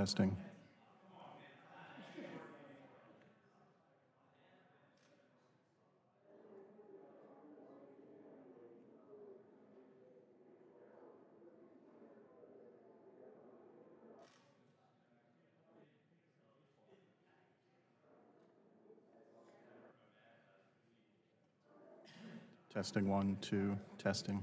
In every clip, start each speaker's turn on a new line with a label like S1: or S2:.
S1: Testing. Testing 1, 2, testing.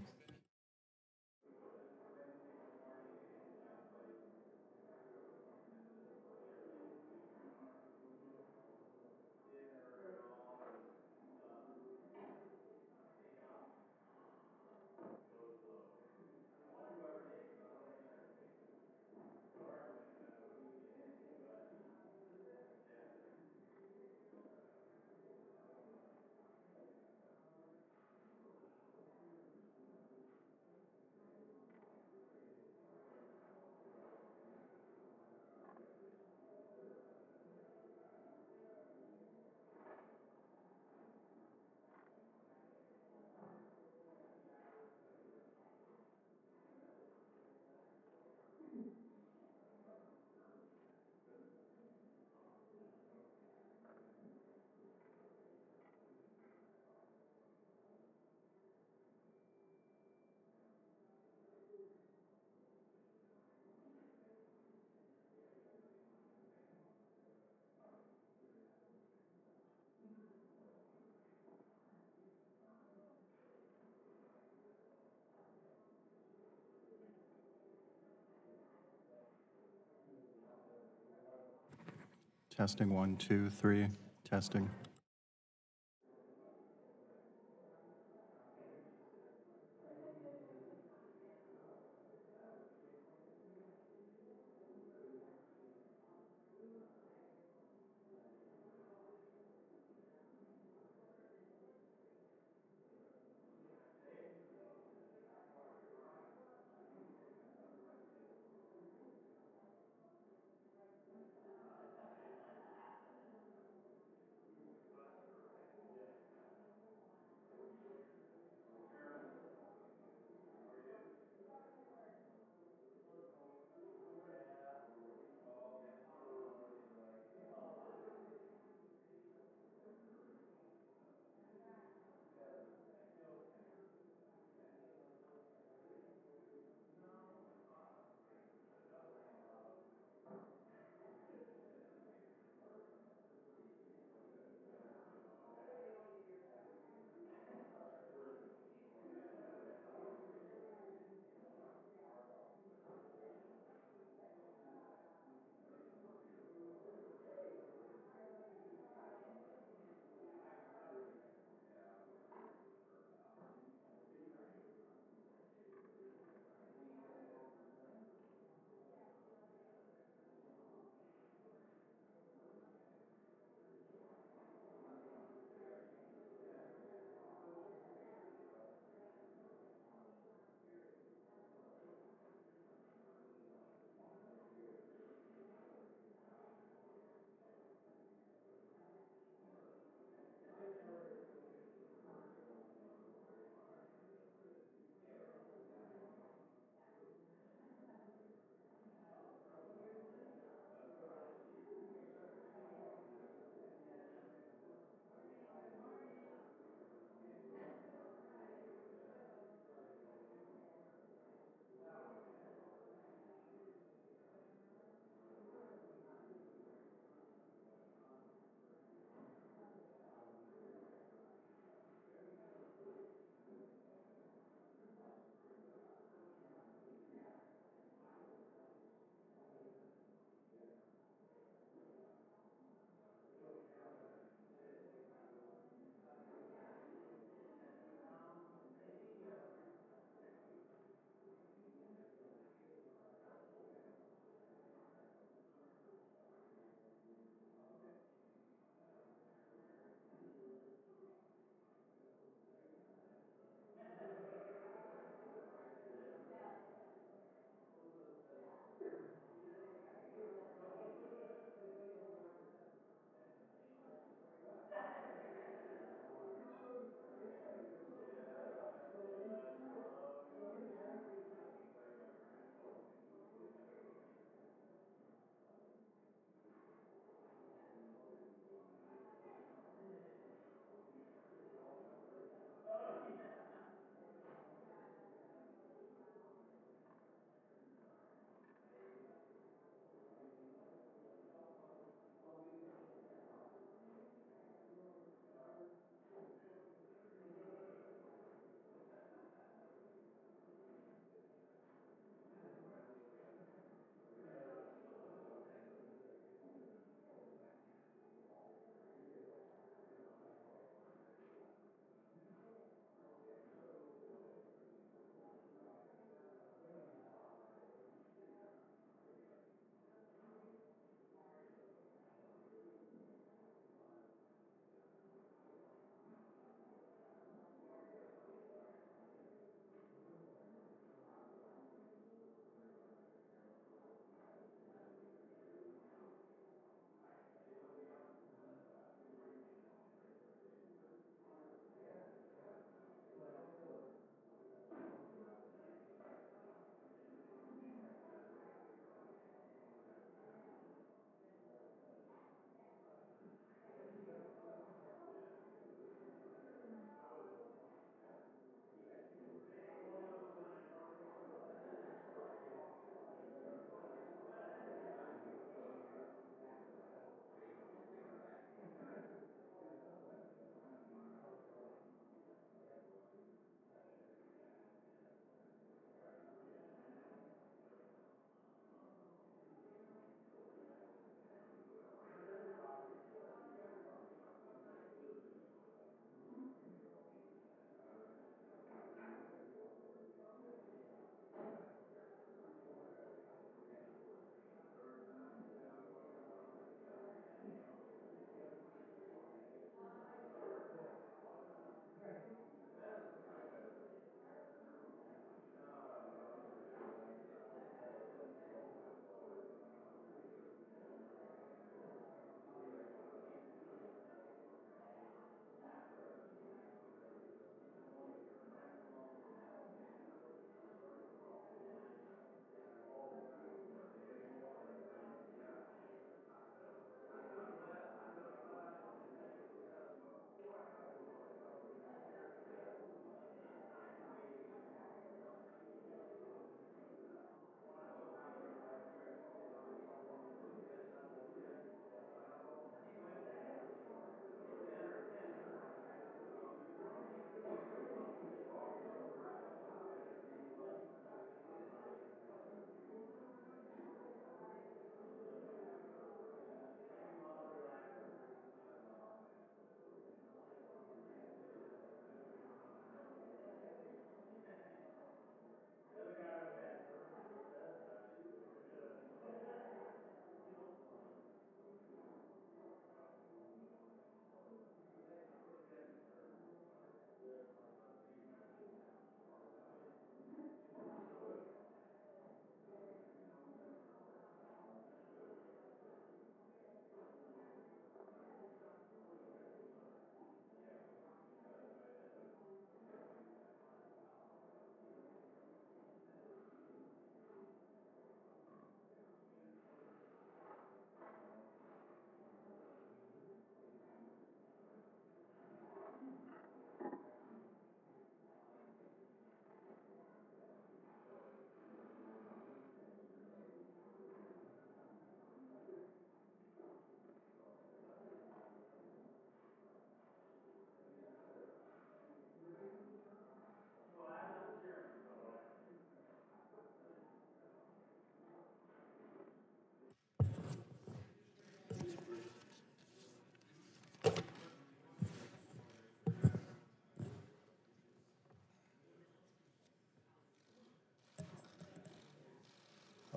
S1: Testing 1, 2, 3, testing.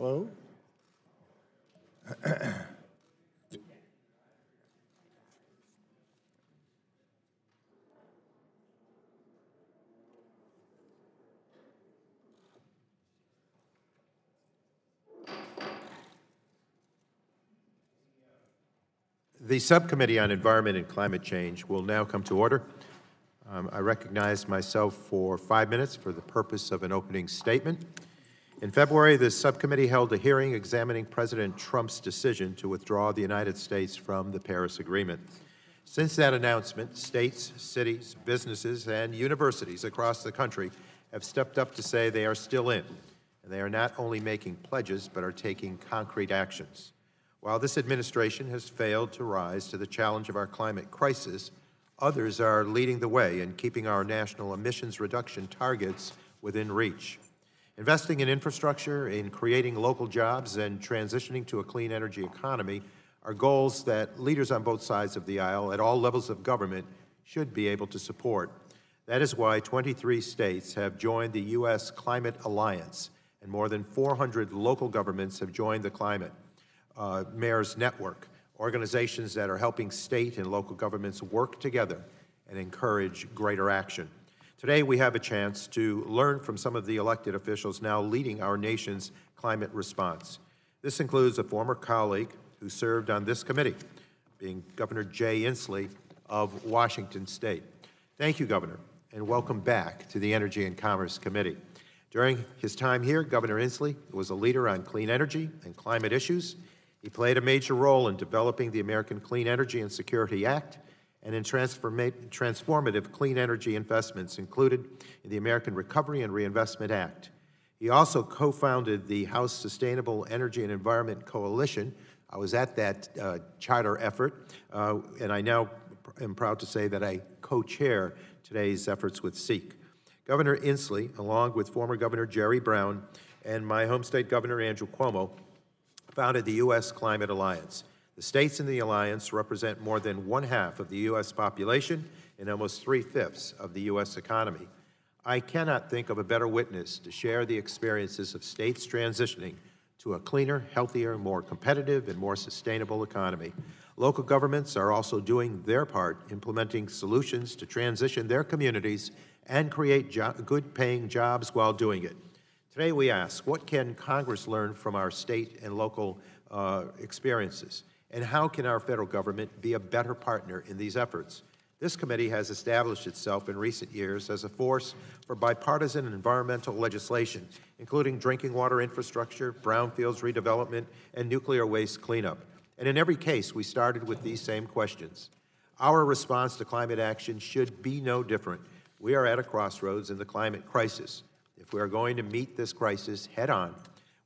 S2: Hello?
S3: The Subcommittee on Environment and Climate Change will now come to order. I recognize myself for 5 minutes for the purpose of an opening statement. In February, the subcommittee held a hearing examining President Trump's decision to withdraw the United States from the Paris Agreement. Since that announcement, states, cities, businesses, and universities across the country have stepped up to say they are still in, and they are not only making pledges, but are taking concrete actions. While this administration has failed to rise to the challenge of our climate crisis, others are leading the way in keeping our national emissions reduction targets within reach. Investing in infrastructure, in creating local jobs, and transitioning to a clean energy economy are goals that leaders on both sides of the aisle at all levels of government should be able to support. That is why 23 states have joined the U.S. Climate Alliance, and more than 400 local governments have joined the Climate Mayors Network, organizations that are helping state and local governments work together and encourage greater action. Today, we have a chance to learn from some of the elected officials now leading our nation's climate response. This includes a former colleague who served on this committee, being Governor Jay Inslee of Washington State. Thank you, Governor, and welcome back to the Energy and Commerce Committee. During his time here, Governor Inslee was a leader on clean energy and climate issues. He played a major role in developing the American Clean Energy and Security Act and in transformative clean energy investments included in the American Recovery and Reinvestment Act. He also co-founded the House Sustainable Energy and Environment Coalition. I was at that charter effort, and I now am proud to say that I co-chair today's efforts with SEEK. Governor Inslee, along with former Governor Jerry Brown and my home state Governor Andrew Cuomo, founded the U.S. Climate Alliance. The states in the alliance represent more than 1/2 of the U.S. population and almost 3/5 of the U.S. economy. I cannot think of a better witness to share the experiences of states transitioning to a cleaner, healthier, more competitive, and more sustainable economy. Local governments are also doing their part, implementing solutions to transition their communities and create good-paying jobs while doing it. Today we ask, what can Congress learn from our state and local experiences? And how can our federal government be a better partner in these efforts? This committee has established itself in recent years as a force for bipartisan environmental legislation, including drinking water infrastructure, brownfields redevelopment, and nuclear waste cleanup. And in every case, we started with these same questions. Our response to climate action should be no different. We are at a crossroads in the climate crisis. If we are going to meet this crisis head-on,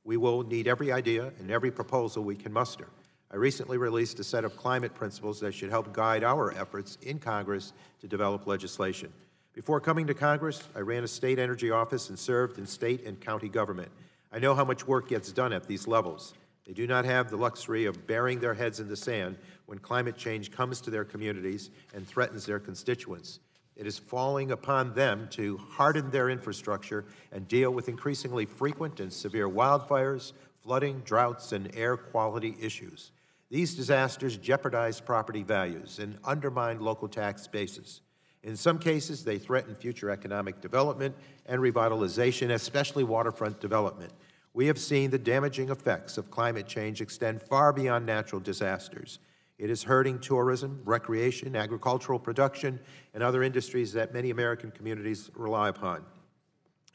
S3: we will need every idea and every proposal we can muster. I recently released a set of climate principles that should help guide our efforts in Congress to develop legislation. Before coming to Congress, I ran a state energy office and served in state and county government. I know how much work gets done at these levels. They do not have the luxury of burying their heads in the sand when climate change comes to their communities and threatens their constituents. It is falling upon them to harden their infrastructure and deal with increasingly frequent and severe wildfires, flooding, droughts, and air quality issues. These disasters jeopardize property values and undermine local tax bases. In some cases, they threaten future economic development and revitalization, especially waterfront development. We have seen the damaging effects of climate change extend far beyond natural disasters. It is hurting tourism, recreation, agricultural production, and other industries that many American communities rely upon.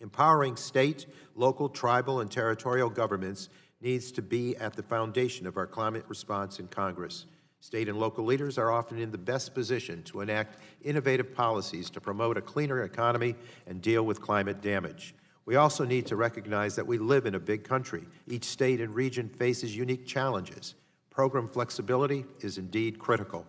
S3: Empowering state, local, tribal, and territorial governments needs to be at the foundation of our climate response in Congress. State and local leaders are often in the best position to enact innovative policies to promote a cleaner economy and deal with climate damage. We also need to recognize that we live in a big country. Each state and region faces unique challenges. Program flexibility is indeed critical.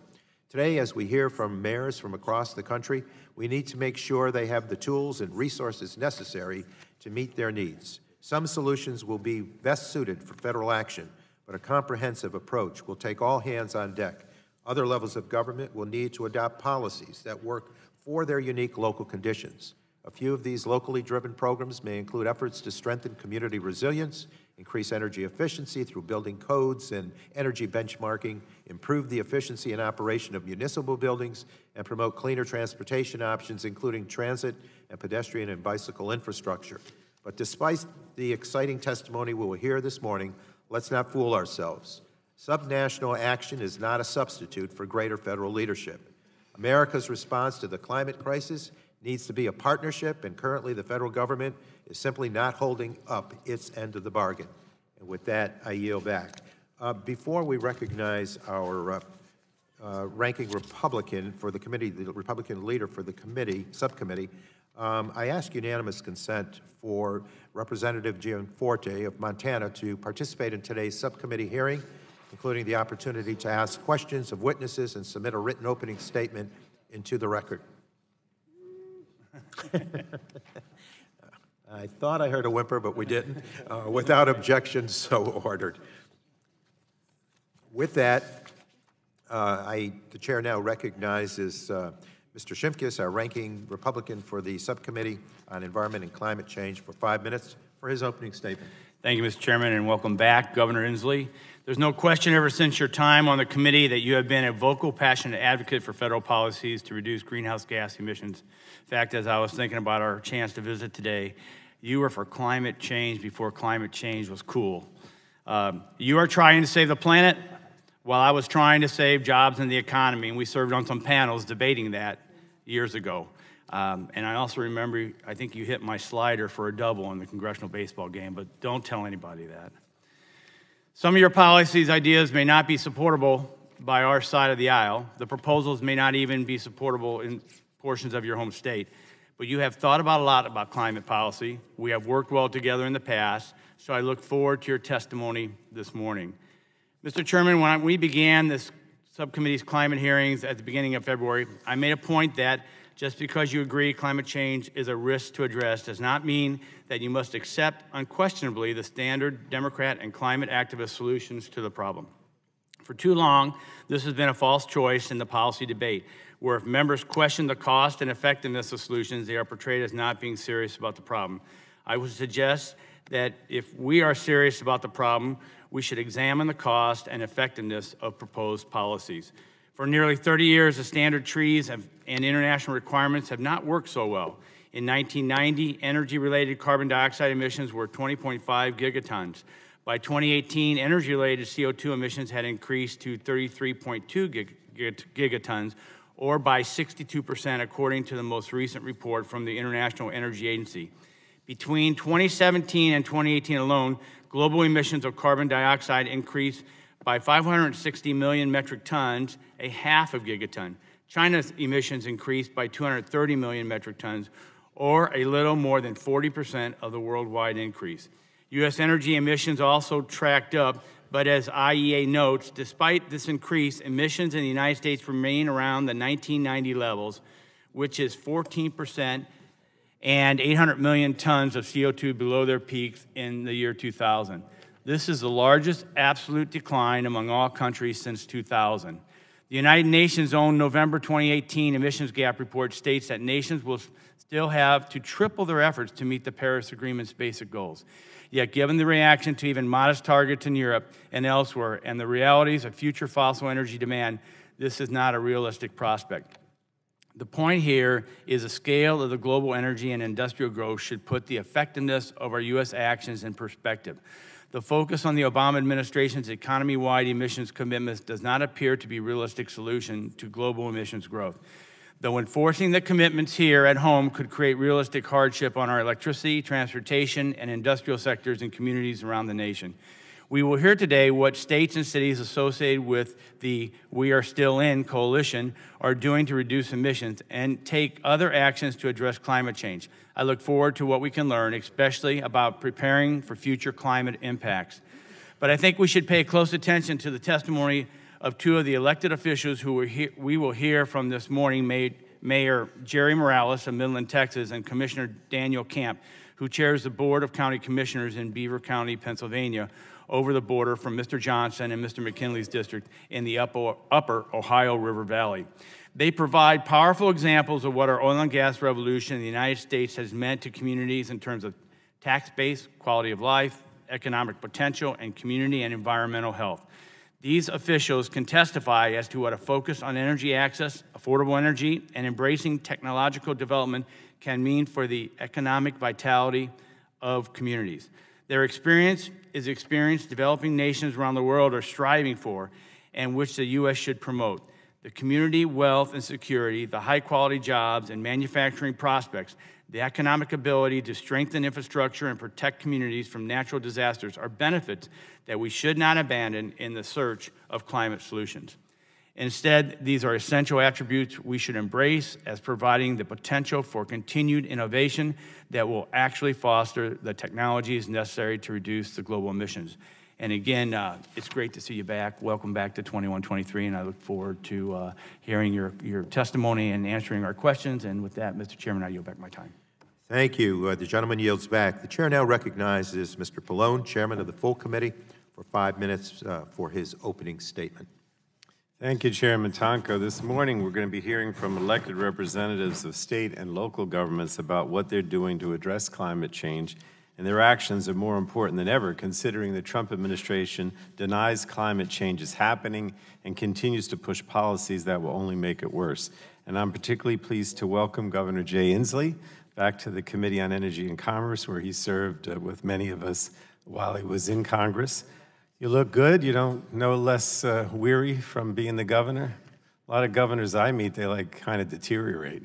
S3: Today, as we hear from mayors from across the country, we need to make sure they have the tools and resources necessary to meet their needs. Some solutions will be best suited for federal action, but a comprehensive approach will take all hands on deck. Other levels of government will need to adopt policies that work for their unique local conditions. A few of these locally driven programs may include efforts to strengthen community resilience, increase energy efficiency through building codes and energy benchmarking, improve the efficiency and operation of municipal buildings, and promote cleaner transportation options, including transit and pedestrian and bicycle infrastructure. But despite the exciting testimony we will hear this morning, let's not fool ourselves. Subnational action is not a substitute for greater federal leadership. America's response to the climate crisis needs to be a partnership, and currently the federal government is simply not holding up its end of the bargain. And with that, I yield back. Before we recognize our ranking Republican for the committee, the Republican leader for the committee, subcommittee, I ask unanimous consent for Representative Gianforte of Montana to participate in today's subcommittee hearing, including the opportunity to ask questions of witnesses and submit a written opening statement into the record. I thought I heard a whimper, but we didn't. Without objection, so ordered. With that, the chair now recognizes Mr. Shimkus, our ranking Republican for the Subcommittee on Environment and Climate Change, for 5 minutes for his opening statement.
S2: Thank you, Mr. Chairman, and welcome back, Governor Inslee. There's no question ever since your time on the committee that you have been a vocal, passionate advocate for federal policies to reduce greenhouse gas emissions. In fact, as I was thinking about our chance to visit today, you were for climate change before climate change was cool. You are trying to save the planet while I was trying to save jobs and the economy, and we served on some panels debating that years ago. And I also remember, I think you hit my slider for a double in the congressional baseball game, but don't tell anybody that. Some of your policies, ideas may not be supportable by our side of the aisle. The proposals may not even be supportable in portions of your home state. But you have thought about a lot about climate policy. We have worked well together in the past, so I look forward to your testimony this morning. Mr. Chairman, when we began this subcommittee's climate hearings at the beginning of February, I made a point that just because you agree climate change is a risk to address does not mean that you must accept unquestionably the standard Democrat and climate activist solutions to the problem. For too long, this has been a false choice in the policy debate, where if members question the cost and effectiveness of solutions, they are portrayed as not being serious about the problem. I would suggest that if we are serious about the problem, we should examine the cost and effectiveness of proposed policies. For nearly 30 years, the standard treaties and international requirements have not worked so well. In 1990, energy-related carbon dioxide emissions were 20.5 gigatons. By 2018, energy-related CO2 emissions had increased to 33.2 gigatons, or by 62% according to the most recent report from the International Energy Agency. Between 2017 and 2018 alone, global emissions of carbon dioxide increased by 560 million metric tons, a half of gigaton. China's emissions increased by 230 million metric tons, or a little more than 40% of the worldwide increase. U.S. energy emissions also tracked up, but as IEA notes, despite this increase, emissions in the United States remain around the 1990 levels, which is 14% and 800 million tons of CO2 below their peaks in the year 2000. This is the largest absolute decline among all countries since 2000. The United Nations' own November 2018 emissions gap report states that nations will still have to triple their efforts to meet the Paris Agreement's basic goals. Yet, given the reaction to even modest targets in Europe and elsewhere and the realities of future fossil energy demand, this is not a realistic prospect. The point here is the scale of the global energy and industrial growth should put the effectiveness of our U.S. actions in perspective. The focus on the Obama administration's economy-wide emissions commitments does not appear to be a realistic solution to global emissions growth. Though enforcing the commitments here at home could create realistic hardship on our electricity, transportation, and industrial sectors in communities around the nation. We will hear today what states and cities associated with the We Are Still In coalition are doing to reduce emissions and take other actions to address climate change. I look forward to what we can learn, especially about preparing for future climate impacts. But I think we should pay close attention to the testimony of two of the elected officials who we will hear from this morning, Mayor Jerry Morales of Midland, Texas, and Commissioner Daniel Camp, who chairs the Board of County Commissioners in Beaver County, Pennsylvania, over the border from Mr. Johnson and Mr. McKinley's district in the upper Ohio River Valley. They provide powerful examples of what our oil and gas revolution in the United States has meant to communities in terms of tax base, quality of life, economic potential, and community and environmental health. These officials can testify as to what a focus on energy access, affordable energy, and embracing technological development can mean for the economic vitality of communities. Their experience is experience developing nations around the world are striving for, and which the U.S. should promote. The community, wealth, and security, the high-quality jobs and manufacturing prospects, the economic ability to strengthen infrastructure and protect communities from natural disasters are benefits that we should not abandon in the search of climate solutions. Instead, these are essential attributes we should embrace as providing the potential for continued innovation that will actually foster the technologies necessary to reduce the global emissions. And again, it's great to see you back. Welcome back to 2123, and I look forward to hearing your testimony and answering our questions. And with that, Mr. Chairman, I yield back my time.
S3: Thank you. The gentleman yields back. The chair now recognizes Mr. Pallone, chairman of the full committee, for 5 minutes for his opening statement.
S4: Thank you, Chairman Tonko. This morning, we're going to be hearing from elected representatives of state and local governments about what they're doing to address climate change, and their actions are more important than ever, considering the Trump administration denies climate change is happening and continues to push policies that will only make it worse. And I'm particularly pleased to welcome Governor Jay Inslee back to the Committee on Energy and Commerce, where he served with many of us while he was in Congress. You look good. You don't no less weary from being the governor. A lot of governors I meet, they like kind of deteriorate.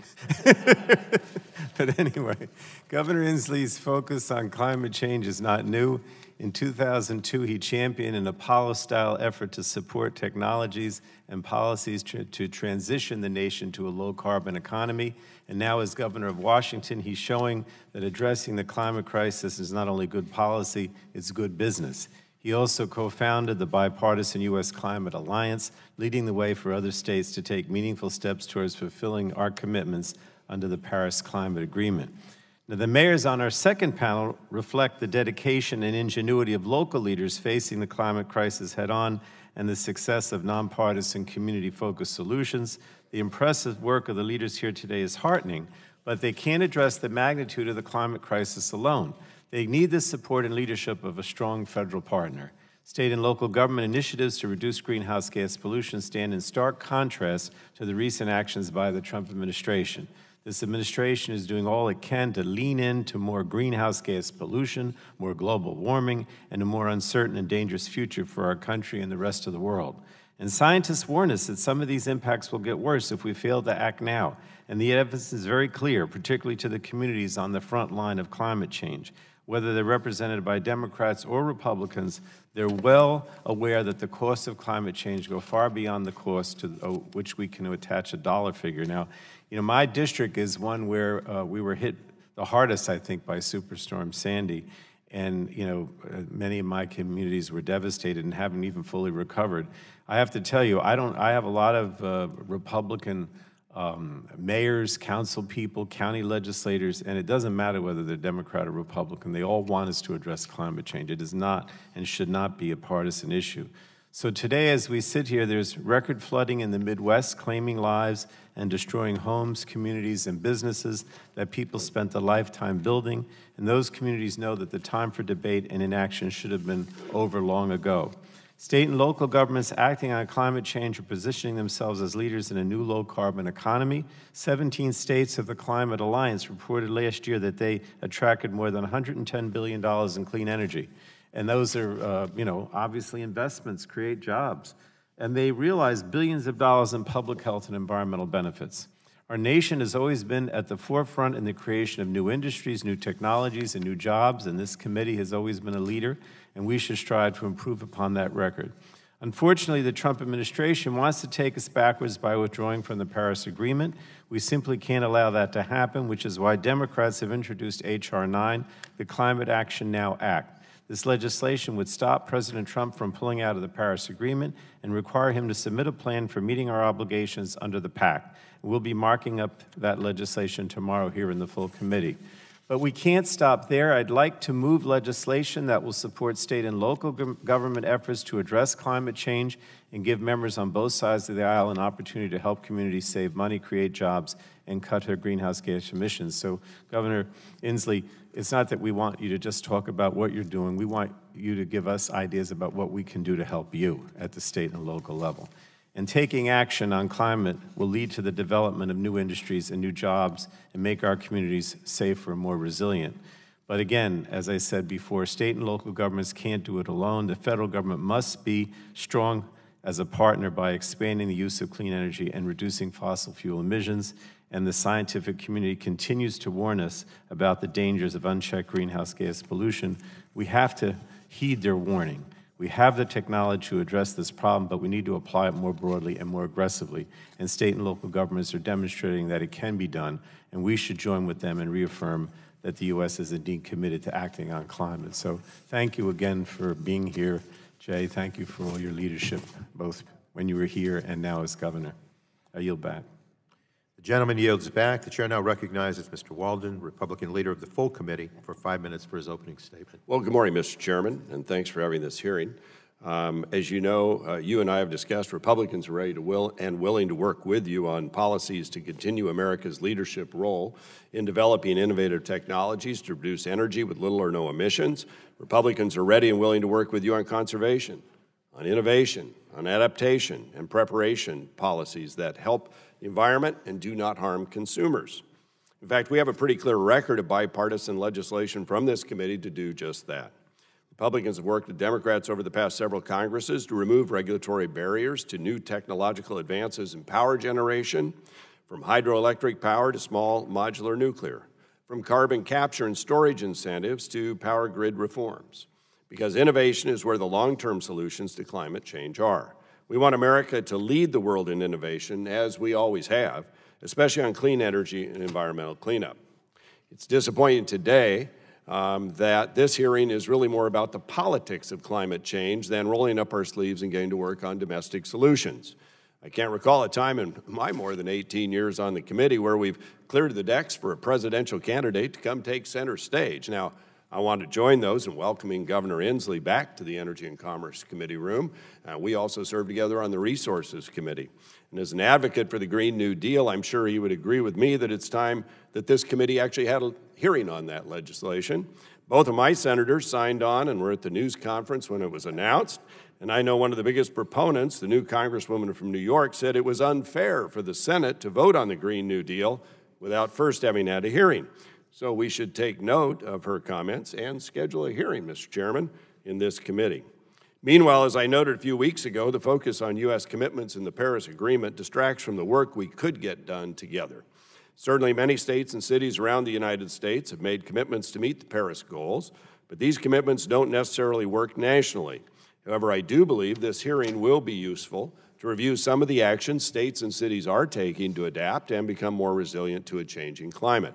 S4: But anyway, Governor Inslee's focus on climate change is not new. In 2002, he championed an Apollo-style effort to support technologies and policies to transition the nation to a low-carbon economy. And now, as governor of Washington, he's showing that addressing the climate crisis is not only good policy, it's good business. He also co-founded the bipartisan U.S. Climate Alliance, leading the way for other states to take meaningful steps towards fulfilling our commitments under the Paris Climate Agreement. Now, the mayors on our second panel reflect the dedication and ingenuity of local leaders facing the climate crisis head-on and the success of nonpartisan community-focused solutions. The impressive work of the leaders here today is heartening, but they can't address the magnitude of the climate crisis alone. They need the support and leadership of a strong federal partner. State and local government initiatives to reduce greenhouse gas pollution stand in stark contrast to the recent actions by the Trump administration. This administration is doing all it can to lean into more greenhouse gas pollution, more global warming, and a more uncertain and dangerous future for our country and the rest of the world. And scientists warn us that some of these impacts will get worse if we fail to act now. And the evidence is very clear, particularly to the communities on the front line of climate change. Whether they're represented by Democrats or Republicans, they're well aware that the costs of climate change go far beyond the cost to which we can attach a dollar figure. Now, you know, my district is one where we were hit the hardest, I think, by Superstorm Sandy. And, you know, many of my communities were devastated and haven't even fully recovered. I have to tell you, I have a lot of Republican mayors, council people, county legislators, and it doesn't matter whether they're Democrat or Republican. They all want us to address climate change. It is not and should not be a partisan issue. So today, as we sit here, there's record flooding in the Midwest, claiming lives and destroying homes, communities, and businesses that people spent a lifetime building. And those communities know that the time for debate and inaction should have been over long ago. State and local governments acting on climate change are positioning themselves as leaders in a new low-carbon economy. 17 states of the Climate Alliance reported last year that they attracted more than $110 billion in clean energy. And those are, you know, obviously investments, create jobs. And they realize billions of dollars in public health and environmental benefits. Our nation has always been at the forefront in the creation of new industries, new technologies, and new jobs, and this committee has always been a leader, and we should strive to improve upon that record. Unfortunately, the Trump administration wants to take us backwards by withdrawing from the Paris Agreement. We simply can't allow that to happen, which is why Democrats have introduced H.R. 9, the Climate Action Now Act. This legislation would stop President Trump from pulling out of the Paris Agreement and require him to submit a plan for meeting our obligations under the pact. We'll be marking up that legislation tomorrow here in the full committee. But we can't stop there. I'd like to move legislation that will support state and local government efforts to address climate change and give members on both sides of the aisle an opportunity to help communities save money, create jobs, and cut their greenhouse gas emissions. So, Governor Inslee, it's not that we want you to just talk about what you're doing. We want you to give us ideas about what we can do to help you at the state and local level. And taking action on climate will lead to the development of new industries and new jobs and make our communities safer and more resilient. But again, as I said before, state and local governments can't do it alone. The federal government must be strong as a partner by expanding the use of clean energy and reducing fossil fuel emissions. And the scientific community continues to warn us about the dangers of unchecked greenhouse gas pollution. We have to heed their warning. We have the technology to address this problem, but we need to apply it more broadly and more aggressively. And state and local governments are demonstrating that it can be done, and we should join with them and reaffirm that the U.S. is indeed committed to acting on climate. So thank you again for being here, Jay. Thank you for all your leadership, both when you were here and now as governor. I yield back.
S3: The gentleman yields back. The chair now recognizes Mr. Walden, Republican leader of the full committee, for 5 minutes for his opening statement.
S5: Well, good morning, Mr. Chairman, and thanks for having this hearing. As you know, you and I have discussed Republicans are ready to willing to work with you on policies to continue America's leadership role in developing innovative technologies to produce energy with little or no emissions. Republicans are ready and willing to work with you on conservation, on innovation, on adaptation and preparation policies that help the environment and do not harm consumers. In fact, we have a pretty clear record of bipartisan legislation from this committee to do just that. Republicans have worked with Democrats over the past several Congresses to remove regulatory barriers to new technological advances in power generation, from hydroelectric power to small modular nuclear, from carbon capture and storage incentives to power grid reforms, because innovation is where the long-term solutions to climate change are. We want America to lead the world in innovation, as we always have, especially on clean energy and environmental cleanup. It's disappointing today that this hearing is really more about the politics of climate change than rolling up our sleeves and getting to work on domestic solutions. I can't recall a time in my more than 18 years on the committee where we've cleared the decks for a presidential candidate to come take center stage. Now, I want to join those in welcoming Governor Inslee back to the Energy and Commerce Committee room. We also served together on the Resources Committee. And as an advocate for the Green New Deal, I'm sure he would agree with me that it's time that this committee actually had a hearing on that legislation. Both of my senators signed on and were at the news conference when it was announced. And I know one of the biggest proponents, the new Congresswoman from New York, said it was unfair for the Senate to vote on the Green New Deal without first having had a hearing. So we should take note of her comments and schedule a hearing, Mr. Chairman, in this committee. Meanwhile, as I noted a few weeks ago, the focus on U.S. commitments in the Paris Agreement distracts from the work we could get done together. Certainly, many states and cities around the United States have made commitments to meet the Paris goals, but these commitments don't necessarily work nationally. However, I do believe this hearing will be useful to review some of the actions states and cities are taking to adapt and become more resilient to a changing climate.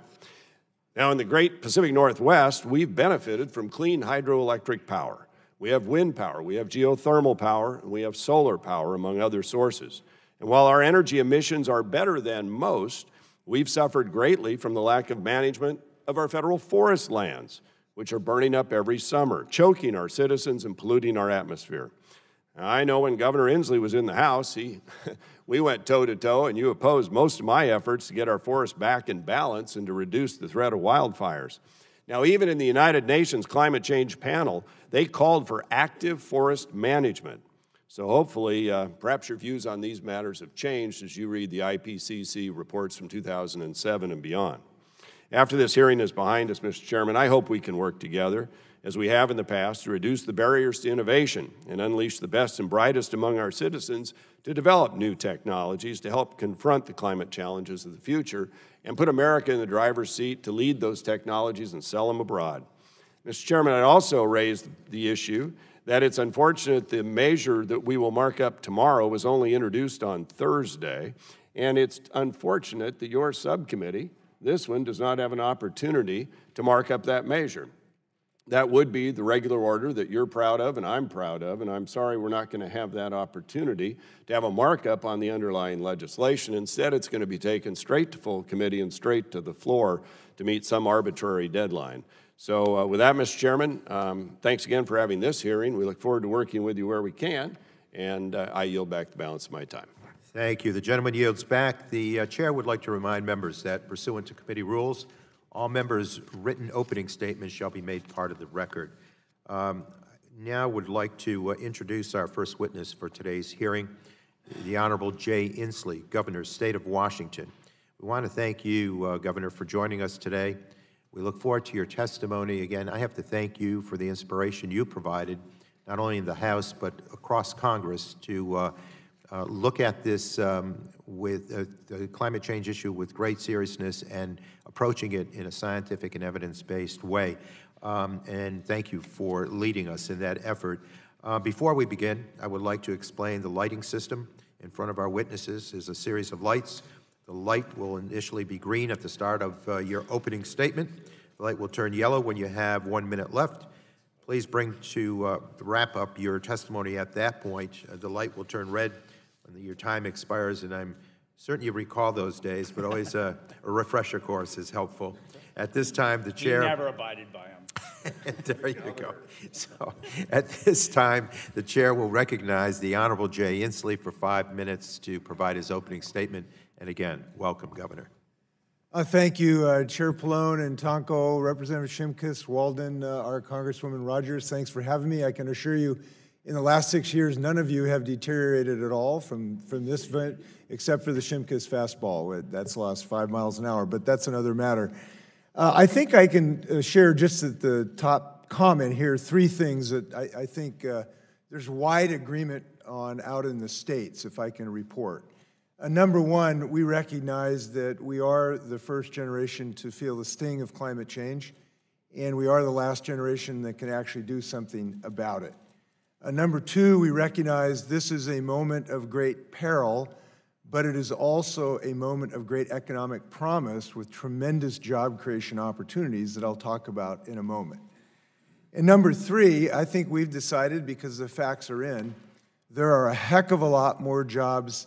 S5: Now, in the great Pacific Northwest, we've benefited from clean hydroelectric power. We have wind power, we have geothermal power, and we have solar power, among other sources. And while our energy emissions are better than most, we've suffered greatly from the lack of management of our federal forest lands, which are burning up every summer, choking our citizens and polluting our atmosphere. Now, I know when Governor Inslee was in the House, we went toe-to-toe, and you opposed most of my efforts to get our forests back in balance and to reduce the threat of wildfires. Now, even in the United Nations Climate Change Panel, they called for active forest management. So hopefully, perhaps your views on these matters have changed as you read the IPCC reports from 2007 and beyond. After this hearing is behind us, Mr. Chairman, I hope we can work together, as we have in the past, to reduce the barriers to innovation and unleash the best and brightest among our citizens to develop new technologies to help confront the climate challenges of the future and put America in the driver's seat to lead those technologies and sell them abroad. Mr. Chairman, I'd also raise the issue that it's unfortunate the measure that we will mark up tomorrow was only introduced on Thursday, and it's unfortunate that your subcommittee, this one, does not have an opportunity to mark up that measure. that would be the regular order that you're proud of and I'm proud of, and I'm sorry we're not going to have that opportunity to have a markup on the underlying legislation. Instead, it's going to be taken straight to full committee and straight to the floor to meet some arbitrary deadline. So with that, Mr. Chairman, thanks again for having this hearing. We look forward to working with you where we can, and I yield back the balance of my time.
S3: Thank you. The gentleman yields back. The chair would like to remind members that pursuant to committee rules, all members' written opening statements shall be made part of the record. Now would like to introduce our first witness for today's hearing, the Honorable Jay Inslee, Governor, State of Washington. We want to thank you, Governor, for joining us today. We look forward to your testimony. Again, I have to thank you for the inspiration you provided, not only in the House, but across Congress, to look at this with the climate change issue with great seriousness and approaching it in a scientific and evidence-based way. And thank you for leading us in that effort. Before we begin, I would like to explain the lighting system in front of our witnesses is a series of lights. The light will initially be green at the start of your opening statement. The light will turn yellow when you have 1 minute left. Please bring to wrap up your testimony at that point. The light will turn red when your time expires, and I'm certain you recall those days, but always a refresher course is helpful. At this time, the chair...
S2: He never abided by them.
S3: There you go. So, at this time, the chair will recognize the Honorable Jay Inslee for 5 minutes to provide his opening statement. And again, welcome, Governor.
S6: Thank you, Chair Pallone and Tonko, Representative Shimkus, Walden, our Congresswoman Rogers. Thanks for having me. I can assure you, in the last 6 years, none of you have deteriorated at all from this event, except for the Shimkus fastball. That's lost 5 miles an hour, but that's another matter. I think I can share just at the top comment here 3 things that I think there's wide agreement on out in the states, if I can report. Number one, we recognize that we are the first generation to feel the sting of climate change, and we are the last generation that can actually do something about it. Number two, we recognize this is a moment of great peril, but it is also a moment of great economic promise with tremendous job creation opportunities that I'll talk about in a moment. And number three, I think we've decided, because the facts are in, there are a heck of a lot more jobs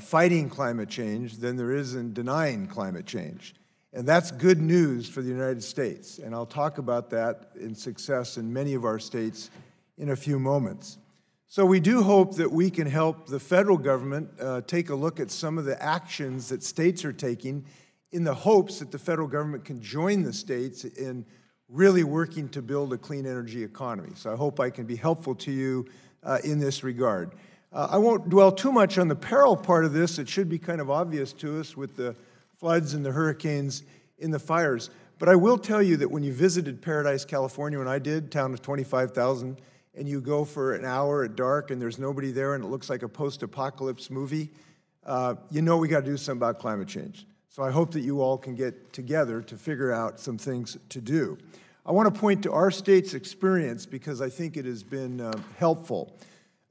S6: fighting climate change than there is in denying climate change. And that's good news for the United States. And I'll talk about that in success in many of our states in a few moments. So we do hope that we can help the federal government take a look at some of the actions that states are taking in the hopes that the federal government can join the states in really working to build a clean energy economy. So I hope I can be helpful to you in this regard. I won't dwell too much on the peril part of this. It should be kind of obvious to us with the floods and the hurricanes and the fires. But I will tell you that when you visited Paradise, California, when I did, town of 25,000, and you go for an hour at dark and there's nobody there and it looks like a post-apocalypse movie, you know we got to do something about climate change. So I hope that you all can get together to figure out some things to do. I want to point to our state's experience because I think it has been helpful.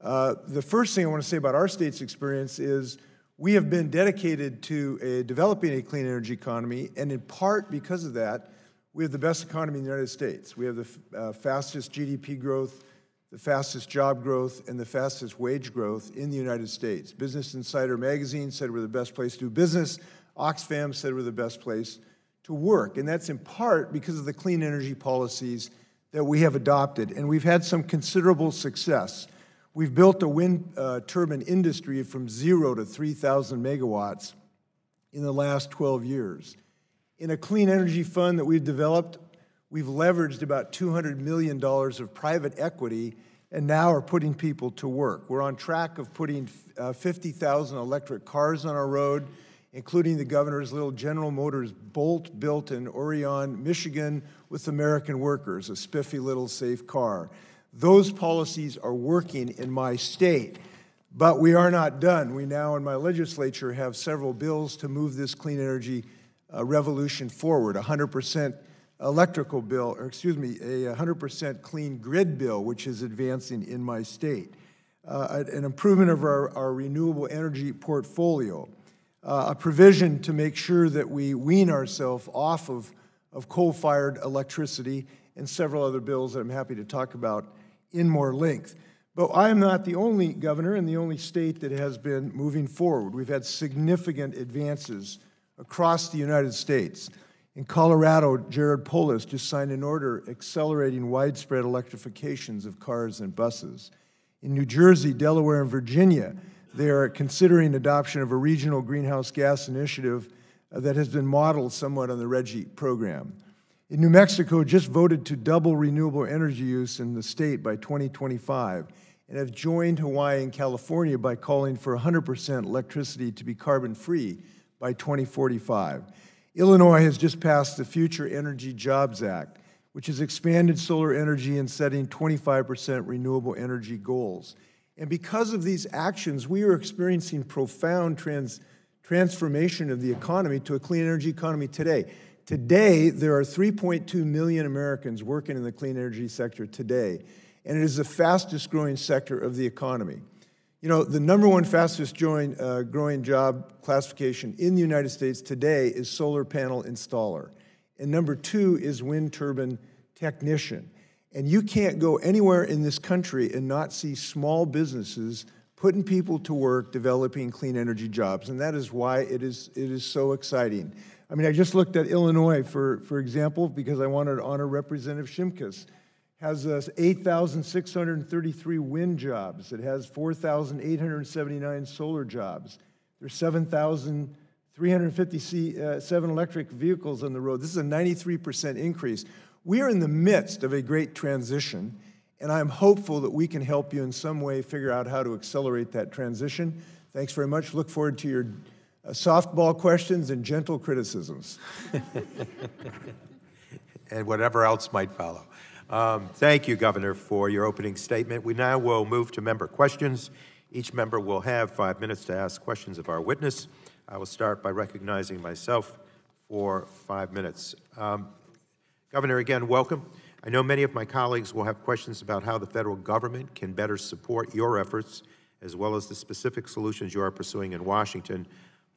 S6: The first thing I want to say about our state's experience is we have been dedicated to developing a clean energy economy, and in part because of that, we have the best economy in the United States. We have the fastest GDP growth, the fastest job growth, and the fastest wage growth in the United States. Business Insider magazine said we're the best place to do business. Oxfam said we're the best place to work, and that's in part because of the clean energy policies that we have adopted, and we've had some considerable success. We've built a wind turbine industry from 0 to 3,000 megawatts in the last 12 years. In a clean energy fund that we've developed, we've leveraged about $200 million of private equity and now are putting people to work. We're on track of putting 50,000 electric cars on our road, including the governor's little General Motors Bolt built in Orion, Michigan, with American workers, a spiffy little safe car. Those policies are working in my state, but we are not done. We now, in my legislature, have several bills to move this clean energy revolution forward. 100% electrical bill, or excuse me, a 100% clean grid bill, which is advancing in my state. An improvement of our renewable energy portfolio. A provision to make sure that we wean ourselves off of coal-fired electricity and several other bills that I'm happy to talk about in more length. But I am not the only governor and the only state that has been moving forward. We've had significant advances across the United States. In Colorado, Jared Polis just signed an order accelerating widespread electrifications of cars and buses. In New Jersey, Delaware, and Virginia, they are considering adoption of a regional greenhouse gas initiative that has been modeled somewhat on the RGGI program. In New Mexico, just voted to double renewable energy use in the state by 2025, and have joined Hawaii and California by calling for 100% electricity to be carbon-free by 2045. Illinois has just passed the Future Energy Jobs Act, which has expanded solar energy and setting 25% renewable energy goals. And because of these actions, we are experiencing profound transformation of the economy to a clean energy economy today. Today, there are 3.2 million Americans working in the clean energy sector today, and it is the fastest growing sector of the economy. You know, the number one fastest growing job classification in the United States today is solar panel installer, and number two is wind turbine technician. And you can't go anywhere in this country and not see small businesses putting people to work developing clean energy jobs, and that is why it is so exciting. I mean, I just looked at Illinois, for example, because I wanted to honor Representative Shimkus. Has 8,633 wind jobs. It has 4,879 solar jobs. There's 7,357 electric vehicles on the road. This is a 93% increase. We are in the midst of a great transition, and I'm hopeful that we can help you in some way figure out how to accelerate that transition. Thanks very much. Look forward to your softball questions and gentle criticisms.
S3: And whatever else might follow. Thank you, Governor, for your opening statement. We now will move to member questions. Each member will have 5 minutes to ask questions of our witness. I will start by recognizing myself for 5 minutes. Governor, again, welcome. I know many of my colleagues will have questions about how the federal government can better support your efforts, as well as the specific solutions you are pursuing in Washington.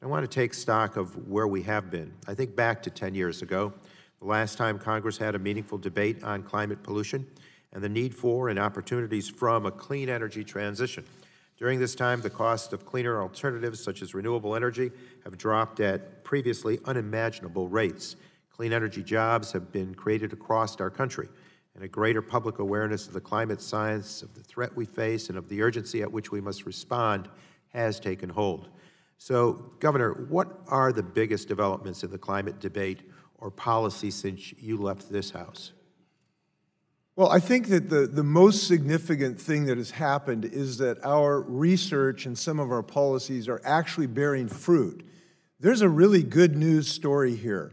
S3: I want to take stock of where we have been. I think back to 10 years ago, the last time Congress had a meaningful debate on climate pollution and the need for and opportunities from a clean energy transition. During this time, the cost of cleaner alternatives, such as renewable energy, have dropped at previously unimaginable rates. Clean energy jobs have been created across our country, and a greater public awareness of the climate science, of the threat we face, and of the urgency at which we must respond has taken hold. So, Governor, what are the biggest developments in the climate debate or policy since you left this House?
S6: Well, I think that the most significant thing that has happened is that our research and some of our policies are actually bearing fruit. There's a really good news story here.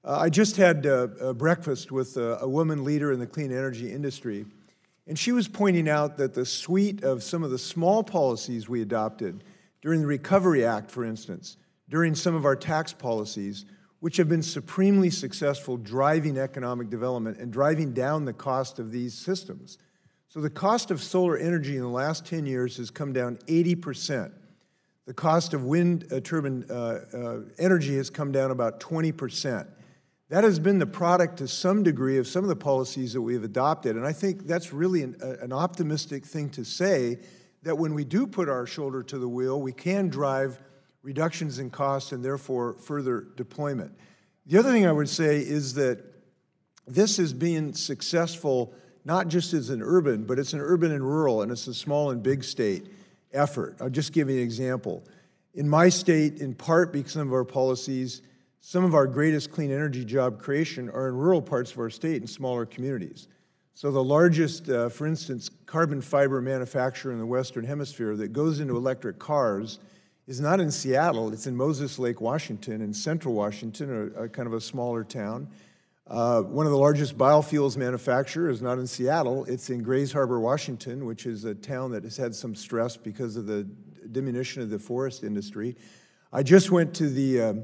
S6: I just had a breakfast with a woman leader in the clean energy industry, and she was pointing out that the suite of some of the small policies we adopted during the Recovery Act, for instance, during some of our tax policies, which have been supremely successful driving economic development and driving down the cost of these systems. So the cost of solar energy in the last 10 years has come down 80%. The cost of wind turbine energy has come down about 20%. That has been the product to some degree of some of the policies that we have adopted, and I think that's really an optimistic thing to say, that when we do put our shoulder to the wheel, we can drive reductions in cost and therefore further deployment. The other thing I would say is that this is being successful not just as an urban, but it's an urban and rural, and it's a small and big state effort. I'll just give you an example. In my state, in part because of our policies, some of our greatest clean energy job creation are in rural parts of our state and smaller communities. So the largest, for instance, carbon fiber manufacturer in the Western Hemisphere that goes into electric cars is not in Seattle, it's in Moses Lake, Washington, in central Washington, a kind of a smaller town. One of the largest biofuels manufacturers is not in Seattle, it's in Grays Harbor, Washington, which is a town that has had some stress because of the diminution of the forest industry. I just went to the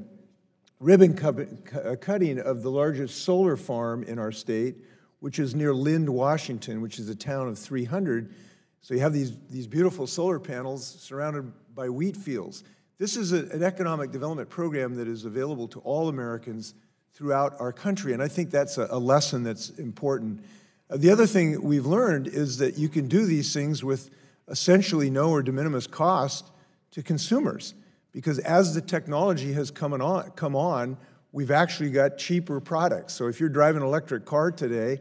S6: ribbon cutting of the largest solar farm in our state, which is near Lind, Washington, which is a town of 300. So you have these beautiful solar panels surrounded by wheat fields. This is an economic development program that is available to all Americans throughout our country. And I think that's a lesson that's important. The other thing we've learned is that you can do these things with essentially no or de minimis cost to consumers. Because as the technology has come on, we've actually got cheaper products. So if you're driving an electric car today,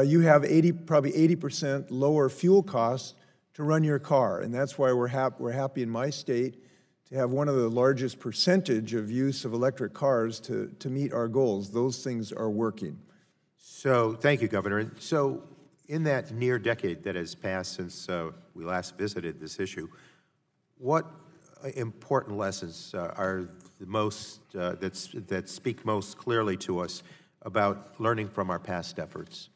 S6: you have probably 80% lower fuel costs to run your car. And that's why we're happy in my state to have one of the largest percentage of use of electric cars to meet our goals. Those things are working.
S3: So, thank you, Governor. So, in that near decade that has passed since we last visited this issue, what important lessons are the most that speak most clearly to us about learning from our past efforts?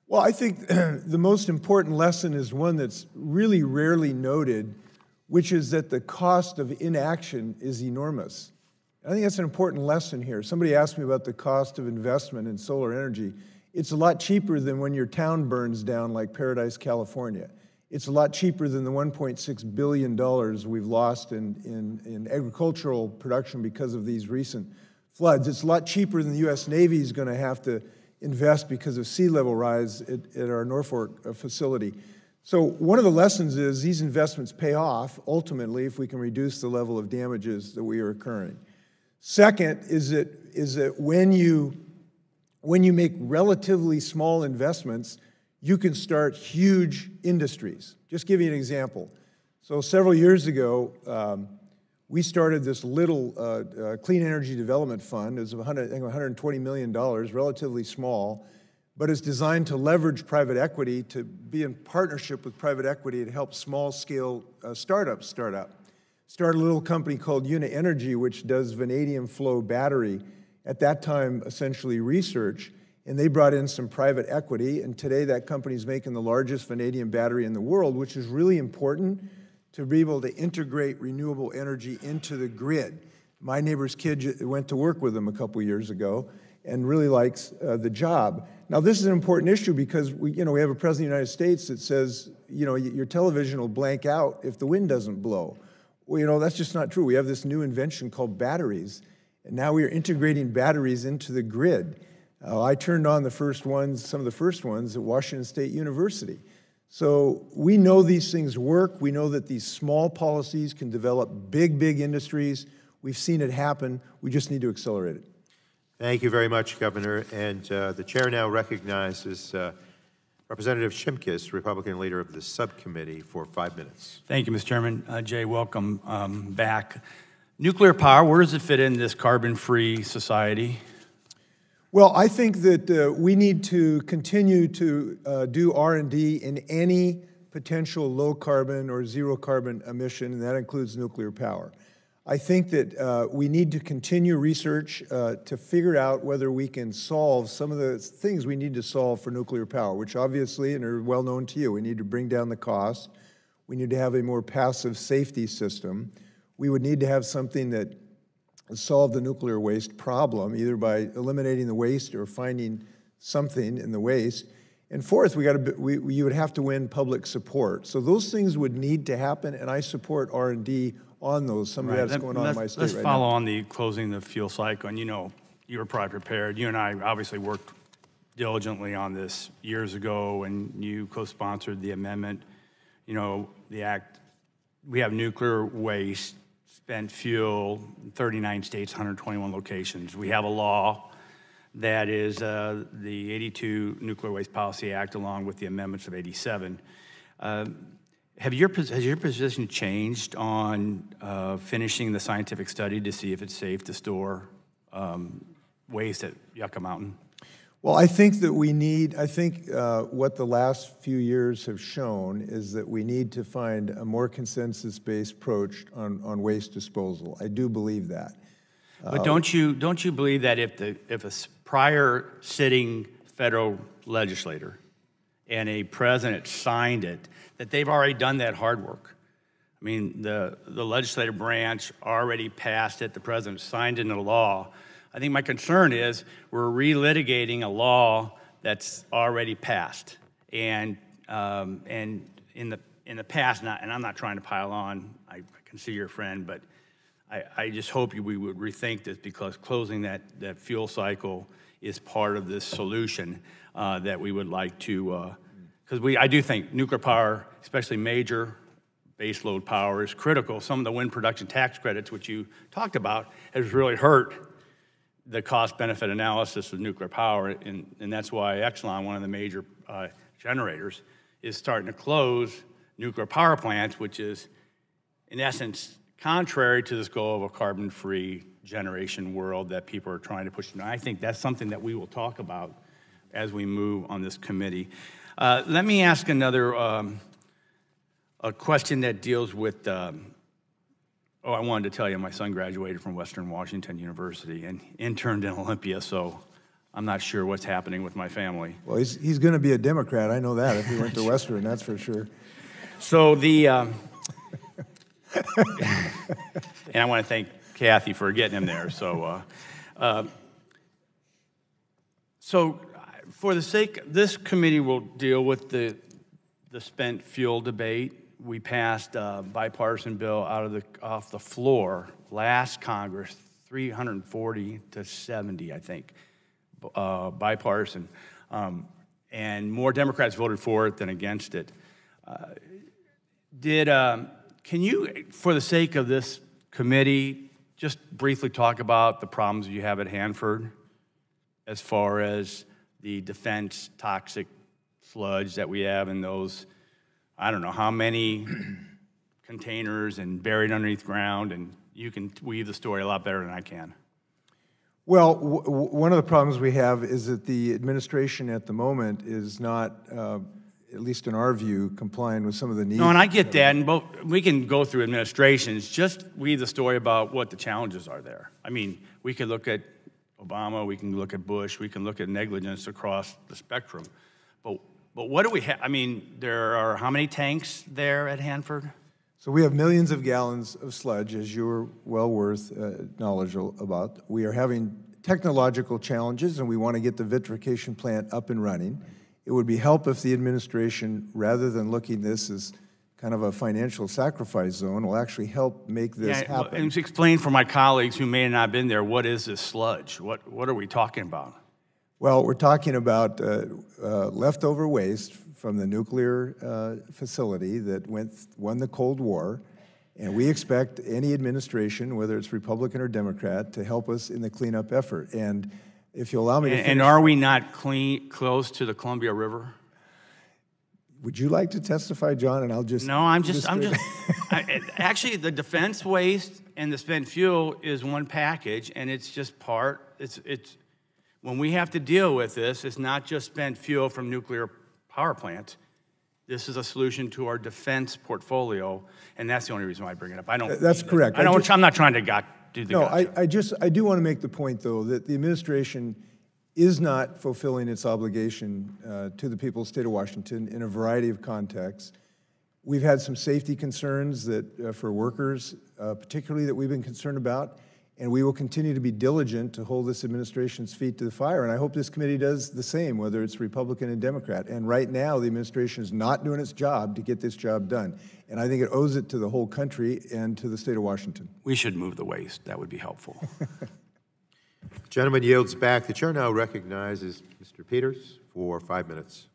S6: Well, I think the most important lesson is one that's really rarely noted, which is that the cost of inaction is enormous. I think that's an important lesson here. Somebody asked me about the cost of investment in solar energy. It's a lot cheaper than when your town burns down like Paradise, California. It's a lot cheaper than the $1.6 billion we've lost in agricultural production because of these recent floods. It's a lot cheaper than the U.S. Navy is going to have to invest because of sea level rise at our Norfolk facility. So one of the lessons is these investments pay off, ultimately, if we can reduce the level of damages that we are incurring. Second is that when you make relatively small investments, you can start huge industries. Just give you an example. So several years ago, we started this little clean energy development fund. It was $120 million, relatively small, but it's designed to leverage private equity, to be in partnership with private equity to help small-scale startups start up. Started a little company called Unanimous, which does vanadium flow battery. At that time, essentially research, and they brought in some private equity, and today that company is making the largest vanadium battery in the world, which is really important to be able to integrate renewable energy into the grid. My neighbor's kid went to work with them a couple years ago and really likes the job. Now, this is an important issue because we have a president of the United States that says, your television will blank out if the wind doesn't blow. Well, that's just not true. We have this new invention called batteries, and now we are integrating batteries into the grid. I turned on some of the first ones at Washington State University. So we know these things work. We know that these small policies can develop big, big industries. We've seen it happen. We just need to accelerate it.
S3: Thank you very much, Governor. And the chair now recognizes Representative Shimkus, Republican leader of the subcommittee, for 5 minutes.
S2: Thank you, Mr. Chairman. Jay, welcome back. Nuclear power, where does it fit in this carbon-free society?
S6: Well, I think that we need to continue to do R&D in any potential low-carbon or zero-carbon emission, and that includes nuclear power. I think that we need to continue research to figure out whether we can solve some of the things we need to solve for nuclear power, which obviously, and are well known to you, we need to bring down the cost. We need to have a more passive safety system. We would need to have something that solve the nuclear waste problem, either by eliminating the waste or finding something in the waste. And fourth, you would have to win public support. So those things would need to happen, and I support R&D on those. Some of that's going on in my state right now.
S2: Let's follow on the closing the fuel cycle, and you were probably prepared. You and I obviously worked diligently on this years ago, and you co-sponsored the amendment. The act, we have nuclear waste, spent fuel, 39 states, 121 locations. We have a law that is the 82 Nuclear Waste Policy Act, along with the amendments of 87. Has your position changed on finishing the scientific study to see if it's safe to store waste at Yucca Mountain?
S6: Well, I think that what the last few years have shown is that we need to find a more consensus-based approach on waste disposal. I do believe that.
S2: But don't you believe that if a prior sitting federal legislator and a president signed it, that they've already done that hard work? I mean, the legislative branch already passed it, the president signed it into law. I think my concern is we're relitigating a law that's already passed, and in the past, and I'm not trying to pile on. I consider you a friend, but I just hope we would rethink this, because closing that fuel cycle is part of this solution that we would like to, because I do think nuclear power, especially major baseload power, is critical. Some of the wind production tax credits, which you talked about, has really hurt the cost-benefit analysis of nuclear power, and that's why Exelon, one of the major generators, is starting to close nuclear power plants, which is, in essence, contrary to this goal of a carbon-free generation world that people are trying to push. And I think that's something that we will talk about as we move on this committee. Let me ask another a question that deals with, I wanted to tell you my son graduated from Western Washington University and interned in Olympia, so I'm not sure what's happening with my family.
S6: Well, he's going to be a Democrat. I know that if he went to Western, that's for sure.
S2: So the, and I want to thank Kathy for getting him there. So, so for the sake, this committee will deal with the spent fuel debate. We passed a bipartisan bill off the floor last Congress, 340 to 70, I think, bipartisan, and more Democrats voted for it than against it. Can you, for the sake of this committee, just briefly talk about the problems you have at Hanford as far as the defense toxic sludge that we have in those, I don't know how many containers and buried underneath ground, and you can weave the story a lot better than I can.
S6: Well, one of the problems we have is that the administration at the moment is not, at least in our view, complying with some of the needs.
S2: No, and I get that, and we can go through administrations. Just weave the story about what the challenges are there. I mean, we could look at Obama, we can look at Bush, we can look at negligence across the spectrum. But what do we have? I mean, there are how many tanks there at Hanford?
S6: So we have millions of gallons of sludge, as you're well worth knowledgeable about. We are having technological challenges, and we want to get the vitrification plant up and running. It would be help if the administration, rather than looking at this as kind of a financial sacrifice zone, will actually help make this happen.
S2: And explain for my colleagues who may not have been there, what is this sludge? What are we talking about?
S6: Well, we're talking about leftover waste from the nuclear facility that won the Cold War, and we expect any administration, whether it's Republican or Democrat, to help us in the cleanup effort. And if you allow me to finish,
S2: and are we not close to the Columbia River?
S6: Would you like to testify, John? And I'll just...
S2: No, actually, the defense waste and the spent fuel is one package, and it's just part, when we have to deal with this, it's not just spent fuel from nuclear power plants. This is a solution to our defense portfolio, and that's the only reason why I bring it up.
S6: That's correct.
S2: I'm not trying to do the gotcha.
S6: I do want to make the point, though, that the administration is not fulfilling its obligation to the people of the state of Washington in a variety of contexts. We've had some safety concerns that for workers, particularly, that we've been concerned about, and we will continue to be diligent to hold this administration's feet to the fire, and I hope this committee does the same, whether it's Republican and Democrat. And right now, the administration is not doing its job to get this job done, and I think it owes it to the whole country and to the state of Washington.
S2: We should move the waste. That would be helpful.
S3: Gentleman yields back. The chair now recognizes Mr. Peters for 5 minutes.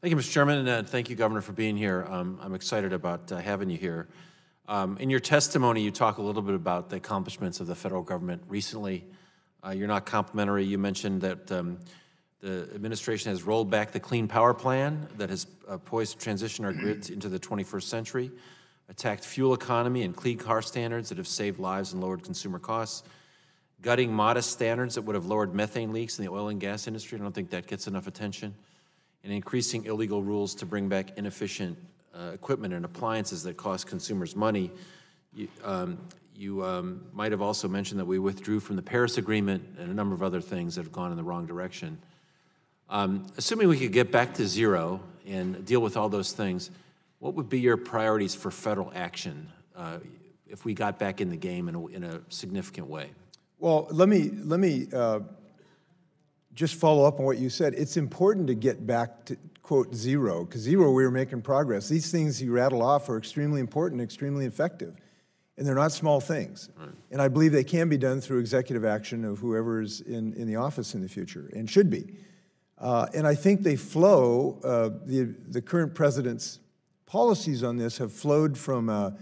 S7: Thank you, Mr. Chairman, and thank you, Governor, for being here. I'm excited about having you here. In your testimony, you talk a little bit about the accomplishments of the federal government recently. You're not complimentary. You mentioned that the administration has rolled back the Clean Power Plan that has poised to transition our grids into the 21st century, attacked fuel economy and clean car standards that have saved lives and lowered consumer costs, gutting modest standards that would have lowered methane leaks in the oil and gas industry. I don't think that gets enough attention, and increasing illegal rules to bring back inefficient equipment and appliances that cost consumers money. You might have also mentioned that we withdrew from the Paris Agreement and a number of other things that have gone in the wrong direction. Assuming we could get back to zero and deal with all those things, what would be your priorities for federal action if we got back in the game in a significant way?
S6: Well, let me just follow up on what you said. It's important to get back to, quote, zero, because zero, we were making progress. These things you rattle off are extremely important, extremely effective. And they're not small things. Right. And I believe they can be done through executive action of whoever is in the office in the future, and should be. And I think they flow, the current president's policies on this have flowed from a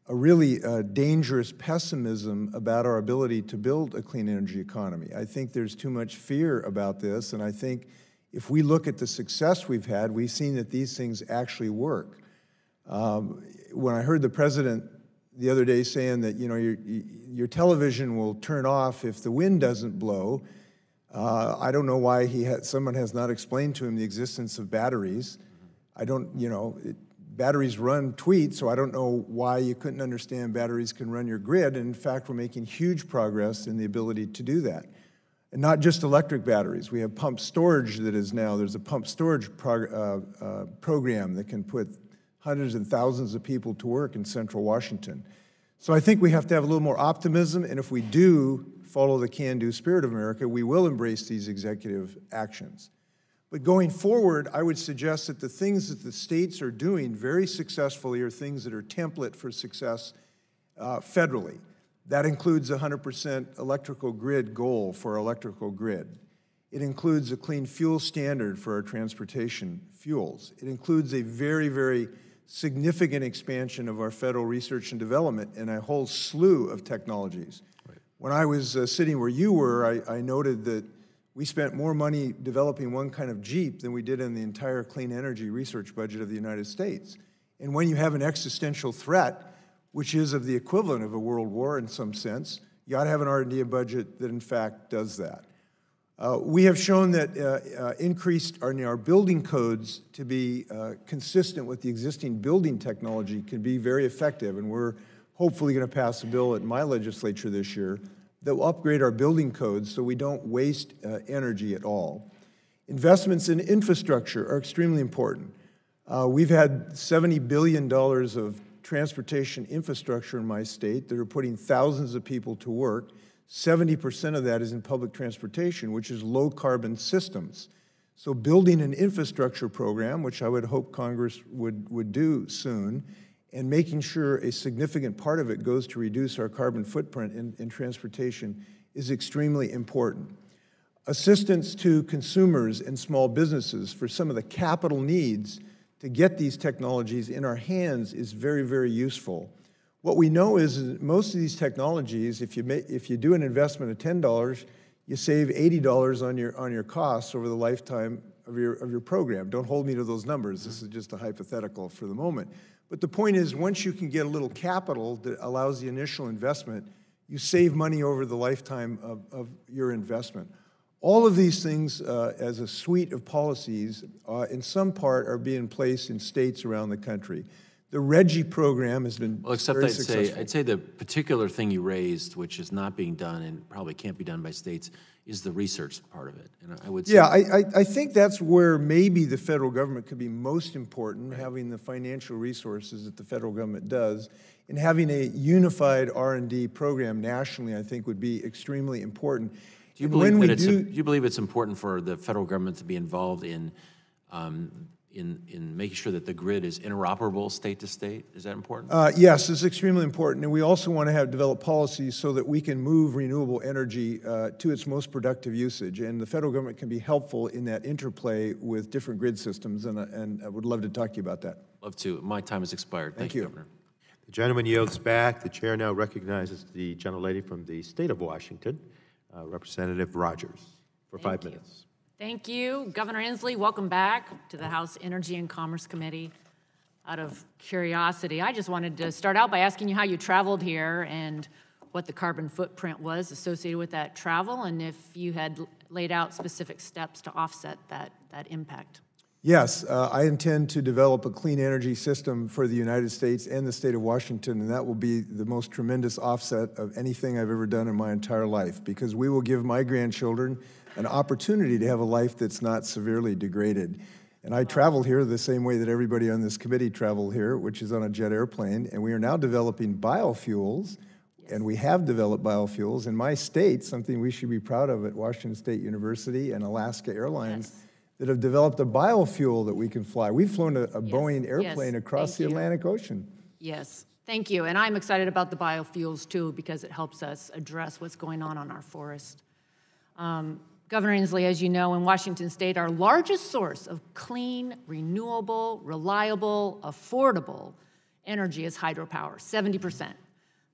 S6: really dangerous pessimism about our ability to build a clean energy economy. I think there's too much fear about this, and I think if we look at the success we've had, we've seen that these things actually work. When I heard the president the other day saying that, you know, your television will turn off if the wind doesn't blow, I don't know why someone has not explained to him the existence of batteries. I don't, you know, batteries run tweets, so I don't know why you couldn't understand batteries can run your grid. And in fact, we're making huge progress in the ability to do that. And not just electric batteries. We have pump storage there's a pump storage program that can put hundreds and thousands of people to work in central Washington. So I think we have to have a little more optimism, and if we do follow the can-do spirit of America, we will embrace these executive actions. But going forward, I would suggest that the things that the states are doing very successfully are things that are template for success federally. That includes a 100% electrical grid goal for our electrical grid. It includes a clean fuel standard for our transportation fuels. It includes a very, very significant expansion of our federal research and development and a whole slew of technologies. Right. When I was sitting where you were, I noted that we spent more money developing one kind of Jeep than we did in the entire clean energy research budget of the United States. And when you have an existential threat, which is of the equivalent of a world war in some sense, you ought to have an R&D budget that in fact does that. We have shown that increased our building codes to be consistent with the existing building technology can be very effective, and we're hopefully going to pass a bill at my legislature this year that will upgrade our building codes so we don't waste energy at all. Investments in infrastructure are extremely important. We've had $70 billion of transportation infrastructure in my state that are putting thousands of people to work. 70% of that is in public transportation, which is low-carbon systems. So building an infrastructure program, which I would hope Congress would do soon, and making sure a significant part of it goes to reduce our carbon footprint in transportation is extremely important. Assistance to consumers and small businesses for some of the capital needs to get these technologies in our hands is very, very useful. What we know is that most of these technologies, if you do an investment of $10, you save $80 on your costs over the lifetime of your program. Don't hold me to those numbers. This is just a hypothetical for the moment. But the point is, once you can get a little capital that allows the initial investment, you save money over the lifetime of your investment. All of these things, as a suite of policies, in some part are being placed in states around the country. The RGGI program has been very successful.
S7: I'd say the particular thing you raised, which is not being done and probably can't be done by states, is the research part of it. And I would say,
S6: yeah, I think that's where maybe the federal government could be most important, right. Having the financial resources that the federal government does, and having a unified R&D program nationally, I think would be extremely important.
S7: Do you believe it's important for the federal government to be involved in making sure that the grid is interoperable state to state? Is that important?
S6: Yes, it's extremely important. And we also want to develop policies so that we can move renewable energy to its most productive usage. And the federal government can be helpful in that interplay with different grid systems. And I would love to talk to you about that.
S7: Love to. My time has expired. Thank you, Governor.
S3: The gentleman yields back. The chair now recognizes the gentlelady from the state of Washington, Representative Rogers, for 5 minutes.
S8: Thank you. Governor Inslee, welcome back to the House Energy and Commerce Committee. Out of curiosity, I just wanted to start out by asking you how you traveled here and what the carbon footprint was associated with that travel, and if you had laid out specific steps to offset that impact.
S6: Yes, I intend to develop a clean energy system for the United States and the state of Washington, and that will be the most tremendous offset of anything I've ever done in my entire life, because we will give my grandchildren an opportunity to have a life that's not severely degraded. And I traveled here the same way that everybody on this committee traveled here, which is on a jet airplane, and we are now developing biofuels, and we have developed biofuels in my state, something we should be proud of at Washington State University and Alaska Airlines. Yes. That have developed a biofuel that we can fly. We've flown a Boeing airplane across the Atlantic Ocean.
S8: Yes, Thank you, and I'm excited about the biofuels too because it helps us address what's going on our forest. Governor Inslee, as you know, in Washington State, our largest source of clean, renewable, reliable, affordable energy is hydropower, 70%.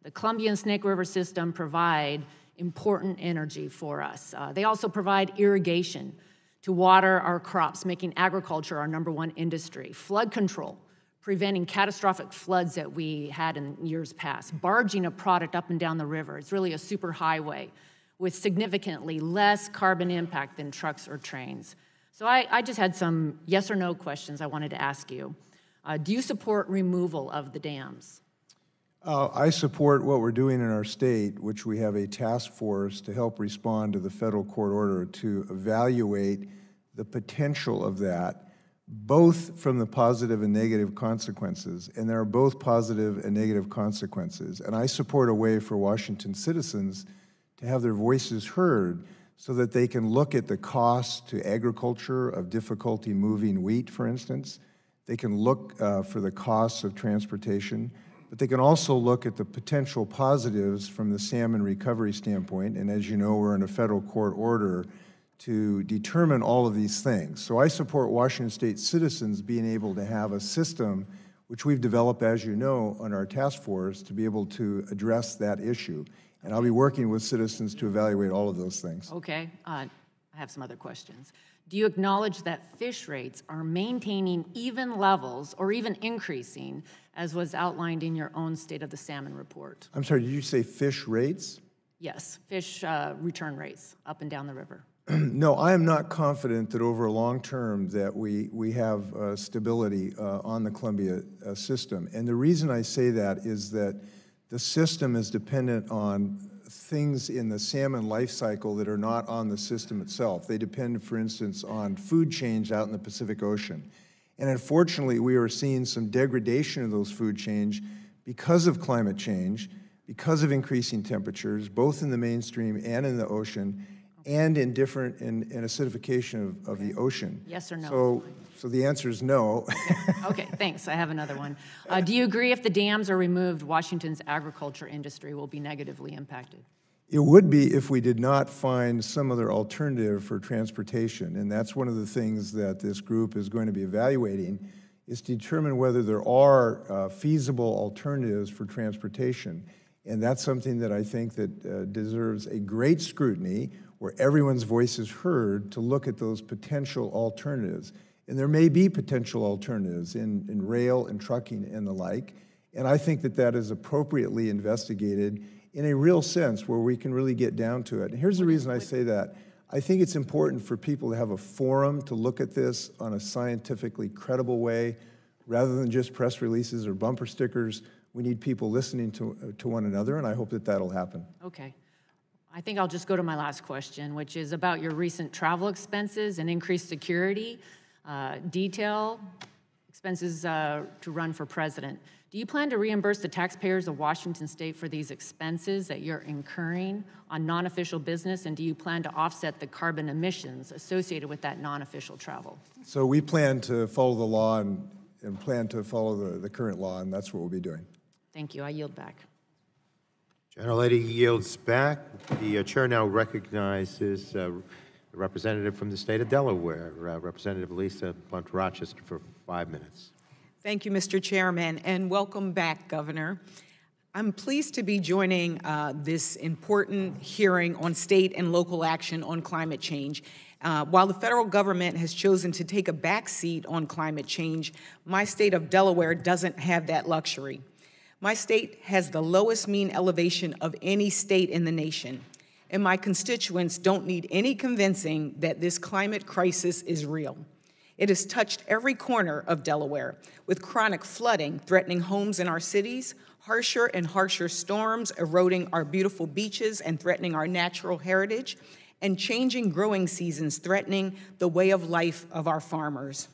S8: The Columbia and Snake River system provide important energy for us. They also provide irrigation to water our crops, making agriculture our #1 industry. Flood control, preventing catastrophic floods that we had in years past. Barging a product up and down the river. It's really a super highway with significantly less carbon impact than trucks or trains. So I just had some yes or no questions I wanted to ask you. Do you support removal of the dams?
S6: I support what we're doing in our state, which we have a task force to help respond to the federal court order to evaluate the potential of that, both from the positive and negative consequences, and there are both positive and negative consequences. And I support a way for Washington citizens to have their voices heard so that they can look at the cost to agriculture of difficulty moving wheat, for instance. They can look for the costs of transportation, but they can also look at the potential positives from the salmon recovery standpoint. And as you know, we're in a federal court order to determine all of these things. So I support Washington State citizens being able to have a system, which we've developed, as you know, on our task force, to be able to address that issue. And I'll be working with citizens to evaluate all of those things.
S8: Okay, I have some other questions. Do you acknowledge that fish rates are maintaining even levels or even increasing, as was outlined in your own State of the Salmon report?
S6: I'm sorry, did you say fish rates?
S8: Yes, fish return rates up and down the river.
S6: No, I am not confident that over a long term that we have stability on the Columbia system. And the reason I say that is that the system is dependent on things in the salmon life cycle that are not on the system itself. They depend, for instance, on food chains out in the Pacific Ocean. And unfortunately, we are seeing some degradation of those food chains because of climate change, because of increasing temperatures, both in the mainstream and in the ocean, and in acidification of the ocean.
S8: Yes or no?
S6: So the answer is no.
S8: Okay, thanks. I have another one. Do you agree if the dams are removed, Washington's agriculture industry will be negatively impacted?
S6: It would be if we did not find some other alternative for transportation. And that's one of the things that this group is going to be evaluating, is to determine whether there are feasible alternatives for transportation. And that's something that I think that deserves a great scrutiny, where everyone's voice is heard to look at those potential alternatives. And there may be potential alternatives in rail and trucking and the like. And I think that that is appropriately investigated in a real sense where we can really get down to it. And here's the reason I say that. I think it's important for people to have a forum to look at this on a scientifically credible way, rather than just press releases or bumper stickers. We need people listening to one another, and I hope that that'll happen.
S8: Okay. I think I'll just go to my last question, which is about your recent travel expenses and increased security, detail, expenses to run for president. Do you plan to reimburse the taxpayers of Washington State for these expenses that you're incurring on non-official business, and do you plan to offset the carbon emissions associated with that non-official travel?
S6: So we plan to follow the law and plan to follow the current law, and that's what we'll be doing.
S8: Thank you. I yield back.
S3: Gentlelady yields back. The chair now recognizes the representative from the state of Delaware, Representative Lisa Blunt Rochester, for 5 minutes.
S9: Thank you, Mr. Chairman, and welcome back, Governor. I'm pleased to be joining this important hearing on state and local action on climate change. While the federal government has chosen to take a back seat on climate change, my state of Delaware doesn't have that luxury. My state has the lowest mean elevation of any state in the nation, and my constituents don't need any convincing that this climate crisis is real. It has touched every corner of Delaware, with chronic flooding threatening homes in our cities, harsher and harsher storms eroding our beautiful beaches and threatening our natural heritage, and changing growing seasons threatening the way of life of our farmers.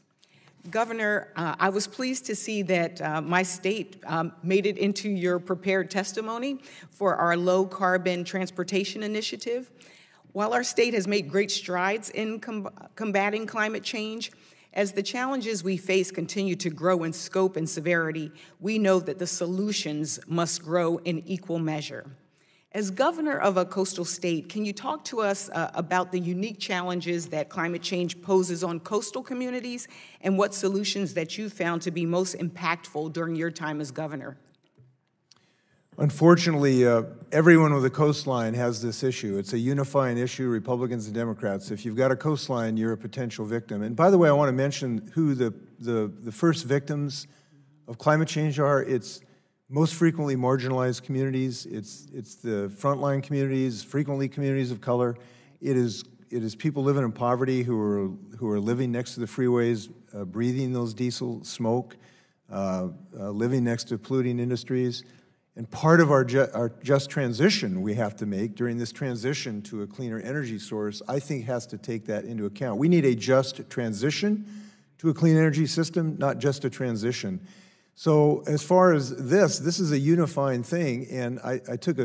S9: Governor, I was pleased to see that my state made it into your prepared testimony for our low-carbon transportation initiative. While our state has made great strides in combating climate change, As the challenges we face continue to grow in scope and severity, we know that the solutions must grow in equal measure. As governor of a coastal state, can you talk to us about the unique challenges that climate change poses on coastal communities and what solutions that you found to be most impactful during your time as governor?
S6: Unfortunately, everyone with a coastline has this issue. It's a unifying issue, Republicans and Democrats. If you've got a coastline, you're a potential victim. And by the way, I want to mention who the first victims of climate change are. It's most frequently marginalized communities. It's the frontline communities, frequently communities of color. It is people living in poverty who are living next to the freeways, breathing those diesel smoke, living next to polluting industries. And part of our just transition we have to make during this transition to a cleaner energy source, I think has to take that into account. We need a just transition to a clean energy system, not just a transition. So as far as this is a unifying thing, and I took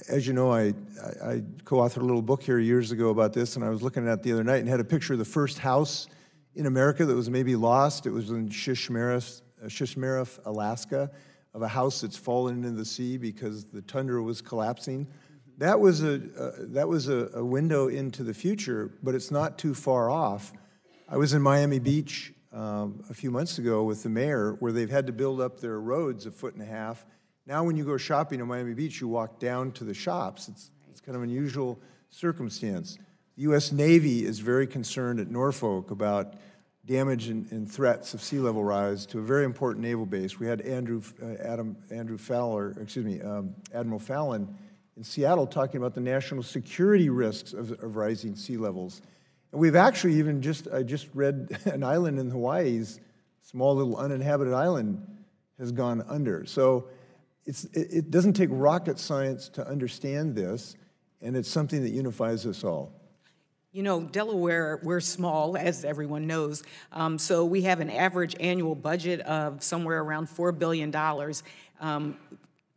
S6: as you know, I co-authored a little book here years ago about this, and I was looking at it the other night and had a picture of the first house in America that was maybe lost. It was in Shishmaref, Alaska, of a house that's fallen into the sea because the tundra was collapsing. That was a window into the future, but it's not too far off. I was in Miami Beach a few months ago with the mayor, where they've had to build up their roads 1.5 feet. Now when you go shopping in Miami Beach, you walk down to the shops. It's kind of an unusual circumstance. The U.S. Navy is very concerned at Norfolk about damage and threats of sea level rise to a very important naval base. We had Admiral Fallon in Seattle talking about the national security risks of rising sea levels. And we've actually even I just read an island in Hawaii's small little uninhabited island has gone under. So it doesn't take rocket science to understand this, and it's something that unifies us all.
S9: You know, Delaware, we're small, as everyone knows, so we have an average annual budget of somewhere around $4 billion.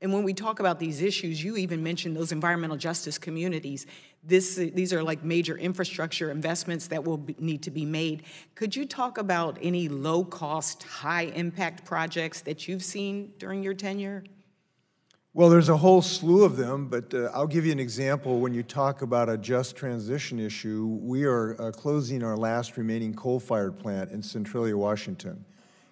S9: And when we talk about these issues, you even mentioned those environmental justice communities. These are like major infrastructure investments that will need to be made. Could you talk about any low-cost, high-impact projects that you've seen during your tenure?
S6: Well, there's a whole slew of them, but I'll give you an example. When you talk about a just transition issue, we are closing our last remaining coal-fired plant in Centralia, Washington.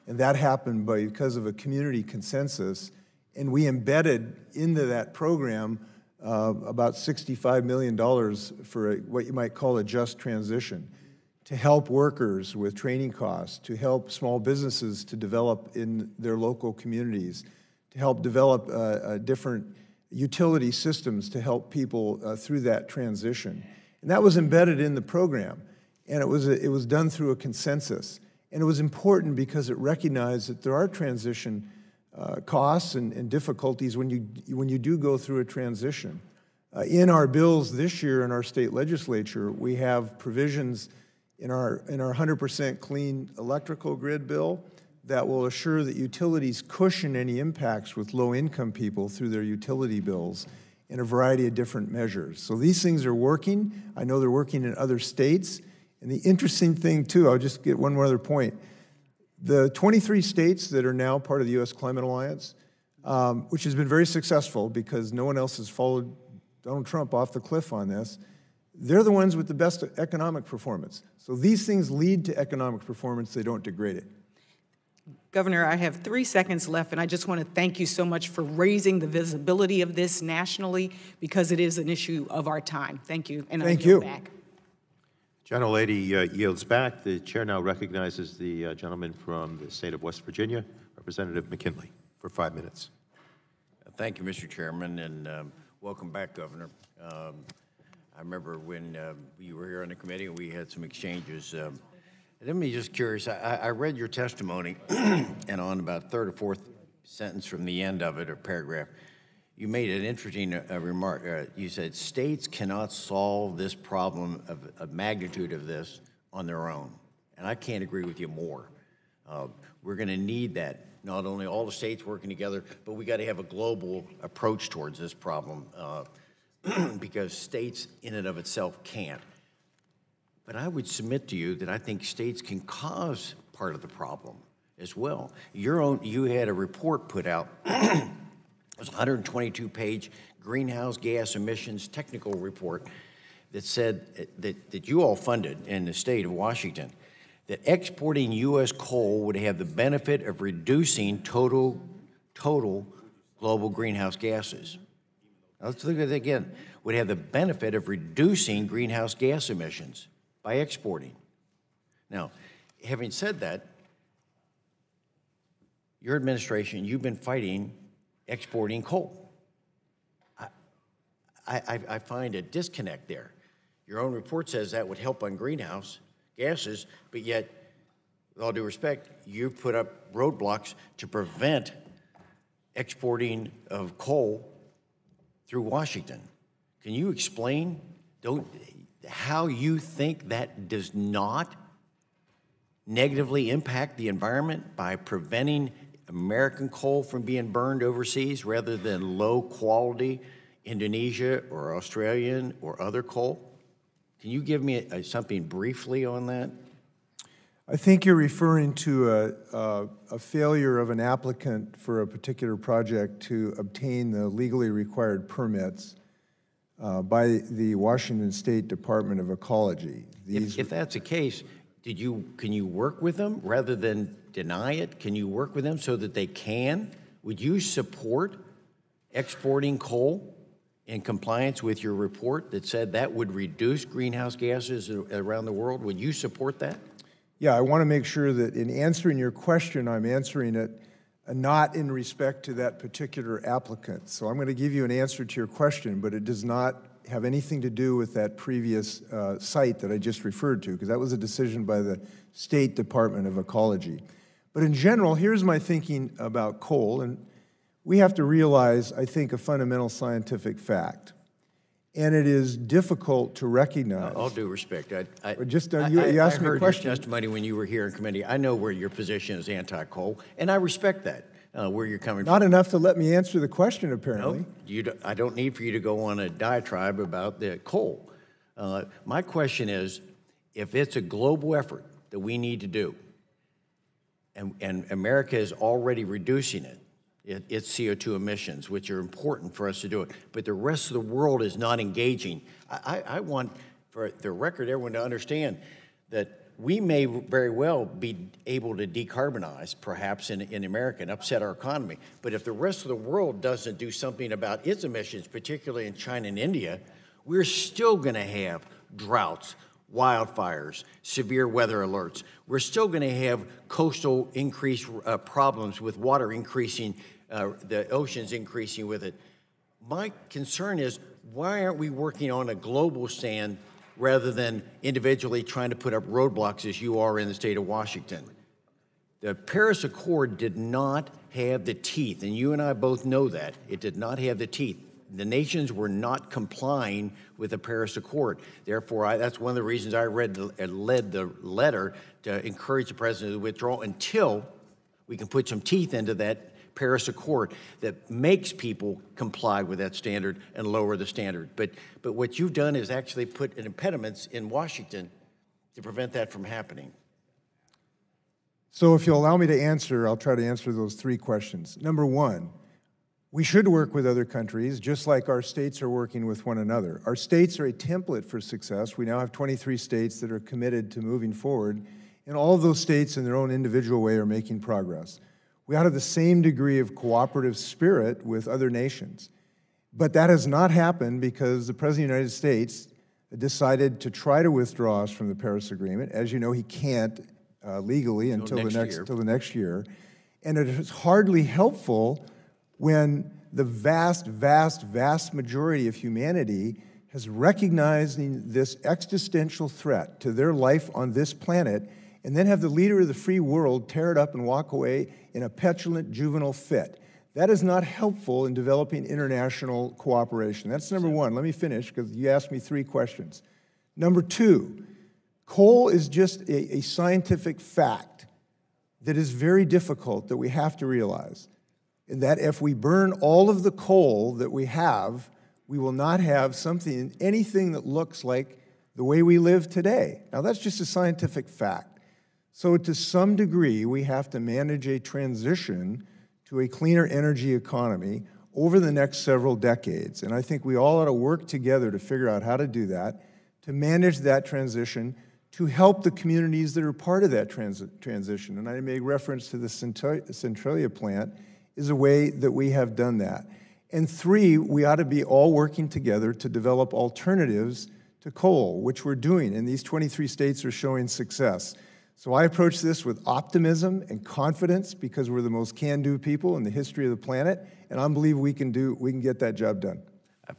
S6: And that happened because of a community consensus, and we embedded into that program about $65 million for what you might call a just transition, to help workers with training costs, to help small businesses to develop in their local communities, to help develop different utility systems to help people through that transition. And that was embedded in the program, and it was done through a consensus. And it was important because it recognized that there are transition costs and difficulties when you do go through a transition. In our bills this year in our state legislature, we have provisions in our 100% clean electrical grid bill that will assure that utilities cushion any impacts with low-income people through their utility bills in a variety of different measures. So these things are working. I know they're working in other states. And the interesting thing, too, I'll just get one more other point. The 23 states that are now part of the U.S. Climate Alliance, which has been very successful because no one else has followed Donald Trump off the cliff on this, they're the ones with the best economic performance. So these things lead to economic performance. They don't degrade it.
S9: Governor, I have 3 seconds left, and I just want to thank you so much for raising the visibility of this nationally because it is an issue of our time. Thank you, and I yield back.
S3: Gentlelady yields back. The chair now recognizes the gentleman from the state of West Virginia, Representative McKinley, for 5 minutes.
S10: Thank you, Mr. Chairman, and welcome back, Governor. I remember when you were here on the committee and we had some exchanges. Let me just curious, I read your testimony, and on about third or fourth sentence from the end of it, or paragraph, you made an interesting remark. You said, states cannot solve this problem of magnitude of this on their own. And I can't agree with you more. We're going to need that, not only all the states working together, but we got to have a global approach towards this problem because states in and of itself can't. But I would submit to you that I think states can cause part of the problem as well. You had a report put out, it was a 122-page greenhouse gas emissions technical report that said that you all funded in the state of Washington, that exporting U.S. coal would have the benefit of reducing total global greenhouse gases. Now let's look at it again. Would have the benefit of reducing greenhouse gas emissions by exporting. Now, having said that, your administration, you've been fighting exporting coal. I find a disconnect there. Your own report says that would help on greenhouse gases, but yet, with all due respect, you put up roadblocks to prevent exporting of coal through Washington. Can you explain how you think that does not negatively impact the environment by preventing American coal from being burned overseas rather than low quality Indonesia or Australian or other coal? Can you give me something briefly on that?
S6: I think you're referring to a failure of an applicant for a particular project to obtain the legally required permits by the Washington State Department of Ecology.
S10: If that's the case, can you work with them rather than deny it? Can you work with them so that they can? Would you support exporting coal in compliance with your report that said that would reduce greenhouse gases around the world? Would you support that?
S6: Yeah, I want to make sure that in answering your question, I'm answering it not in respect to that particular applicant. So I'm going to give you an answer to your question, but it does not have anything to do with that previous site that I just referred to, because that was a decision by the State Department of Ecology. But in general, here's my thinking about coal, and we have to realize, I think, a fundamental scientific fact. And it is difficult to recognize.
S10: All due respect,
S6: you asked me a question.
S10: I heard your testimony when you were here in committee. I know where your position is anti-coal, and I respect that, where you're coming from.
S6: Not enough to let me answer the question, apparently.
S10: No, I don't need for you to go on a diatribe about the coal. My question is, if it's a global effort that we need to do, and America is already reducing its CO2 emissions, which are important for us to do it, but the rest of the world is not engaging. I want, for the record, everyone to understand that we may very well be able to decarbonize, perhaps in America, and upset our economy. But if the rest of the world doesn't do something about its emissions, particularly in China and India, we're still going to have droughts, wildfires, severe weather alerts. We're still going to have coastal problems with water increasing, the oceans increasing with it. My concern is, why aren't we working on a global stand rather than individually trying to put up roadblocks as you are in the state of Washington? The Paris Accord did not have the teeth, and you and I both know that. It did not have the teeth. The nations were not complying with the Paris Accord. Therefore, that's one of the reasons I led the letter to encourage the president to withdraw until we can put some teeth into that Paris Accord that makes people comply with that standard and lower the standard. But what you've done is actually put impediments in Washington to prevent that from happening.
S6: So if you'll allow me to answer, I'll try to answer those three questions. Number one, we should work with other countries, just like our states are working with one another. Our states are a template for success. We now have 23 states that are committed to moving forward, and all of those states in their own individual way are making progress. We ought to have the same degree of cooperative spirit with other nations. But that has not happened because the President of the United States decided to try to withdraw us from the Paris Agreement. As you know, he can't legally until the next year. And it is hardly helpful when the vast majority of humanity has recognized this existential threat to their life on this planet, and then have the leader of the free world tear it up and walk away in a petulant juvenile fit. That is not helpful in developing international cooperation. That's number one. Let me finish, because you asked me three questions. Number two, coal is just a scientific fact that is very difficult that we have to realize. And that if we burn all of the coal that we have, we will not have anything that looks like the way we live today. Now, that's just a scientific fact. So to some degree, we have to manage a transition to a cleaner energy economy over the next several decades. And I think we all ought to work together to figure out how to do that, to manage that transition, to help the communities that are part of that transition. And I made reference to the Centralia plant is a way that we have done that. And three, we ought to be all working together to develop alternatives to coal, which we're doing, and these 23 states are showing success. So I approach this with optimism and confidence because we're the most can-do people in the history of the planet, and I believe we can get that job done.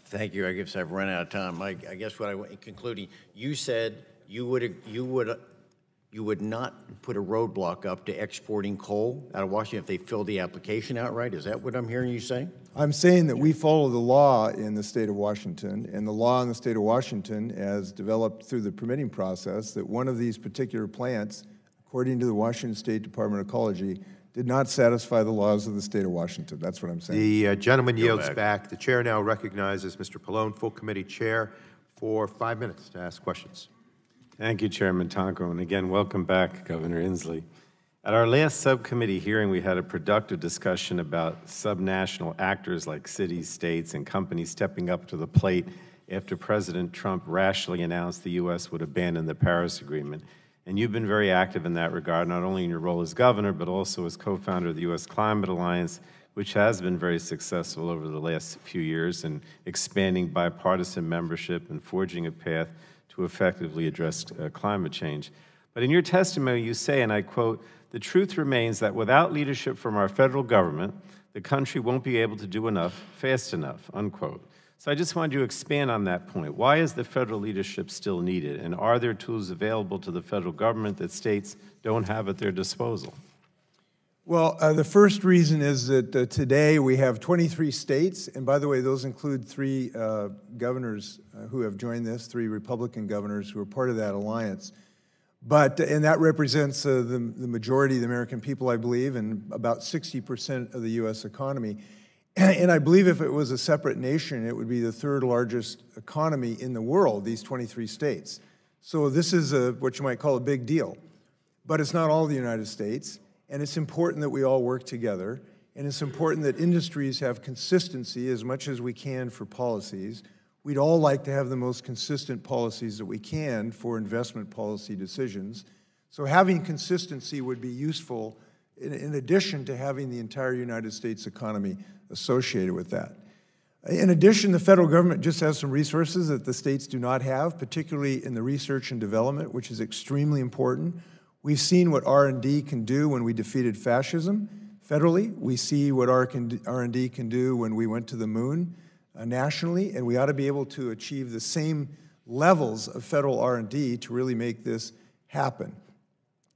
S10: Thank you. I guess I've run out of time. I guess concluding, you said you would not put a roadblock up to exporting coal out of Washington if they fill the application outright. Is that what I'm hearing you say?
S6: I'm saying that we follow the law in the state of Washington, and the law in the state of Washington, as developed through the permitting process, that one of these particular plants, according to the Washington State Department of Ecology, did not satisfy the laws of the state of Washington. That's what I'm saying.
S3: The gentleman yields back. The chair now recognizes Mr. Pallone, full committee chair, for 5 minutes to ask questions.
S4: Thank you, Chairman Tonko, and again, welcome back, Governor Inslee. At our last subcommittee hearing, we had a productive discussion about subnational actors like cities, states, and companies stepping up to the plate after President Trump rashly announced the U.S. would abandon the Paris Agreement. And you've been very active in that regard, not only in your role as governor, but also as co-founder of the U.S. Climate Alliance, which has been very successful over the last few years in expanding bipartisan membership and forging a path to effectively address climate change. But in your testimony, you say, and I quote, "The truth remains that without leadership from our federal government, the country won't be able to do enough fast enough," unquote. So I just wanted you to expand on that point. Why is the federal leadership still needed? And are there tools available to the federal government that states don't have at their disposal?
S6: Well, the first reason is that today we have 23 states, and by the way, those include 3 governors who have joined this, 3 Republican governors who are part of that alliance. And that represents the majority of the American people, I believe, and about 60% of the U.S. economy. And I believe if it was a separate nation, it would be the 3rd largest economy in the world, these 23 states. So this is what you might call a big deal. But it's not all the United States, and it's important that we all work together, and it's important that industries have consistency as much as we can for policies. We'd all like to have the most consistent policies that we can for investment policy decisions. So having consistency would be useful in addition to having the entire United States economy associated with that. In addition, the federal government just has some resources that the states do not have, particularly in the research and development, which is extremely important. We've seen what R&D can do when we defeated fascism federally. We see what R&D can do when we went to the moon nationally, and we ought to be able to achieve the same levels of federal R&D to really make this happen.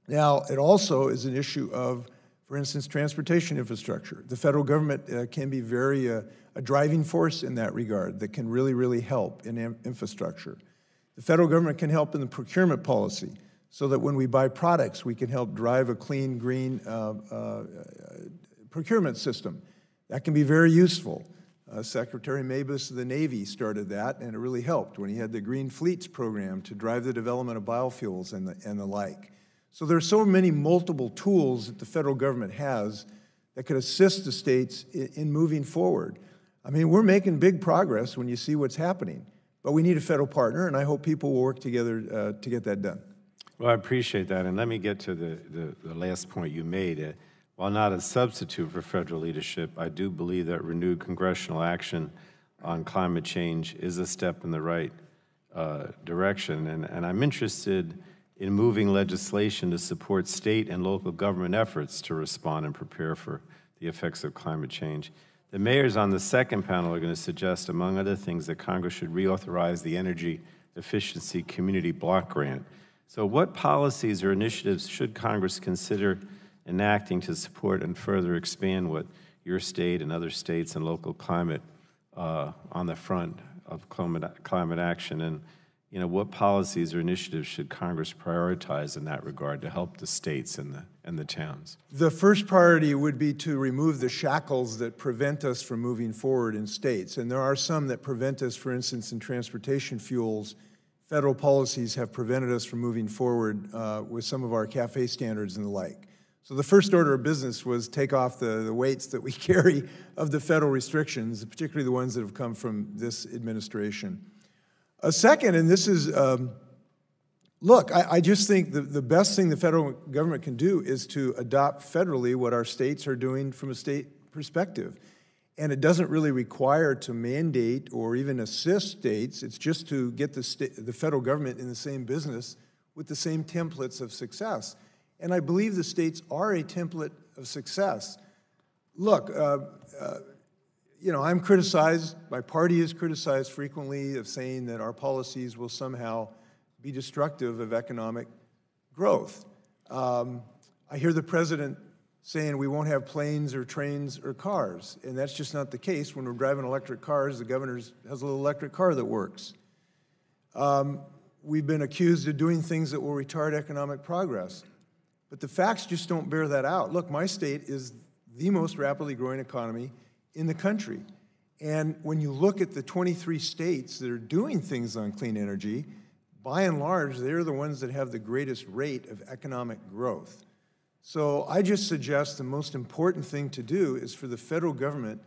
S6: Now, it also is an issue of, for instance, transportation infrastructure. The federal government can be a driving force in that regard that can really, really help in infrastructure. The federal government can help in the procurement policy so that when we buy products, we can help drive a clean, green procurement system. That can be very useful. Secretary Mabus of the Navy started that, and it really helped when he had the Green Fleets program to drive the development of biofuels and the like. So there are so many multiple tools that the federal government has that could assist the states in moving forward. I mean, we're making big progress when you see what's happening, but we need a federal partner, and I hope people will work together to get that done.
S4: Well, I appreciate that, and let me get to the last point you made. While not a substitute for federal leadership, I do believe that renewed congressional action on climate change is a step in the right direction, and I'm interested in moving legislation to support state and local government efforts to respond and prepare for the effects of climate change. The mayors on the second panel are going to suggest, among other things, that Congress should reauthorize the Energy Efficiency Community Block Grant. So what policies or initiatives should Congress consider enacting to support and further expand what your state and other states and local climate on the front of climate action? And what policies or initiatives should Congress prioritize in that regard to help the states and the towns?
S6: The first priority would be to remove the shackles that prevent us from moving forward in states. And there are some that prevent us, for instance, in transportation fuels, federal policies have prevented us from moving forward with some of our CAFE standards and the like. So the first order of business was take off the weights that we carry of the federal restrictions, particularly the ones that have come from this administration. A second, and this is, look, I just think the best thing the federal government can do is to adopt federally what our states are doing from a state perspective. And it doesn't really require to mandate or even assist states. It's just to get the federal government in the same business with the same templates of success. And I believe the states are a template of success. Look, you know, I'm criticized, my party is criticized frequently of saying that our policies will somehow be destructive of economic growth. I hear the president saying we won't have planes or trains or cars, and that's just not the case. When we're driving electric cars, the governor has a little electric car that works. We've been accused of doing things that will retard economic progress. But the facts just don't bear that out. Look, my state is the most rapidly growing economy in the country. And when you look at the 23 states that are doing things on clean energy, by and large, they're the ones that have the greatest rate of economic growth. So I just suggest the most important thing to do is for the federal government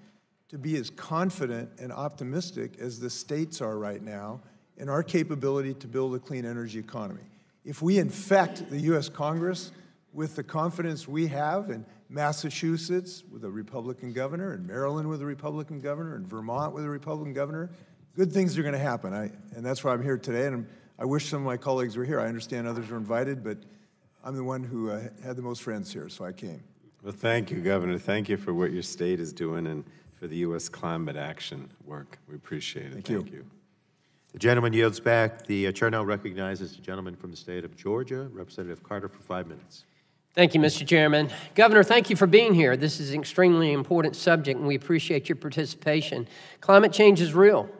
S6: to be as confident and optimistic as the states are right now in our capability to build a clean energy economy. If we infect the U.S. Congress with the confidence we have in Massachusetts with a Republican governor, and Maryland with a Republican governor, and Vermont with a Republican governor, good things are going to happen. And that's why I'm here today, and I wish some of my colleagues were here. I understand others were invited, but I'm the one who had the most friends here, so I came.
S4: Well, thank you, Governor. Thank you for what your state is doing and for the U.S. climate action work. We appreciate it.
S6: Thank you.
S3: The gentleman yields back. The chair now recognizes the gentleman from the state of Georgia, Representative Carter, for 5 minutes.
S11: Thank you, Mr. Chairman. Governor, thank you for being here. This is an extremely important subject, and we appreciate your participation. Climate change is real.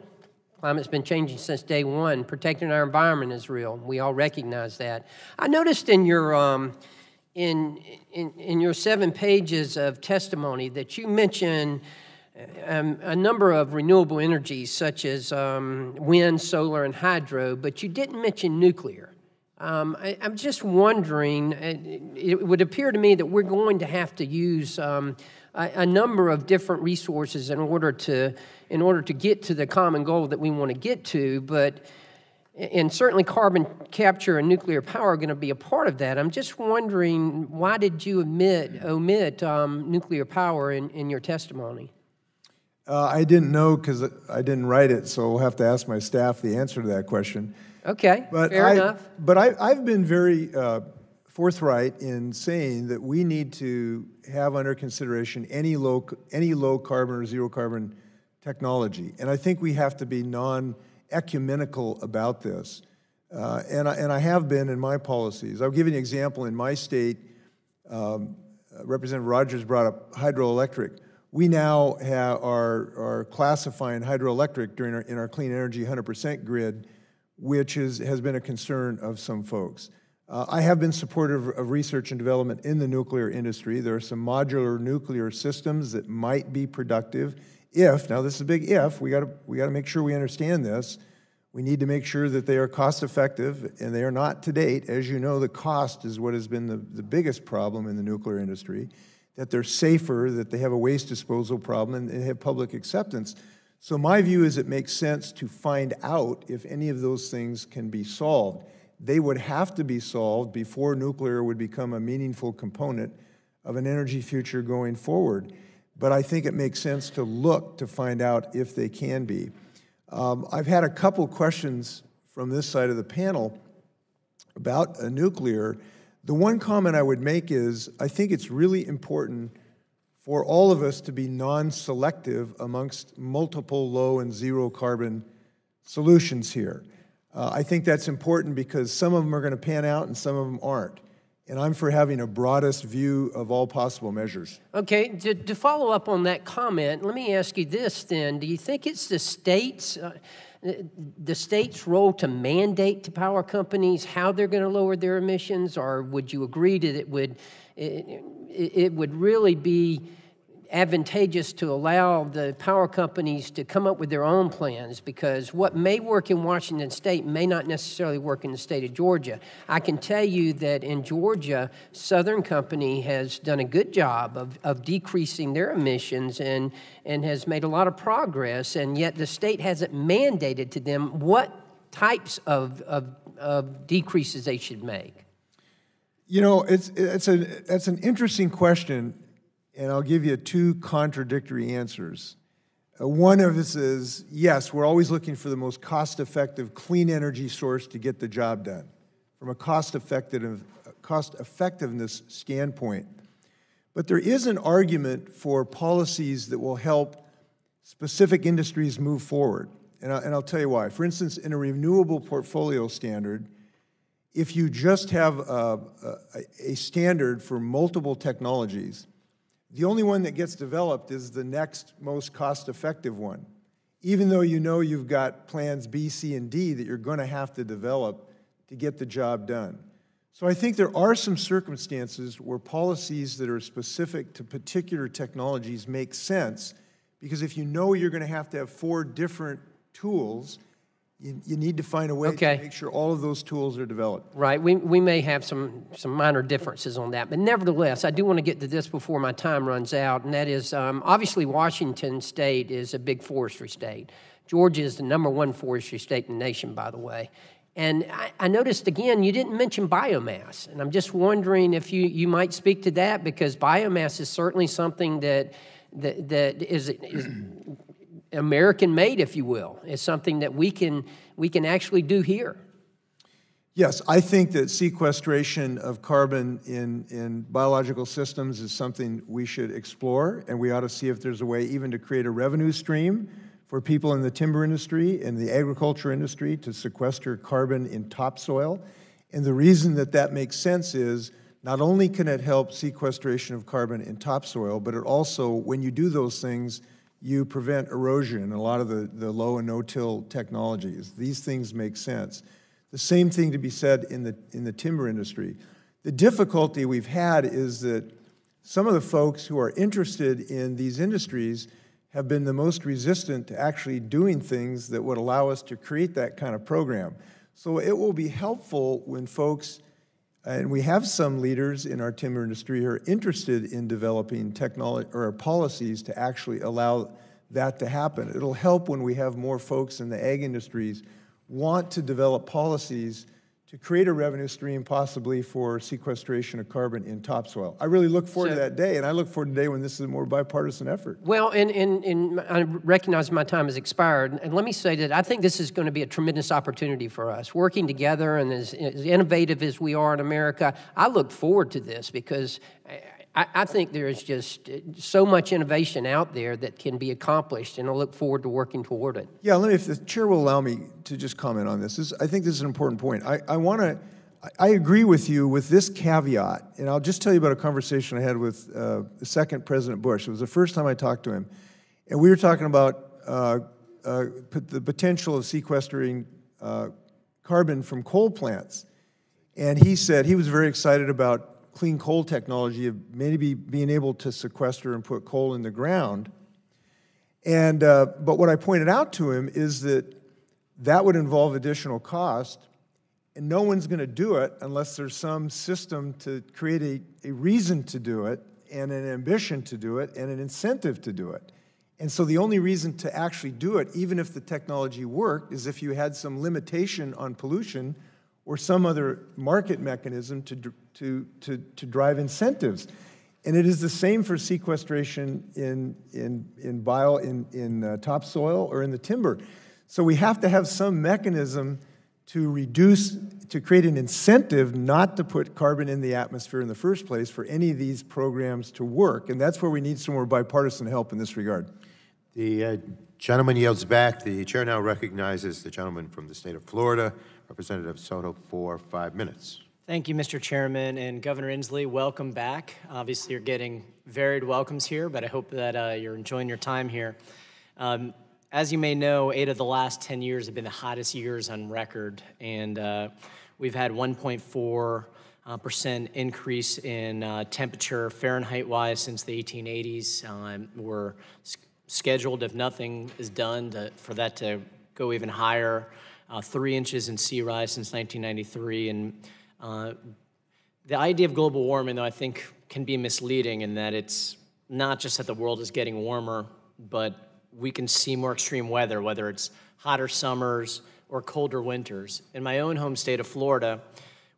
S11: Climate's been changing since day one. Protecting our environment is real. We all recognize that. I noticed in your in your 7 pages of testimony that you mention a number of renewable energies such as wind, solar, and hydro, but you didn't mention nuclear. I'm just wondering, it would appear to me that we're going to have to use a number of different resources in order to get to the common goal that we want to get to, and certainly carbon capture and nuclear power are going to be a part of that. I'm just wondering, why did you omit nuclear power in your testimony?
S6: I didn't know because I didn't write it, so we'll have to ask my staff the answer to that question.
S11: Okay, fair enough.
S6: But I've been very forthright in saying that we need to have under consideration any low carbon or zero carbon technology, and I think we have to be non-ecumenical about this, and I have been in my policies. I'll give you an example. In my state, Representative Rogers brought up hydroelectric. We now are classifying hydroelectric in our clean energy 100% grid, which has been a concern of some folks. I have been supportive of research and development in the nuclear industry. There are some modular nuclear systems that might be productive if, now this is a big if, we got to make sure we understand this. We need to make sure that they are cost effective, and they are not to date. As you know, the cost is what has been the biggest problem in the nuclear industry, that they're safer, that they have a waste disposal problem, and they have public acceptance. So my view is it makes sense to find out if any of those things can be solved. They would have to be solved before nuclear would become a meaningful component of an energy future going forward. But I think it makes sense to look to find out if they can be. I've had a couple questions from this side of the panel about nuclear. The one comment I would make is I think it's really important for all of us to be non-selective amongst multiple low and zero carbon solutions here. I think that's important because some of them are going to pan out and some of them aren't. And I'm for having a broadest view of all possible measures.
S11: Okay, to follow up on that comment, let me ask you this then. Do you think it's the state's role to mandate to power companies how they're going to lower their emissions, or would you agree that it would really be advantageous to allow the power companies to come up with their own plans, because what may work in Washington State may not necessarily work in the state of Georgia. I can tell you that in Georgia, Southern Company has done a good job of decreasing their emissions and has made a lot of progress, and yet the state hasn't mandated to them what types of decreases they should make.
S6: You know, that's an interesting question, and I'll give you two contradictory answers. One of this is, yes, we're always looking for the most cost-effective, clean energy source to get the job done from a cost-effectiveness standpoint. But there is an argument for policies that will help specific industries move forward, and I'll tell you why. For instance, in a renewable portfolio standard, if you just have a standard for multiple technologies, the only one that gets developed is the next most cost-effective one, even though you know you've got plans B, C, and D that you're going to have to develop to get the job done. So I think there are some circumstances where policies that are specific to particular technologies make sense, because if you know you're going to have 4 different tools, you need to find a way to make sure all of those tools are developed.
S11: Right. We may have some minor differences on that, but nevertheless, I do want to get to this before my time runs out, and that is, obviously, Washington State is a big forestry state. Georgia is the #1 forestry state in the nation, by the way. And I noticed, again, you didn't mention biomass, and I'm just wondering if you might speak to that, because biomass is certainly something that is American-made, if you will. It's something that we can actually do here.
S6: Yes, I think that sequestration of carbon in biological systems is something we should explore, and we ought to see if there's a way even to create a revenue stream for people in the timber industry and the agriculture industry to sequester carbon in topsoil. And the reason that makes sense is not only can it help sequestration of carbon in topsoil, but it also, when you do those things, you prevent erosion in a lot of the low and no-till technologies. These things make sense. The same thing to be said in the timber industry. The difficulty we've had is that some of the folks who are interested in these industries have been the most resistant to actually doing things that would allow us to create that kind of program. So it will be helpful when folks, and we have some leaders in our timber industry who are interested in developing technology or policies to actually allow that to happen. It'll help when we have more folks in the ag industries want to develop policies to create a revenue stream possibly for sequestration of carbon in topsoil. I really look forward to that day, and I look forward to the day when this is a more bipartisan effort.
S11: Well, and I recognize my time has expired, and let me say that I think this is going to be a tremendous opportunity for us. Working together and as innovative as we are in America, I look forward to this because I think there is just so much innovation out there that can be accomplished, and I look forward to working toward it.
S6: Yeah, if the chair will allow me to just comment on this. I think this is an important point. I agree with you with this caveat, and I'll just tell you about a conversation I had with the second President Bush. It was the first time I talked to him, and we were talking about the potential of sequestering carbon from coal plants. And he said he was very excited about clean coal technology of maybe being able to sequester and put coal in the ground. And but what I pointed out to him is that would involve additional cost, and no one's going to do it unless there's some system to create a reason to do it, and an ambition to do it, and an incentive to do it. And so the only reason to actually do it, even if the technology worked, is if you had some limitation on pollution or some other market mechanism to drive incentives. And it is the same for sequestration in topsoil or in the timber. So we have to have some mechanism to create an incentive not to put carbon in the atmosphere in the first place for any of these programs to work. And that's where we need some more bipartisan help in this regard.
S3: The gentleman yields back. The chair now recognizes the gentleman from the state of Florida, Representative Soto, for 5 minutes.
S12: Thank you, Mr. Chairman, and Governor Inslee, welcome back. Obviously, you're getting varied welcomes here, but I hope that you're enjoying your time here. As you may know, 8 of the last 10 years have been the hottest years on record, and we've had 1.4 percent increase in temperature Fahrenheit-wise since the 1880s. We're scheduled, if nothing is done, for that to go even higher. 3 inches in sea rise since 1993. And the idea of global warming, though, I think can be misleading in that it's not just that the world is getting warmer, but we can see more extreme weather, whether it's hotter summers or colder winters. In my own home state of Florida,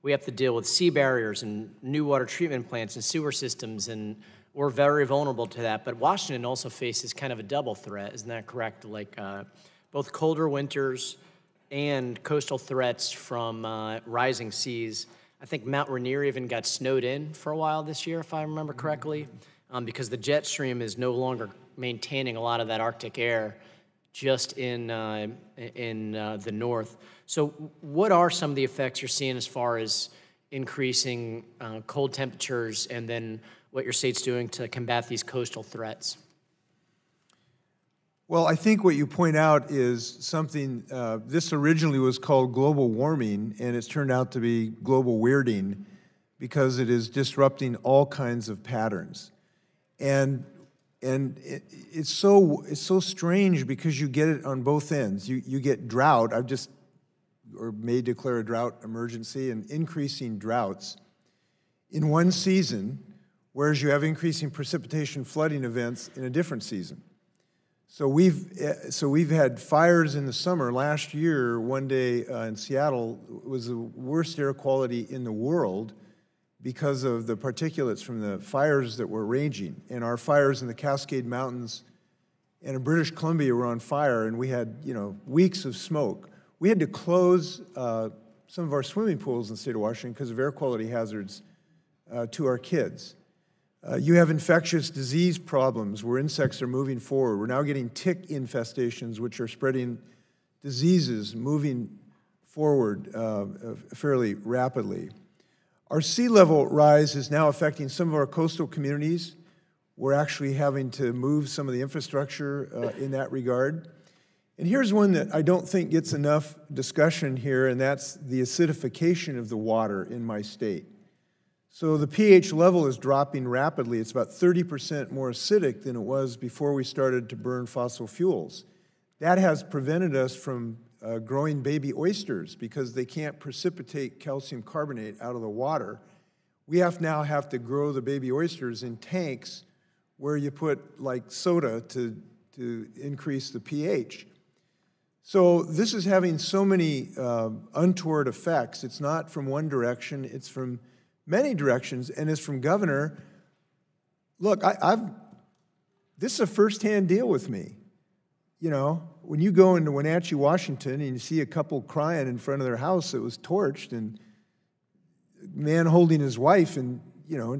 S12: we have to deal with sea barriers and new water treatment plants and sewer systems, and we're very vulnerable to that. But Washington also faces kind of a double threat, isn't that correct? Like both colder winters and coastal threats from rising seas. I think Mount Rainier even got snowed in for a while this year, if I remember correctly, because the jet stream is no longer maintaining a lot of that Arctic air just in the north. So what are some of the effects you're seeing as far as increasing cold temperatures and then what your state's doing to combat these coastal threats?
S6: Well, I think what you point out is something, this originally was called global warming, and it's turned out to be global weirding because it is disrupting all kinds of patterns. And it's so strange because you get it on both ends. You get drought. May declare a drought emergency and increasing droughts in one season, whereas you have increasing precipitation flooding events in a different season. So we've had fires in the summer. Last year, one day in Seattle was the worst air quality in the world because of the particulates from the fires that were raging. And our fires in the Cascade Mountains and in British Columbia were on fire, and we had, weeks of smoke. We had to close some of our swimming pools in the state of Washington because of air quality hazards to our kids. You have infectious disease problems where insects are moving forward. We're now getting tick infestations, which are spreading diseases moving forward fairly rapidly. Our sea level rise is now affecting some of our coastal communities. We're actually having to move some of the infrastructure in that regard. And here's one that I don't think gets enough discussion here, and that's the acidification of the water in my state. So the pH level is dropping rapidly. It's about 30% more acidic than it was before we started to burn fossil fuels. That has prevented us from growing baby oysters because they can't precipitate calcium carbonate out of the water. We now have to grow the baby oysters in tanks where you put like soda to increase the pH. So this is having so many untoward effects. It's not from one direction, it's from many directions, and as from governor, look, this is a firsthand deal with me. When you go into Wenatchee, Washington, and you see a couple crying in front of their house that was torched, and a man holding his wife, and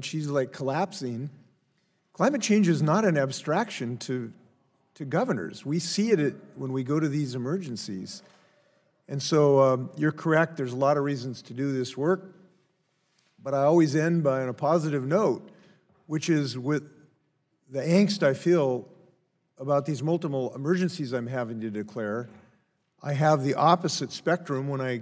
S6: she's like collapsing. Climate change is not an abstraction to governors. We see it when we go to these emergencies. And so you're correct, there's a lot of reasons to do this work. But I always end on a positive note, which is with the angst I feel about these multiple emergencies I'm having to declare. I have the opposite spectrum when I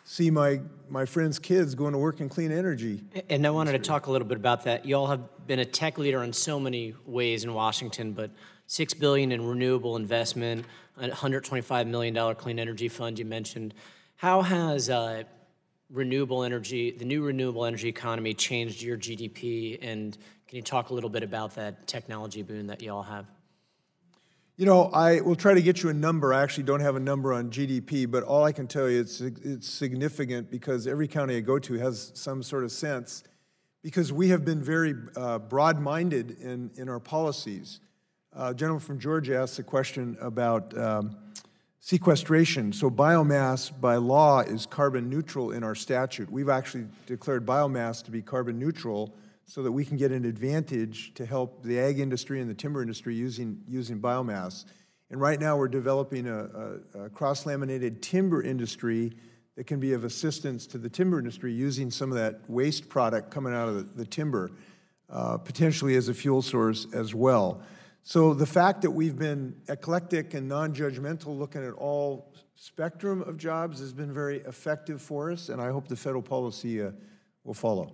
S6: see my friends' kids going to work in clean energy.
S12: And I wanted to talk a little bit about that. You all have been a tech leader in so many ways in Washington, but $6 billion in renewable investment, a $125 million clean energy fund you mentioned. How has renewable energy, the new renewable energy economy, changed your GDP? And can you talk a little bit about that technology boon that you all have?
S6: I will try to get you a number. I actually don't have a number on GDP, but all I can tell you, it's significant because every county I go to has some sort of sense, because we have been very broad-minded in our policies. A gentleman from Georgia asked a question about sequestration. So biomass, by law, is carbon neutral in our statute. We've actually declared biomass to be carbon neutral so that we can get an advantage to help the ag industry and the timber industry using biomass. And right now we're developing a cross-laminated timber industry that can be of assistance to the timber industry using some of that waste product coming out of the timber, potentially as a fuel source as well. So the fact that we've been eclectic and non-judgmental, looking at all spectrum of jobs, has been very effective for us, and I hope the federal policy will follow.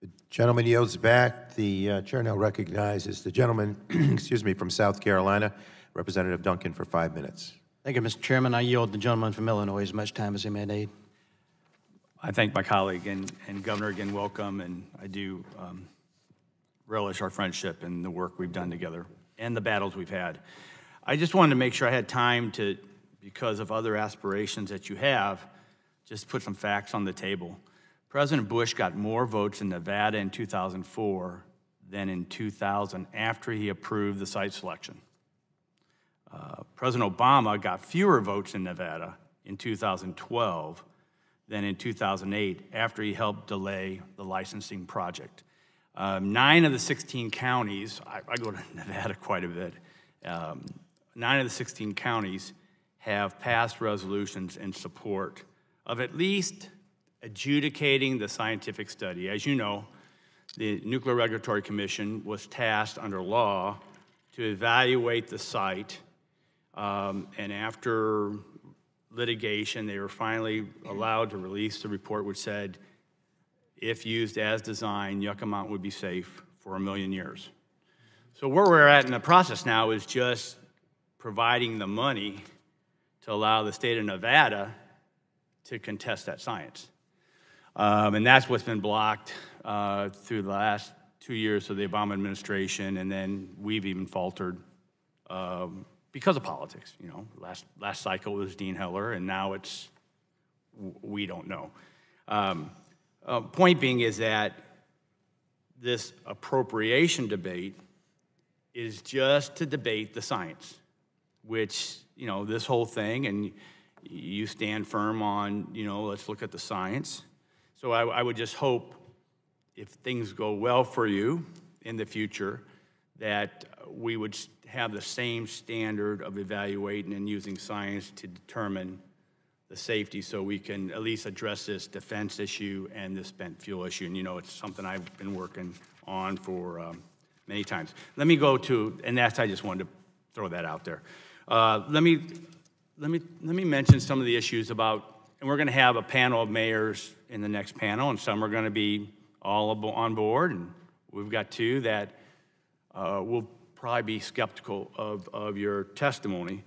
S3: The gentleman yields back. The chair now recognizes the gentleman, excuse me, from South Carolina, Representative Duncan, for 5 minutes.
S13: Thank you, Mr. Chairman. I yield the gentleman from Illinois as much time as he may need.
S2: I thank my colleague and Governor again, welcome, and I do relish our friendship and the work we've done together and the battles we've had. I just wanted to make sure I had time to, because of other aspirations that you have, just put some facts on the table. President Bush got more votes in Nevada in 2004 than in 2000 after he approved the site selection. President Obama got fewer votes in Nevada in 2012 than in 2008 after he helped delay the licensing project. 9 of the 16 counties, I go to Nevada quite a bit, 9 of the 16 counties have passed resolutions in support of at least adjudicating the scientific study. As you know, the Nuclear Regulatory Commission was tasked under law to evaluate the site, and after litigation, they were finally allowed to release the report which said, if used as designed, Yucca Mountain would be safe for 1 million years. So where we're at in the process now is just providing the money to allow the state of Nevada to contest that science. And that's what's been blocked through the last 2 years of the Obama administration, and then we've even faltered because of politics. You know, last cycle was Dean Heller, and now it's we don't know. Point being is that this appropriation debate is just to debate the science, which, you know, this whole thing, and you stand firm on, you know, let's look at the science. So I would just hope, if things go well for you in the future, that we would have the same standard of evaluating and using science to determine the safety, so we can at least address this defense issue and the spent fuel issue. And you know, it's something I've been working on for many times. Let me go to, and that's, I just wanted to throw that out there. Let me mention some of the issues about, and we're going to have a panel of mayors in the next panel, and some are going to be all on board, and we've got 2 that will probably be skeptical of your testimony.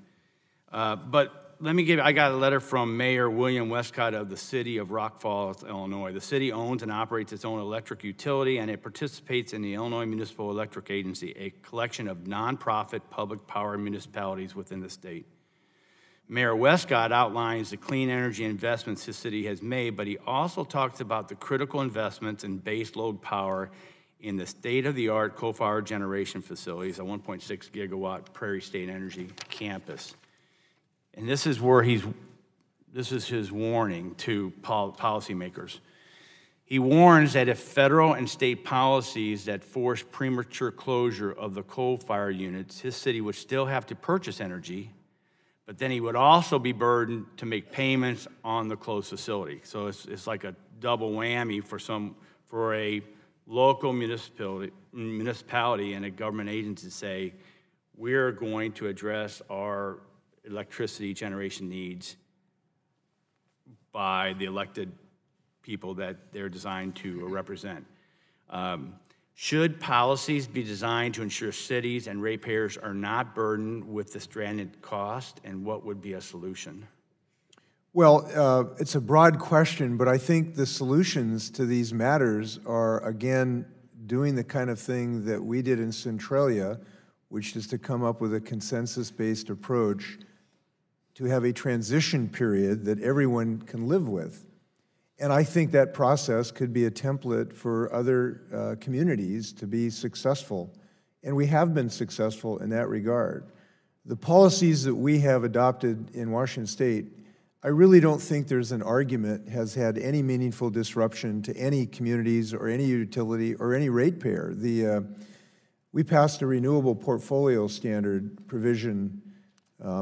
S2: But let me give you, I got a letter from Mayor William Westcott of the city of Rock Falls, Illinois. The city owns and operates its own electric utility, and it participates in the Illinois Municipal Electric Agency, a collection of nonprofit public power municipalities within the state. Mayor Westcott outlines the clean energy investments his city has made, but he also talks about the critical investments in base load power in the state-of-the-art coal-fired generation facilities, a 1.6 gigawatt Prairie State Energy campus. And this is where this is his warning to policymakers. He warns that if federal and state policies that force premature closure of the coal-fired units, his city would still have to purchase energy, but then he would also be burdened to make payments on the closed facility. So it's like a double whammy for a local municipality and a government agency to say, we're going to address our electricity generation needs by the elected people that they're designed to represent. Should policies be designed to ensure cities and ratepayers are not burdened with the stranded cost, and what would be a solution?
S6: Well, it's a broad question, but I think the solutions to these matters are, again, doing the kind of thing that we did in Centralia, which is to come up with a consensus-based approach to have a transition period that everyone can live with. And I think that process could be a template for other communities to be successful. And we have been successful in that regard. The policies that we have adopted in Washington State, I really don't think there's an argument has had any meaningful disruption to any communities or any utility or any ratepayer. We passed a renewable portfolio standard provision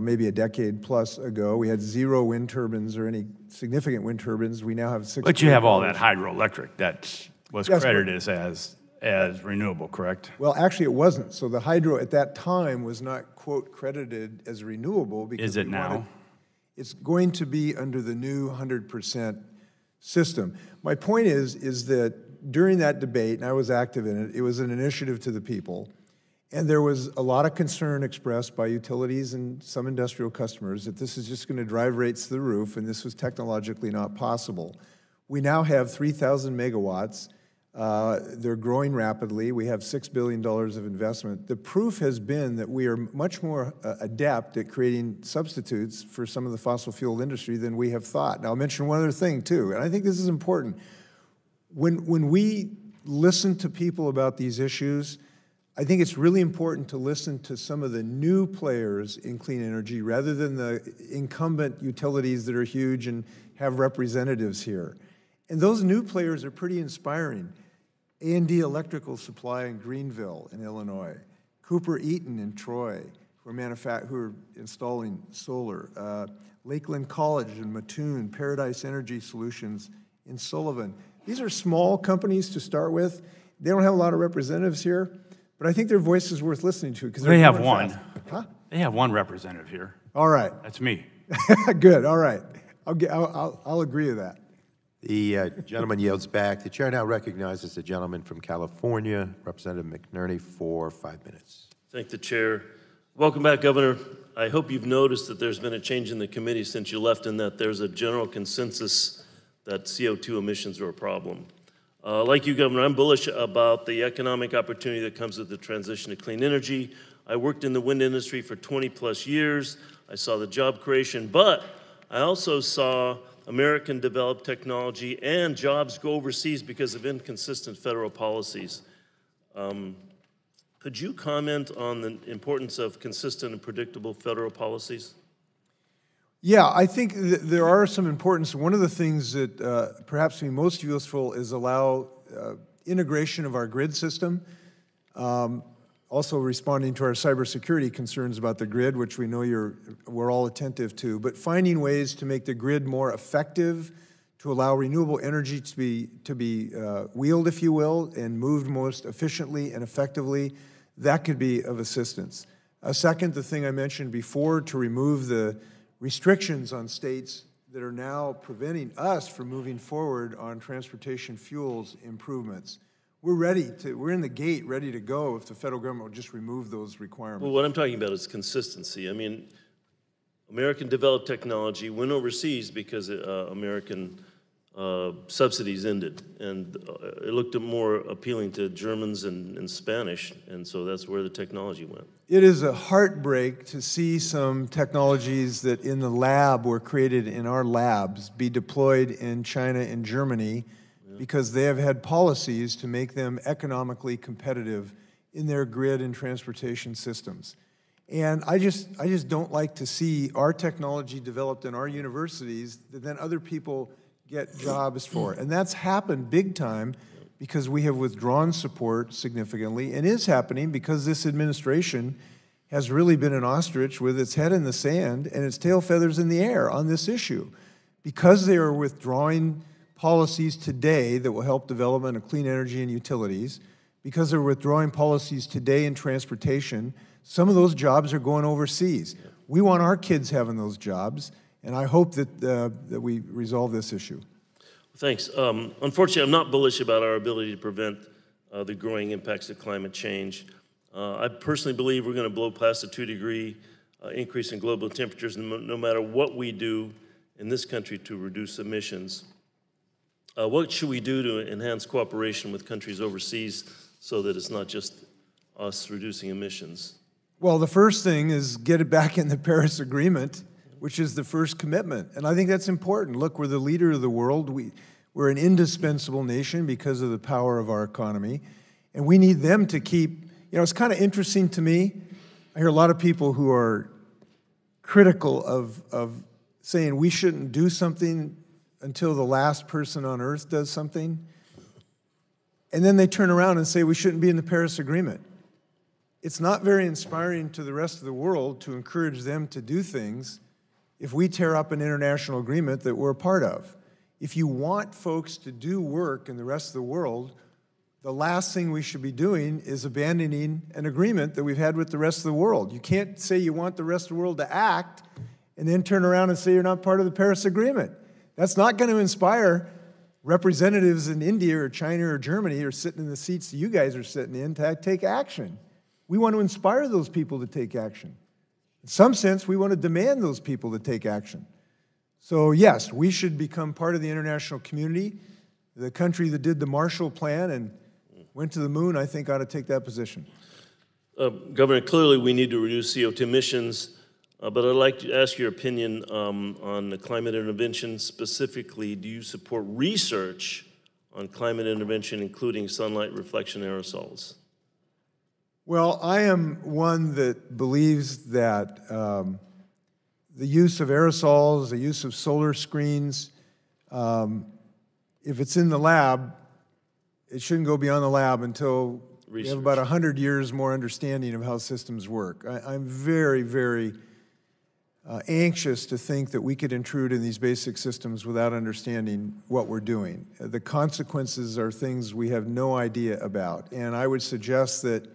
S6: maybe a decade plus ago. We had 0 wind turbines or any significant wind turbines. We now have 6.
S2: But you have all that hydroelectric that was credited as renewable, correct?
S6: Well, actually it wasn't. So the hydro at that time was not, quote, credited as renewable. Because
S2: is it now?
S6: It's going to be under the new 100% system. My point is that during that debate, and I was active in it, it was an initiative to the people, and there was a lot of concern expressed by utilities and some industrial customers that this is just going to drive rates to the roof, and this was technologically not possible. We now have 3,000 megawatts. They're growing rapidly. We have $6 billion of investment. The proof has been that we are much more adept at creating substitutes for some of the fossil fuel industry than we have thought. Now, I'll mention one other thing, too, and I think this is important. When we listen to people about these issues, I think it's really important to listen to some of the new players in clean energy rather than the incumbent utilities that are huge and have representatives here. And those new players are pretty inspiring. A&D Electrical Supply in Greenville in Illinois, Cooper Eaton in Troy, who are installing solar, Lakeland College in Mattoon, Paradise Energy Solutions in Sullivan. These are small companies to start with. They don't have a lot of representatives here, but I think their voice is worth listening to because
S2: they have one.
S6: Huh?
S2: They have one representative here.
S6: All right.
S2: That's me.
S6: Good. All right. I'll agree with that.
S3: The gentleman yields back. The chair now recognizes the gentleman from California, Representative McNerney, for 5 minutes.
S14: Thank the chair. Welcome back, Governor. I hope you've noticed that there's been a change in the committee since you left, and that there's a general consensus that CO2 emissions are a problem. Like you, Governor, I'm bullish about the economic opportunity that comes with the transition to clean energy. I worked in the wind industry for 20+ years. I saw the job creation, but I also saw American developed technology and jobs go overseas because of inconsistent federal policies. Could you comment on the importance of consistent and predictable federal policies?
S6: Yeah, I think there are some importance. One of the things that perhaps be most useful is allow integration of our grid system. Also responding to our cybersecurity concerns about the grid, which we know we're all attentive to, but finding ways to make the grid more effective, to allow renewable energy to be wheeled, if you will, and moved most efficiently and effectively, that could be of assistance. Second, the thing I mentioned before, to remove the restrictions on states that are now preventing us from moving forward on transportation fuels improvements. We're in the gate, ready to go if the federal government will just remove those requirements.
S14: Well, what I'm talking about is consistency. I mean, American developed technology went overseas because American subsidies ended, and it looked more appealing to Germans and Spanish, and so that's where the technology went.
S6: It is a heartbreak to see some technologies that in the lab were created in our labs be deployed in China and Germany, because they have had policies to make them economically competitive in their grid and transportation systems. And I just don't like to see our technology developed in our universities that then other people get jobs for. And that's happened big time because we have withdrawn support significantly, and is happening because this administration has really been an ostrich with its head in the sand and its tail feathers in the air on this issue. Because they are withdrawing policies today that will help development of clean energy and utilities, because they're withdrawing policies today in transportation, some of those jobs are going overseas. We want our kids having those jobs, and I hope that we resolve this issue.
S14: Thanks. Unfortunately, I'm not bullish about our ability to prevent the growing impacts of climate change. I personally believe we're going to blow past a 2-degree increase in global temperatures no matter what we do in this country to reduce emissions. What should we do to enhance cooperation with countries overseas so that it's not just us reducing emissions?
S6: Well, the first thing is get it back in the Paris Agreement, which is the first commitment. And I think that's important. Look, we're the leader of the world. We're an indispensable nation because of the power of our economy. And we need them to keep, it's kind of interesting to me. I hear a lot of people who are critical of saying we shouldn't do something until the last person on earth does something. And then they turn around and say we shouldn't be in the Paris Agreement. It's not very inspiring to the rest of the world to encourage them to do things if we tear up an international agreement that we're a part of. If you want folks to do work in the rest of the world, the last thing we should be doing is abandoning an agreement that we've had with the rest of the world. You can't say you want the rest of the world to act and then turn around and say you're not part of the Paris Agreement. That's not going to inspire representatives in India or China or Germany are sitting in the seats that you guys are sitting in to take action. We want to inspire those people to take action. In some sense, we want to demand those people to take action. So yes, we should become part of the international community. The country that did the Marshall Plan and went to the moon, I think, ought to take that position.
S14: Governor, clearly we need to reduce CO2 emissions, but I'd like to ask your opinion on the climate intervention. Specifically, do you support research on climate intervention, including sunlight reflection aerosols?
S6: Well, I am one that believes that the use of aerosols, the use of solar screens, if it's in the lab, it shouldn't go beyond the lab until we have about 100 years more understanding of how systems work. I'm very, very anxious to think that we could intrude in these basic systems without understanding what we're doing. The consequences are things we have no idea about. And I would suggest that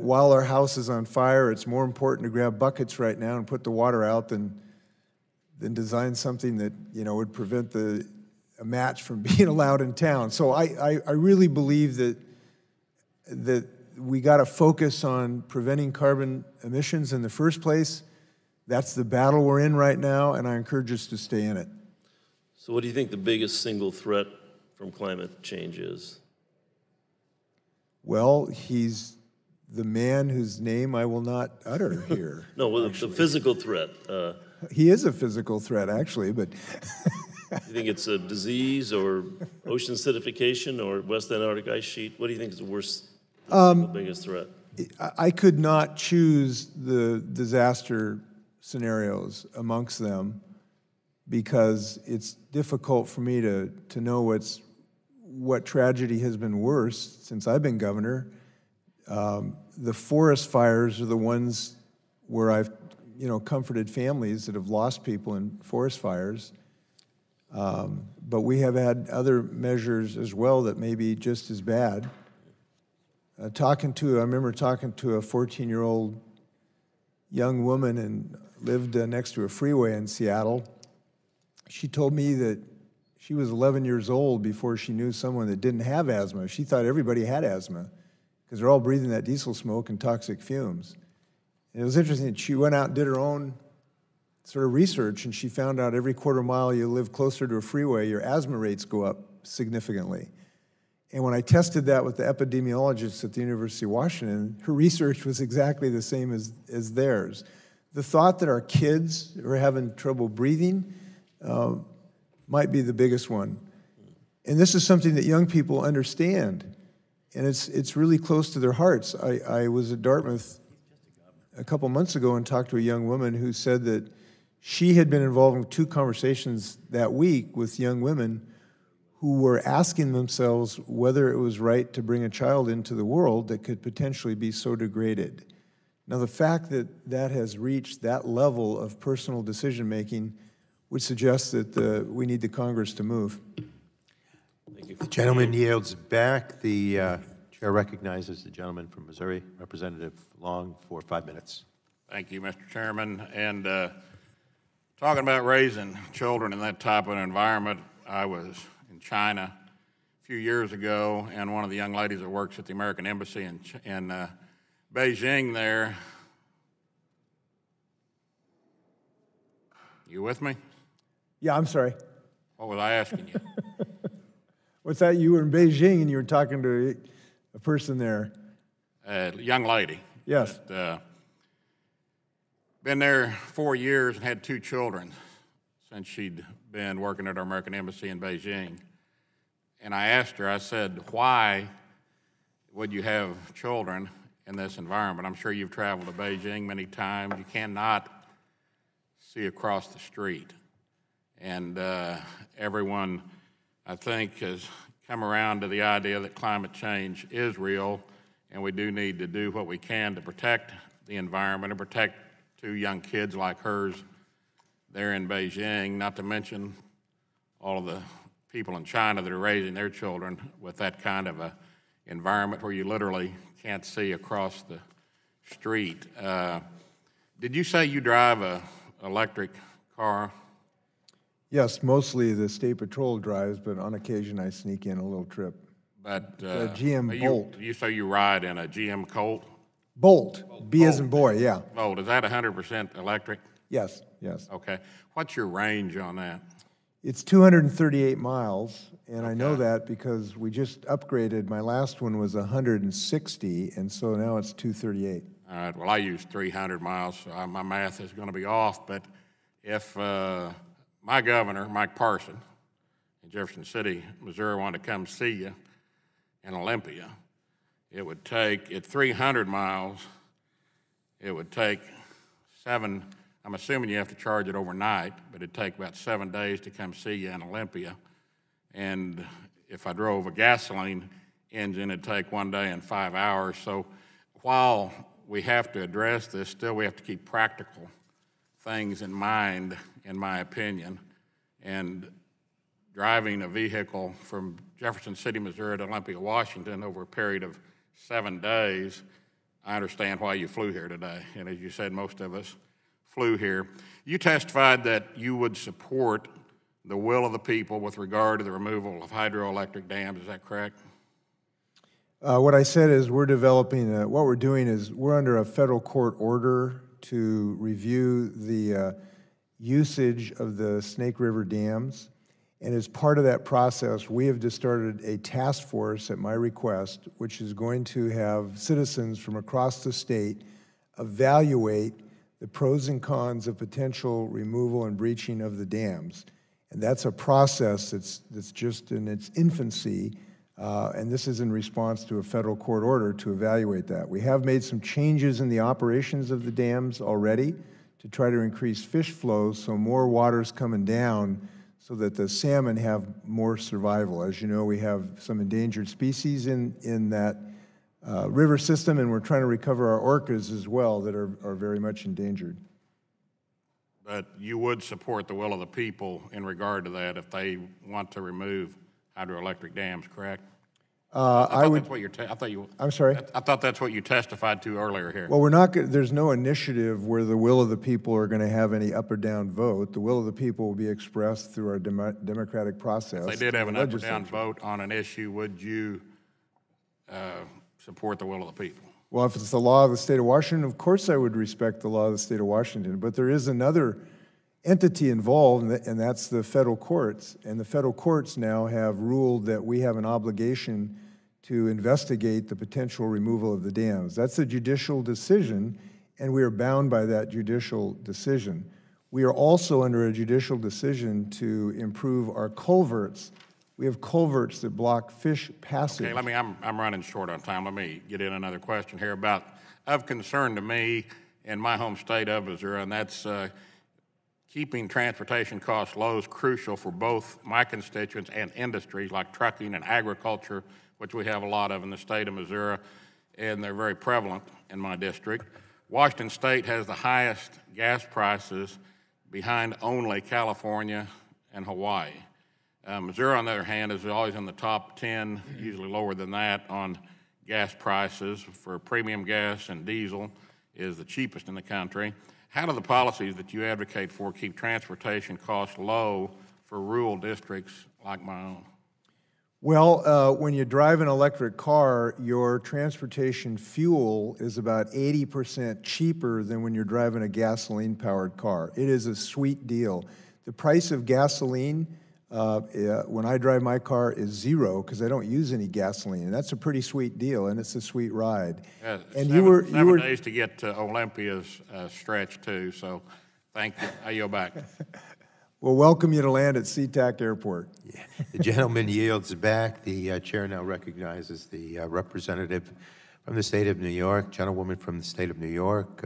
S6: while our house is on fire, it's more important to grab buckets right now and put the water out than design something that, you know, would prevent a match from being allowed in town. So I really believe that we got to focus on preventing carbon emissions in the first place. That's the battle we're in right now, and I encourage us to stay in it.
S14: So what do you think the biggest single threat from climate change is?
S6: Well, he's the man whose name I will not utter here.
S14: No, well, the physical threat.
S6: He is a physical threat, actually, but...
S14: You think it's a disease or ocean acidification or West Antarctic ice sheet? What do you think is the worst, the biggest threat?
S6: I could not choose the disaster scenarios amongst them because it's difficult for me to know what tragedy has been worse since I've been governor. The forest fires are the ones where I've, comforted families that have lost people in forest fires. But we have had other measures as well that may be just as bad. I remember talking to a 14-year-old young woman and lived next to a freeway in Seattle. She told me that she was 11 years old before she knew someone that didn't have asthma. She thought everybody had asthma because they're all breathing that diesel smoke and toxic fumes. And it was interesting that she went out and did her own sort of research, and she found out every quarter mile you live closer to a freeway, your asthma rates go up significantly. And when I tested that with the epidemiologists at the University of Washington, her research was exactly the same as theirs. The thought that our kids are having trouble breathing might be the biggest one. And this is something that young people understand, and it's really close to their hearts. I was at Dartmouth a couple months ago and talked to a young woman who said that she had been involved in 2 conversations that week with young women who were asking themselves whether it was right to bring a child into the world that could potentially be so degraded. Now, the fact that that has reached that level of personal decision-making would suggest that we need the Congress to move.
S14: Thank you.
S3: The gentleman yields back. The chair recognizes the gentleman from Missouri, Representative Long, for 5 minutes.
S15: Thank you, Mr. Chairman. And talking about raising children in that type of environment, I was in China a few years ago, and one of the young ladies that works at the American Embassy in Beijing there, you with me?
S6: Yeah, I'm sorry.
S15: What was I asking you?
S6: What's that? You were in Beijing and you were talking to a person there.
S15: A young lady.
S6: Yes.
S15: That, been there 4 years and had 2 children since she'd been working at our American Embassy in Beijing. And I asked her, I said, why would you have children in this environment? I'm sure you've traveled to Beijing many times. You cannot see across the street. And everyone, I think, has come around to the idea that climate change is real, and we do need to do what we can to protect the environment and protect 2 young kids like hers there in Beijing, not to mention all of the people in China that are raising their children with that kind of a environment where you literally can't see across the street. Did you say you drive a electric car?
S6: Yes, mostly the State Patrol drives, but on occasion I sneak in a little trip.
S15: But
S6: a GM Bolt.
S15: So you ride in a GM Colt?
S6: Bolt, B as in boy, yeah.
S15: Bolt, is that 100% electric?
S6: Yes, yes.
S15: Okay. What's your range on that?
S6: It's 238 miles, and I know that because we just upgraded. My last one was 160, and so now it's 238.
S15: All right, well, I use 300 miles, so my math is going to be off, but if my governor, Mike Parson, in Jefferson City, Missouri, wanted to come see you in Olympia, it would take, at 300 miles, it would take I'm assuming you have to charge it overnight, but it'd take about 7 days to come see you in Olympia. And if I drove a gasoline engine, it'd take 1 day and 5 hours. So while we have to address this, still we have to keep practical things in mind, in my opinion. And driving a vehicle from Jefferson City, Missouri to Olympia, Washington over a period of 7 days, I understand why you flew here today. And as you said, most of us flew here. You testified that you would support the will of the people with regard to the removal of hydroelectric dams. Is that correct?
S6: What I said is we're developing, what we're doing is we're under a federal court order to review the usage of the Snake River dams. And as part of that process, we have just started a task force at my request, which is going to have citizens from across the state evaluate the pros and cons of potential removal and breaching of the dams. And that's a process that's just in its infancy, and this is in response to a federal court order to evaluate that. We have made some changes in the operations of the dams already to try to increase fish flows so more water's coming down so that the salmon have more survival. As you know, we have some endangered species in that river system, and we're trying to recover our orcas as well that are very much endangered.
S15: But you would support the will of the people in regard to that if they want to remove hydroelectric dams, correct?
S6: I would.
S15: That's what you're
S6: I'm sorry?
S15: I thought that's what you testified to earlier here.
S6: Well, we're not. There's no initiative where the will of the people are going to have any up or down vote. The will of the people will be expressed through our democratic process.
S15: If they did have an up or down vote on an issue, would you support the will of the people?
S6: Well, if it's the law of the state of Washington, of course I would respect the law of the state of Washington. But there is another entity involved, and that's the federal courts. And the federal courts now have ruled that we have an obligation to investigate the potential removal of the dams. That's a judicial decision, and we are bound by that judicial decision. We are also under a judicial decision to improve our culverts. We have culverts that block fish passage.
S15: Okay, I'm running short on time. Let me get in another question here of concern to me in my home state of Missouri, and that's keeping transportation costs low is crucial for both my constituents and industries like trucking and agriculture, which we have a lot of in the state of Missouri, and they're very prevalent in my district. Washington State has the highest gas prices behind only California and Hawaii. Missouri, on the other hand, is always in the top 10, usually lower than that, on gas prices for premium gas, and diesel is the cheapest in the country. How do the policies that you advocate for keep transportation costs low for rural districts like my own?
S6: Well, when you drive an electric car, your transportation fuel is about 80% cheaper than when you're driving a gasoline-powered car. It is a sweet deal. The price of gasoline, when I drive my car, is zero because I don't use any gasoline. And that's a pretty sweet deal, and it's a sweet ride.
S15: Yeah,
S6: and
S15: seven days to get to Olympia's stretch, too, so thank you. I yield back.
S6: We'll welcome you to land at SeaTac Airport.
S3: Yeah. The gentleman yields back. The chair now recognizes the representative from the state of New York, gentlewoman from the state of New York,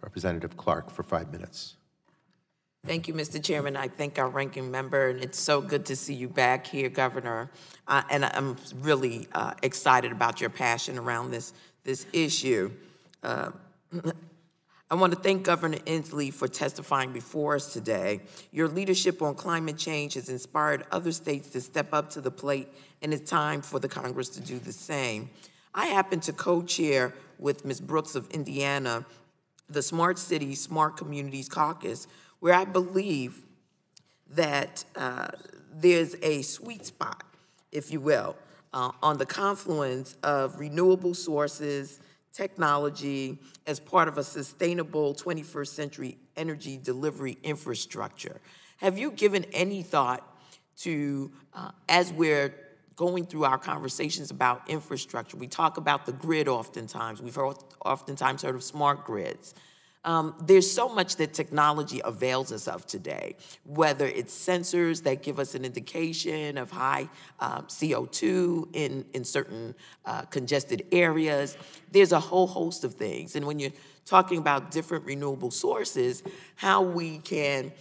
S3: Representative Clark, for 5 minutes.
S16: Thank you, Mr. Chairman. I thank our ranking member, and it's so good to see you back here, Governor. And I'm really excited about your passion around this issue. I want to thank Governor Inslee for testifying before us today. Your leadership on climate change has inspired other states to step up to the plate, and it's time for the Congress to do the same. I happen to co-chair with Ms. Brooks of Indiana the Smart Cities, Smart Communities Caucus, where I believe that there's a sweet spot, if you will, on the confluence of renewable sources, technology, as part of a sustainable 21st century energy delivery infrastructure. Have you given any thought to, as we're going through our conversations about infrastructure, we talk about the grid oftentimes, we've oftentimes heard of smart grids. There's so much that technology avails us of today, whether it's sensors that give us an indication of high CO2 in certain congested areas. There's a whole host of things. And when you're talking about different renewable sources, how we can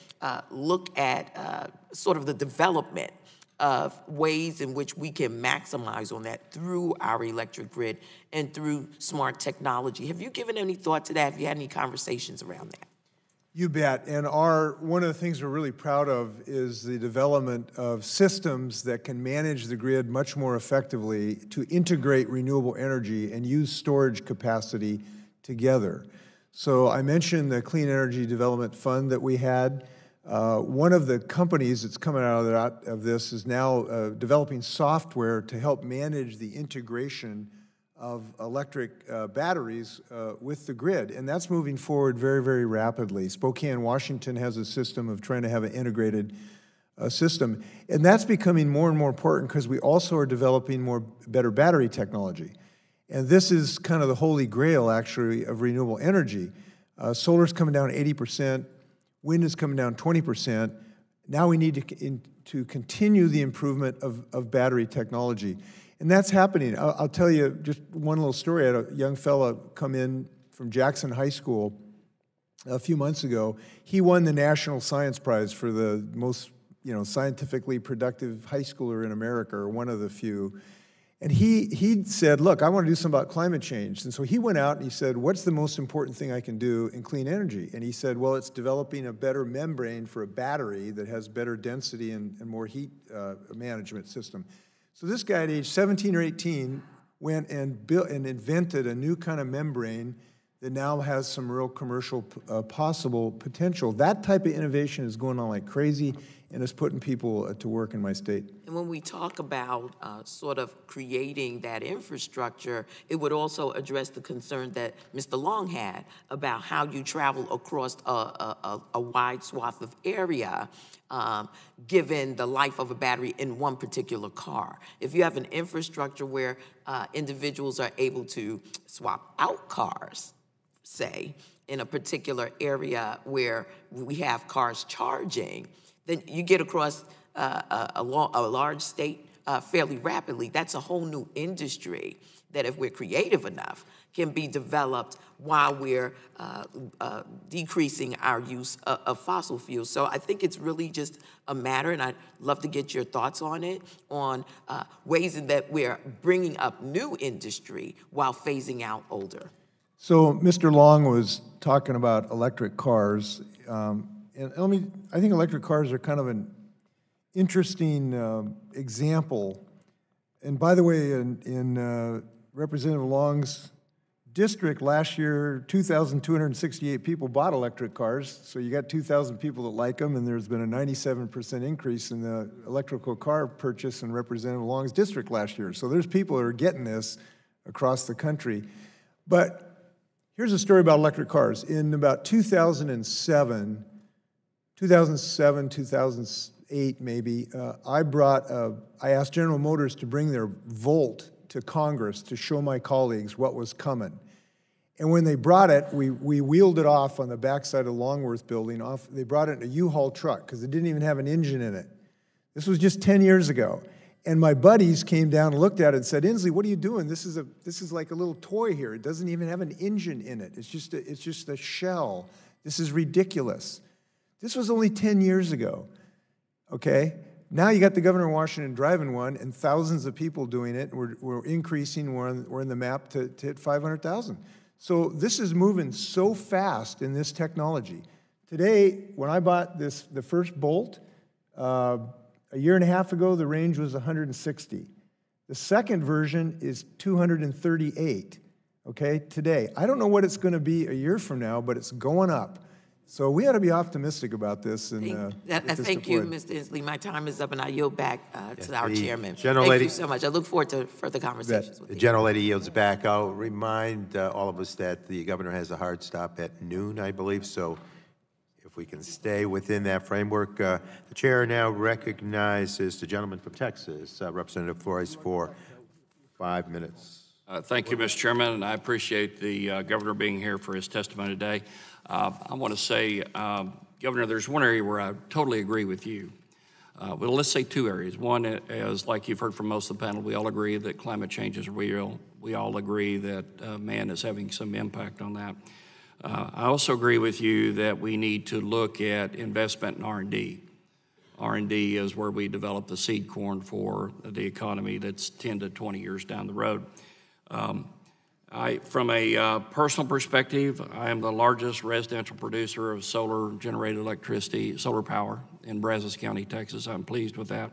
S16: look at sort of the development of ways in which we can maximize on that through our electric grid and through smart technology. Have you given any thought to that? Have you had any conversations around that?
S6: You bet. And one of the things we're really proud of is the development of systems that can manage the grid much more effectively to integrate renewable energy and use storage capacity together. So I mentioned the Clean Energy Development Fund that we had. One of the companies that's coming out of this is now developing software to help manage the integration of electric batteries with the grid, and that's moving forward very, very rapidly. Spokane, Washington has a system of trying to have an integrated system, and that's becoming more and more important because we also are developing better battery technology. And this is kind of the holy grail, actually, of renewable energy. Solar's coming down 80%. Wind is coming down 20%. Now we need to continue the improvement of battery technology. And that's happening. I'll tell you just one little story. I had a young fella come in from Jackson High School a few months ago. He won the National Science Prize for the most scientifically productive high schooler in America, or one of the few. And he said, look, I want to do something about climate change. And so he went out and he said, what's the most important thing I can do in clean energy? And he said, well, it's developing a better membrane for a battery that has better density and more heat management system. So this guy at age 17 or 18 went and built and invented a new kind of membrane that now has some real commercial possible potential. That type of innovation is going on like crazy, and it's putting people to work in my state.
S16: And when we talk about sort of creating that infrastructure, it would also address the concern that Mr. Long had about how you travel across a wide swath of area, given the life of a battery in one particular car. If you have an infrastructure where individuals are able to swap out cars, say, in a particular area where we have cars charging, then you get across a large state fairly rapidly. That's a whole new industry that, if we're creative enough, can be developed while we're decreasing our use of fossil fuels. So I think it's really just a matter, and I'd love to get your thoughts on it, on ways in that we're bringing up new industry while phasing out older.
S6: So Mr. Long was talking about electric cars. And I think electric cars are kind of an interesting example. And by the way, in Representative Long's district last year, 2,268 people bought electric cars. So you got 2,000 people that like them, and there's been a 97% increase in the electrical car purchase in Representative Long's district last year. So there's people that are getting this across the country. But here's a story about electric cars. In about 2007, 2008 maybe, I asked General Motors to bring their Volt to Congress to show my colleagues what was coming. And when they brought it, we wheeled it off on the backside of the Longworth building. They brought it in a U-Haul truck because it didn't even have an engine in it. This was just 10 years ago. And my buddies came down and looked at it and said, Inslee, what are you doing? This is like a little toy here. It doesn't even have an engine in it. It's just a shell. This is ridiculous. This was only 10 years ago, okay? Now you got the governor of Washington driving one and thousands of people doing it. We're increasing, we're in the map to hit 500,000. So this is moving so fast in this technology. Today, when I bought the first Bolt, a year and a half ago, the range was 160. The second version is 238, okay, today. I don't know what it's gonna be a year from now, but it's going up. So we ought to be optimistic about this. And
S16: thank you, Mr. Inslee. My time is up, and I yield back to our chairman.
S3: General
S16: Thank
S3: lady,
S16: you so much. I look forward to further conversations with
S3: the
S16: you.
S3: gentlelady yields back. I'll remind all of us that the governor has a hard stop at noon, I believe, so if we can stay within that framework. The chair now recognizes the gentleman from Texas, Representative Flores, for 5 minutes.
S17: Thank you, Mr. Chairman, and I appreciate the governor being here for his testimony today. I want to say, Governor, there's one area where I totally agree with you. Well, let's say two areas. One is, like you've heard from most of the panel, we all agree that climate change is real. We all agree that man is having some impact on that. I also agree with you that we need to look at investment in R&D. R&D is where we develop the seed corn for the economy that's 10 to 20 years down the road. From a personal perspective, I am the largest residential producer of solar-generated electricity, solar power in Brazos County, Texas. I'm pleased with that.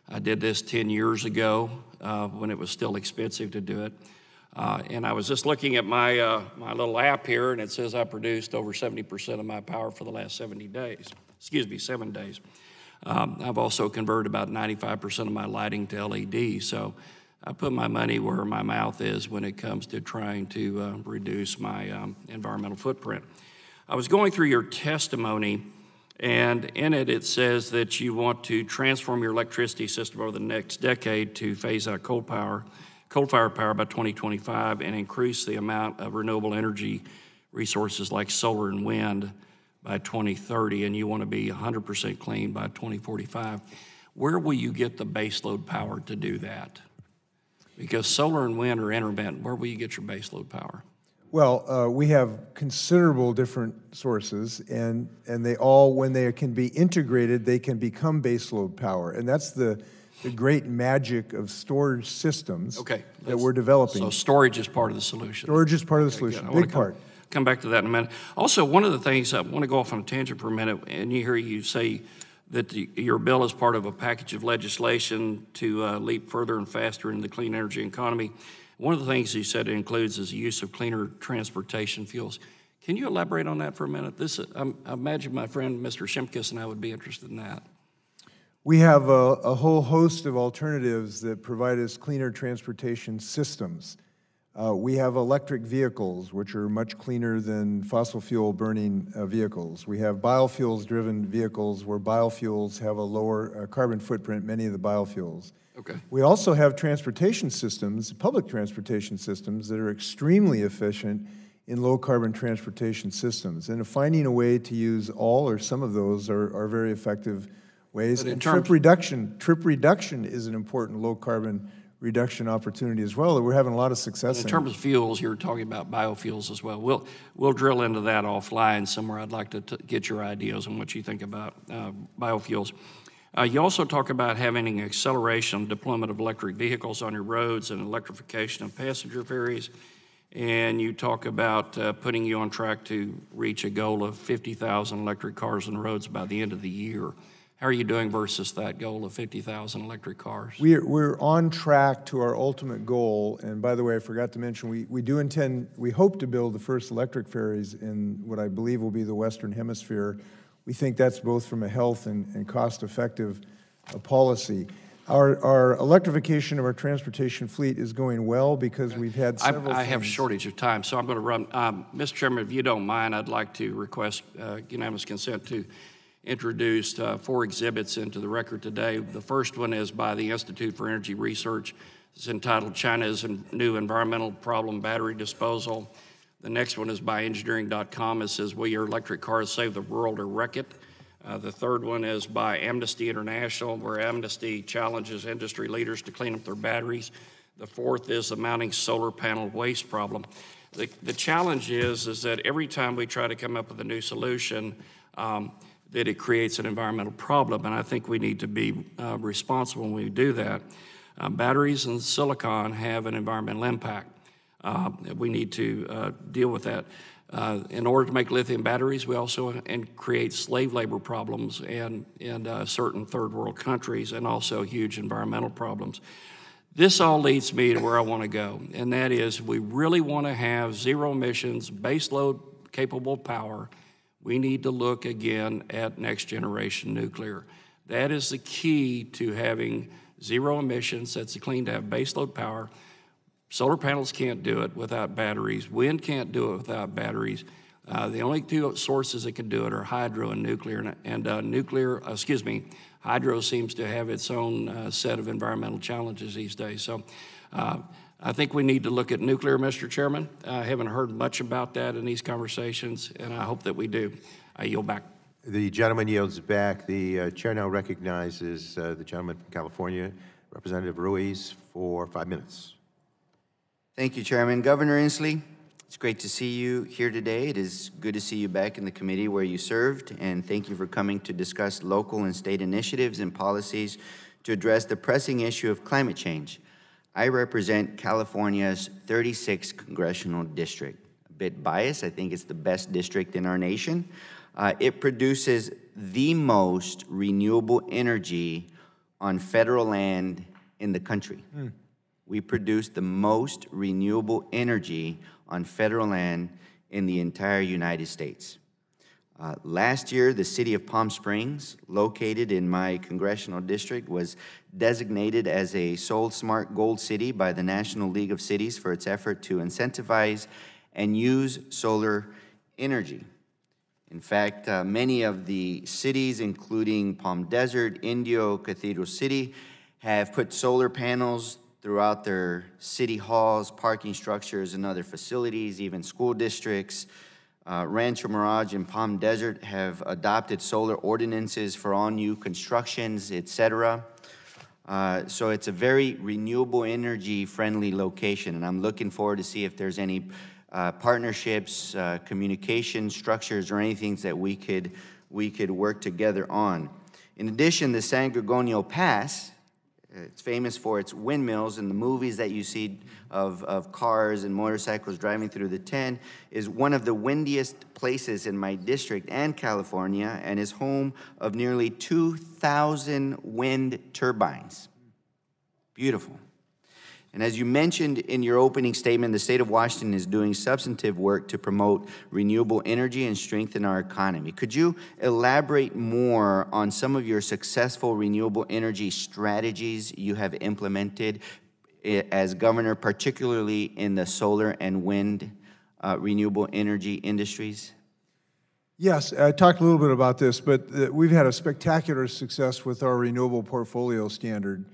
S17: I did this 10 years ago when it was still expensive to do it. And I was just looking at my, my little app here, and it says I produced over 70% of my power for the last 7 days. I've also converted about 95% of my lighting to LED, so I put my money where my mouth is when it comes to trying to reduce my environmental footprint. I was going through your testimony, and in it, it says that you want to transform your electricity system over the next decade to phase out coal-fired power by 2025 and increase the amount of renewable energy resources like solar and wind by 2030, and you want to be 100% clean by 2045. Where will you get the baseload power to do that? Because solar and wind are intermittent. Where will you get your baseload power?
S6: Well, we have considerable different sources, and they all, when they can be integrated, they can become baseload power. And that's the great magic of storage systems that we're developing.
S17: So storage is part of the solution.
S6: Storage is part of the solution, big part.
S17: Come back to that in a minute. Also, one of the things, I want to go off on a tangent for a minute, and you hear you say that your bill is part of a package of legislation to leap further and faster into the clean energy economy. One of the things you said it includes is the use of cleaner transportation fuels. Can you elaborate on that for a minute? I imagine my friend Mr. Shimkus and I would be interested in that.
S6: We have a whole host of alternatives that provide us cleaner transportation systems. We have electric vehicles, which are much cleaner than fossil fuel burning vehicles. We have biofuels-driven vehicles where biofuels have a lower carbon footprint, many of the biofuels.
S17: Okay.
S6: We also have transportation systems, public transportation systems, that are extremely efficient in low-carbon transportation systems. And finding a way to use all or some of those are very effective ways. And trip reduction is an important low-carbon reduction opportunity as well that we're having a lot of success in.
S17: In terms of fuels, you're talking about biofuels as well. We'll drill into that offline somewhere. I'd like to get your ideas on what you think about biofuels. You also talk about having an acceleration of deployment of electric vehicles on your roads and electrification of passenger ferries. And you talk about putting you on track to reach a goal of 50,000 electric cars on the roads by the end of the year. How are you doing versus that goal of 50,000 electric cars?
S6: We're on track to our ultimate goal. And by the way, I forgot to mention, we hope to build the first electric ferries in what I believe will be the Western Hemisphere. We think that's both from a health and cost-effective policy. Our electrification of our transportation fleet is going well because we've had several
S17: I have a shortage of time, so I'm going to run. Mr. Chairman, if you don't mind, I'd like to request unanimous consent to introduce 4 exhibits into the record today. The first one is by the Institute for Energy Research. It's entitled China's New Environmental Problem Battery Disposal. The next one is by engineering.com. It says, will your electric cars save the world or Reckitt? The third one is by Amnesty International, where Amnesty challenges industry leaders to clean up their batteries. The fourth is the mounting solar panel waste problem. The challenge is that every time we try to come up with a new solution, that it creates an environmental problem, and I think we need to be responsible when we do that. Batteries and silicon have an environmental impact. We need to deal with that. In order to make lithium batteries, we also create slave labor problems in certain third world countries and also huge environmental problems. This all leads me to where I want to go, and that is we really want to have zero emissions, baseload capable power we need to look again at next generation nuclear. That is the key to having zero emissions. That's the clean to have baseload power. Solar panels can't do it without batteries. Wind can't do it without batteries. The only two sources that can do it are hydro and nuclear. Hydro seems to have its own set of environmental challenges these days. So I think we need to look at nuclear, Mr. Chairman. I haven't heard much about that in these conversations, and I hope that we do. I yield back.
S3: The gentleman yields back. The chair now recognizes the gentleman from California, Representative Ruiz, for 5 minutes.
S18: Thank you, Chairman. Governor Inslee, it's great to see you here today. It is good to see you back in the committee where you served, and thank you for coming to discuss local and state initiatives and policies to address the pressing issue of climate change. I represent California's 36th congressional district. A bit biased, I think it's the best district in our nation. It produces the most renewable energy on federal land in the country. We produce the most renewable energy on federal land in the entire United States. Last year, the city of Palm Springs, located in my congressional district, was designated as a Soul Smart Gold City by the National League of Cities for its effort to incentivize and use solar energy. In fact, many of the cities, including Palm Desert, Indio, Cathedral City, have put solar panels throughout their city halls, parking structures, and other facilities, even school districts. Rancho Mirage and Palm Desert have adopted solar ordinances for all new constructions, etc. So it's a very renewable energy friendly location, and I'm looking forward to see if there's any partnerships, communication structures, or anything that we could work together on. In addition, the San Gorgonio Pass, it's famous for its windmills, and the movies that you see of cars and motorcycles driving through the 10 is one of the windiest places in my district and California, and is home of nearly 2,000 wind turbines. Beautiful. And as you mentioned in your opening statement, the state of Washington is doing substantive work to promote renewable energy and strengthen our economy. Could you elaborate more on some of your successful renewable energy strategies you have implemented as governor, particularly in the solar and wind renewable energy industries?
S6: Yes, I talked a little bit about this, but we've had a spectacular success with our renewable portfolio standard.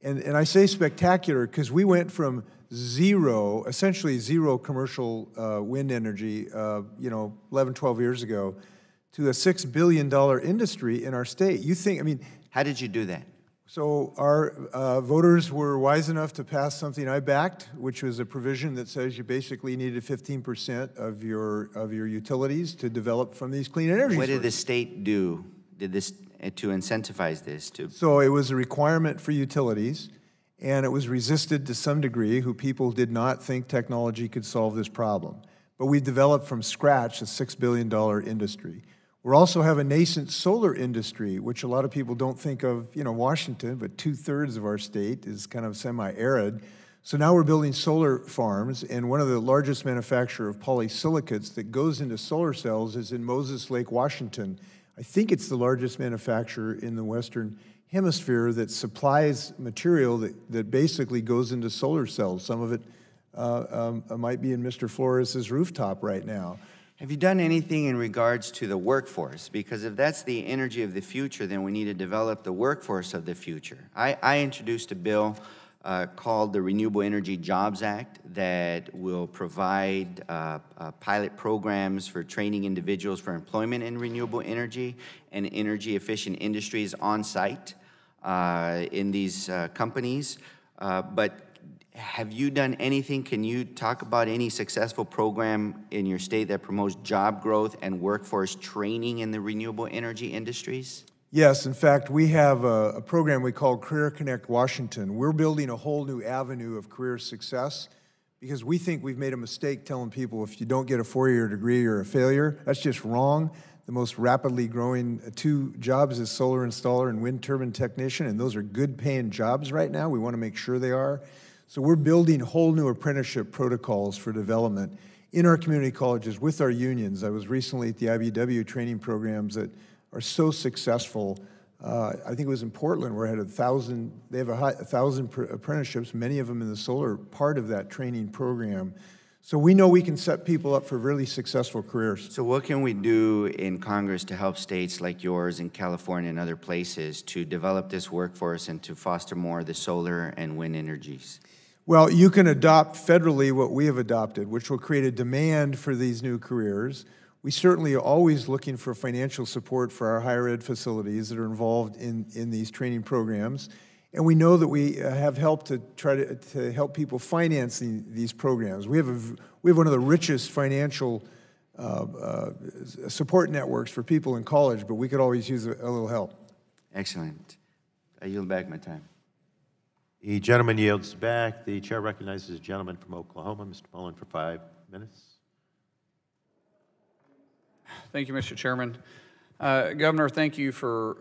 S6: And I say spectacular because we went from zero, essentially zero commercial wind energy, 11, 12 years ago, to a $6 billion industry in our state. You think, I mean...
S18: How did you do that?
S6: So our voters were wise enough to pass something I backed, which was a provision that says you basically needed 15% of your utilities to develop from these clean energy sources.
S18: What did the state do? To incentivize this?
S6: So it was a requirement for utilities, and it was resisted to some degree, who people did not think technology could solve this problem. But we developed from scratch a $6 billion industry. We also have a nascent solar industry, which a lot of people don't think of, Washington, but 2/3 of our state is kind of semi-arid. So now we're building solar farms, and one of the largest manufacturers of polysilicates that goes into solar cells is in Moses Lake, Washington. I think it's the largest manufacturer in the Western Hemisphere that supplies material that basically goes into solar cells. Some of it might be in Mr. Flores' rooftop right now.
S18: Have you done anything in regards to the workforce? Because if that's the energy of the future, then we need to develop the workforce of the future. I introduced a bill called the Renewable Energy Jobs Act that will provide pilot programs for training individuals for employment in renewable energy and energy efficient industries on site in these companies. But have you done anything? Can you talk about any successful program in your state that promotes job growth and workforce training in the renewable energy industries?
S6: Yes, in fact, we have a program we call Career Connect Washington. We're building a whole new avenue of career success because we think we've made a mistake telling people if you don't get a 4-year degree, you're a failure. That's just wrong. The most rapidly growing two jobs is solar installer and wind turbine technician, and those are good paying jobs right now. We want to make sure they are. So we're building whole new apprenticeship protocols for development. in our community colleges with our unions. I was recently at the IBEW training programs that are so successful. I think it was in Portland where I had 1,000, they have 1,000 apprenticeships, many of them in the solar part of that training program. So we know we can set people up for really successful careers.
S18: So what can we do in Congress to help states like yours in California and other places to develop this workforce and to foster more of the solar and wind energies?
S6: Well, you can adopt federally what we have adopted, which will create a demand for these new careers. We certainly are always looking for financial support for our higher ed facilities that are involved in these training programs. And we know that we have helped to try to help people finance these programs. We have one of the richest financial support networks for people in college, but we could always use a little help.
S18: Excellent. I yield back my time.
S3: The gentleman yields back. The chair recognizes a gentleman from Oklahoma, Mr. Mullen, for 5 minutes.
S19: Thank you, Mr. Chairman. Governor, thank you for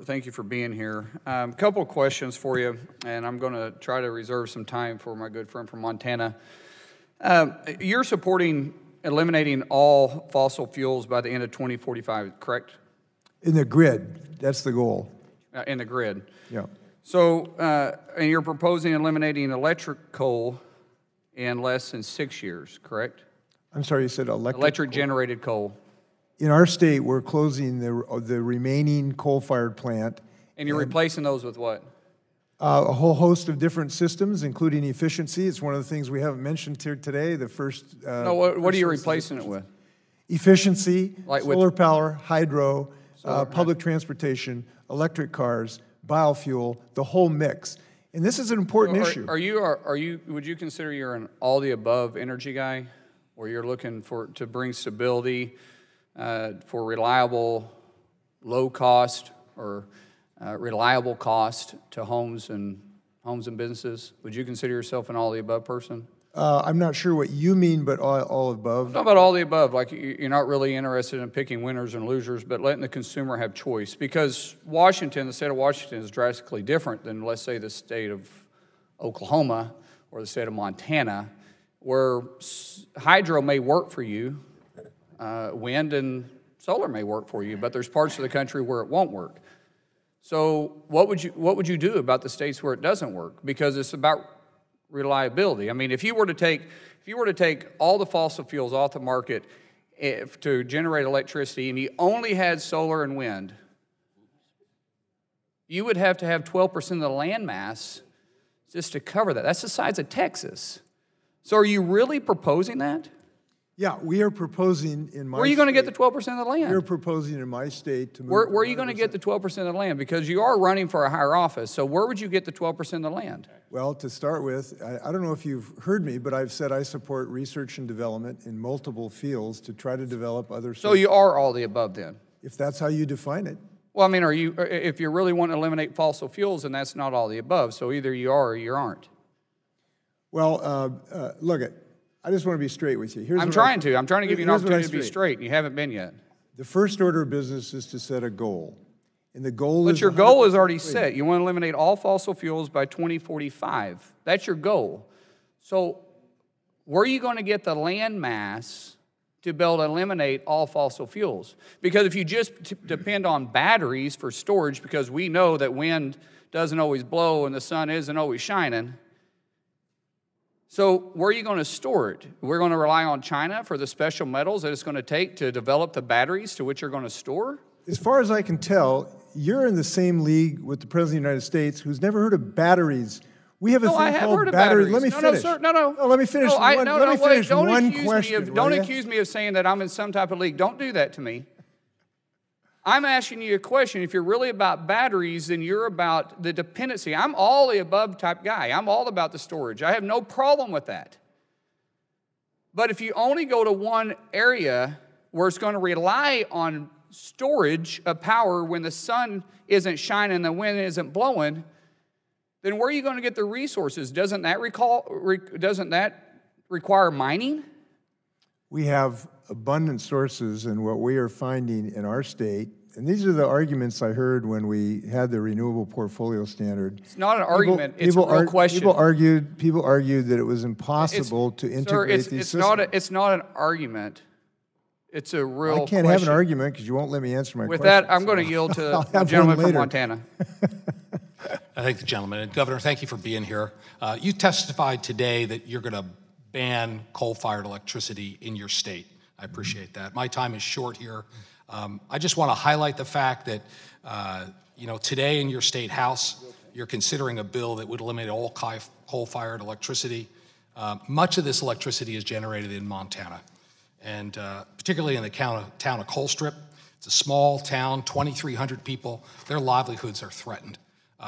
S19: being here. A couple of questions for you, and I'm going to try to reserve some time for my good friend from Montana. You're supporting eliminating all fossil fuels by the end of 2045, correct?
S6: In the grid, that's the goal.
S19: In the grid.
S6: Yeah.
S19: So, and you're proposing eliminating electric coal in less than 6 years, correct?
S6: I'm sorry, you said
S19: electric generated coal.
S6: In our state, we're closing the remaining coal-fired plant.
S19: And you're replacing those with what?
S6: A whole host of different systems, including efficiency. It's one of the things we haven't mentioned here today. The first.
S19: No, what are you replacing it with?
S6: Efficiency,
S19: like
S6: solar power, hydro, public transportation, electric cars, biofuel, the whole mix. And this is an important issue.
S19: Would you consider you're an all-the-above energy guy, where you're looking to bring stability, for reliable, low cost or reliable cost to homes and businesses? Would you consider yourself an all-the-above person?
S6: I'm not sure what you mean, but all above.
S19: Not about all the above. Like you're not really interested in picking winners and losers, but letting the consumer have choice. Because the state of Washington is drastically different than, let's say, the state of Oklahoma or the state of Montana, where hydro may work for you, wind and solar may work for you, but there's parts of the country where it won't work. So what would you do about the states where it doesn't work? Because it's about reliability. I mean, if you were to take all the fossil fuels off the market to generate electricity, and you only had solar and wind, you would have to have 12% of the land mass just to cover that. That's the size of Texas. So are you really proposing that?
S6: Yeah, we are proposing in my
S19: Where are you going to get the 12% of the land?
S6: We're proposing in my state to move.
S19: Where are you going to get the 12% of the land? Because you are running for a higher office. So where would you get the 12% of the land?
S6: Well, to start with, I don't know if you've heard me, but I've said I support research and development in multiple fields to try to develop other.
S19: So you are all the above then?
S6: If that's how you define it.
S19: Well, I mean, if you really want to eliminate fossil fuels, then that's not all the above. So either you are or you aren't.
S6: Well, look at. I just want to be straight with you.
S19: I'm trying to give you an opportunity to be straight, and you haven't been yet.
S6: The first order of business is to set a goal. And the goal is...
S19: But your goal is already set. You want to eliminate all fossil fuels by 2045. That's your goal. So where are you going to get the land mass to be able to eliminate all fossil fuels? Because if you just depend on batteries for storage, because we know that wind doesn't always blow and the sun isn't always shining, so where are you going to store it? We're going to rely on China for the special metals that it's going to take to develop the batteries to which you're going to store?
S6: As far as I can tell, you're in the same league with the President of the United States, who's never heard of batteries. We have a thing called batteries. Let me finish.
S19: No,
S6: let me finish. Let me finish one question.
S19: Don't accuse me of saying that I'm in some type of league. Don't do that to me. I'm asking you a question. If you're really about batteries, then you're about the dependency. I'm all the above type guy. I'm all about the storage. I have no problem with that. But if you only go to one area where it's going to rely on storage of power when the sun isn't shining and the wind isn't blowing, then where are you going to get the resources? Doesn't that require mining?
S6: We have abundant sources, and what we are finding in our state, And these are the arguments I heard when we had the renewable portfolio standard.
S19: It's not an argument, it's a real question.
S6: People argued that it was impossible to integrate these systems.
S19: It's not an argument. It's a real
S6: I can't have an argument because you won't let me answer my question.
S19: With that, I'm going to yield to the gentleman from Montana.
S20: I thank the gentleman. And Governor, thank you for being here. You testified today that you're going to ban coal-fired electricity in your state. I appreciate that. My time is short here. I just want to highlight the fact that, today in your state house, you're considering a bill that would eliminate all coal-fired electricity. Much of this electricity is generated in Montana, and particularly in the town of Colstrip. It's a small town, 2,300 people. Their livelihoods are threatened.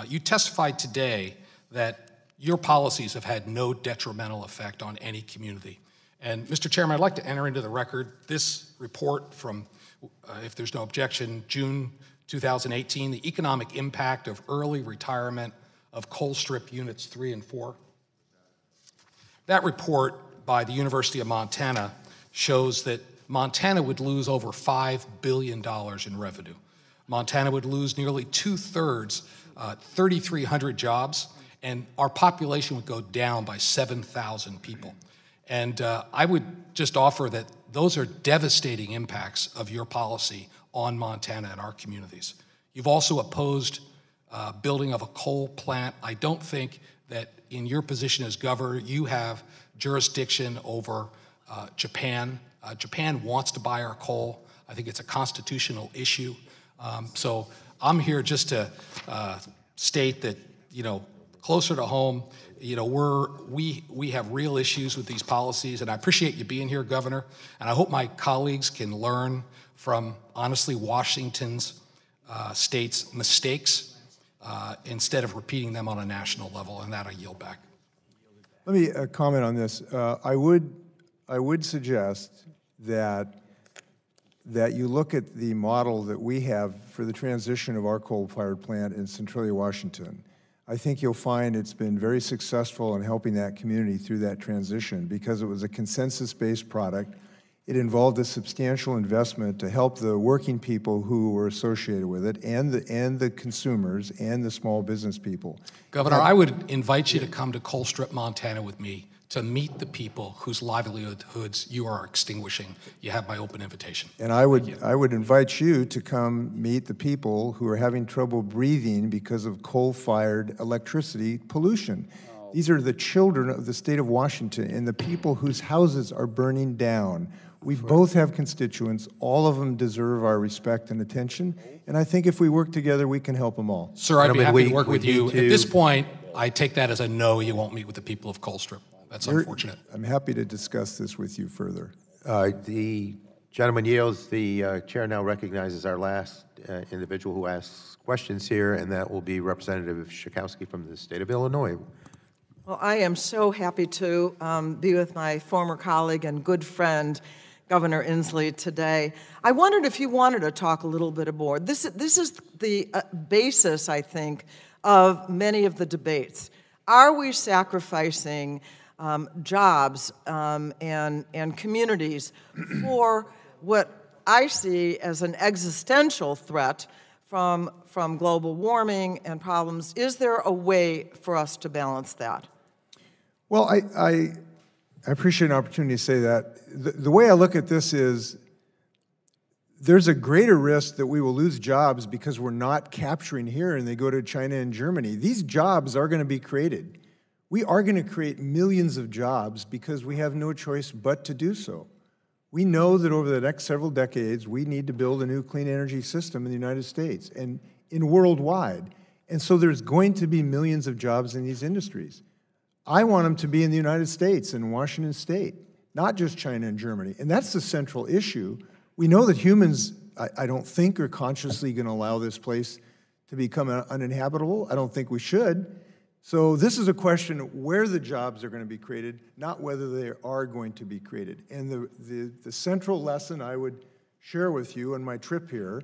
S20: You testified today that your policies have had no detrimental effect on any community. And Mr. Chairman, I'd like to enter into the record this report from, if there's no objection, June 2018, the economic impact of early retirement of Colstrip Units 3 and 4. That report by the University of Montana shows that Montana would lose over $5 billion in revenue. Montana would lose nearly 2/3, 3,300 jobs, and our population would go down by 7,000 people. And I would just offer that those are devastating impacts of your policy on Montana and our communities. You've also opposed building of a coal plant. I don't think that in your position as governor, you have jurisdiction over Japan. Japan wants to buy our coal. I think it's a constitutional issue. So I'm here just to state that, closer to home, we have real issues with these policies, and I appreciate you being here, Governor, and I hope my colleagues can learn from, honestly, Washington's state's mistakes instead of repeating them on a national level, and that I yield back.
S6: Let me comment on this. I would suggest that you look at the model that we have for the transition of our coal-fired plant in Centralia, Washington. I think you'll find it's been very successful in helping that community through that transition because it was a consensus-based product. It involved a substantial investment to help the working people who were associated with it and the consumers and the small business people.
S20: Governor, I would invite you to come to Colstrip, Montana with me to meet the people whose livelihoods you are extinguishing. You have my open invitation.
S6: And I would invite you to come meet the people who are having trouble breathing because of coal-fired electricity pollution. These are the children of the state of Washington and the people whose houses are burning down. We both have constituents. All of them deserve our respect and attention. And I think if we work together, we can help them all.
S20: Sir, I'd be happy to work with you. At this point, I take that as a no, you won't meet with the people of Colstrip. That's unfortunate.
S6: I'm happy to discuss this with you further.
S3: The gentleman yields. The chair now recognizes our last individual who asks questions here, and that will be Representative Schakowsky from the state of Illinois.
S21: Well, I am so happy to be with my former colleague and good friend, Governor Inslee, today. I wondered if you wanted to talk a little bit more. This is the basis, I think, of many of the debates. Are we sacrificing jobs and communities for what I see as an existential threat from global warming and problems? Is there a way for us to balance that?
S6: Well, I appreciate an opportunity to say that. The way I look at this is there's a greater risk that we will lose jobs because we're not capturing here and they go to China and Germany. These jobs are going to be created. We are going to create millions of jobs because we have no choice but to do so. We know that over the next several decades, we need to build a new clean energy system in the United States and worldwide. And so there's going to be millions of jobs in these industries. I want them to be in the United States and Washington State, not just China and Germany. And that's the central issue. We know that humans, I don't think, are consciously going to allow this place to become uninhabitable. I don't think we should. So this is a question of where the jobs are going to be created, not whether they are going to be created. And the central lesson I would share with you on my trip here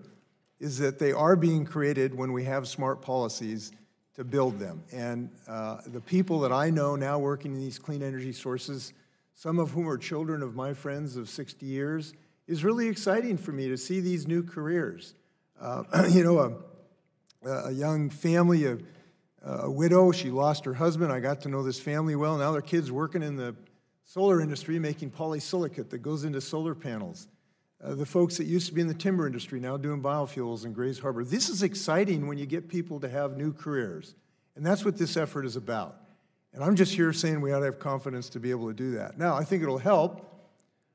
S6: is that they are being created when we have smart policies to build them. And the people that I know now working in these clean energy sources, some of whom are children of my friends of 60 years, is really exciting for me to see these new careers. You know, a young family, a widow, she lost her husband. I got to know this family well. Now their kid's working in the solar industry making polysilicate that goes into solar panels. The folks that used to be in the timber industry now doing biofuels in Grays Harbor. This is exciting when you get people to have new careers. And that's what this effort is about. And I'm just here saying we ought to have confidence to be able to do that. Now, I think it'll help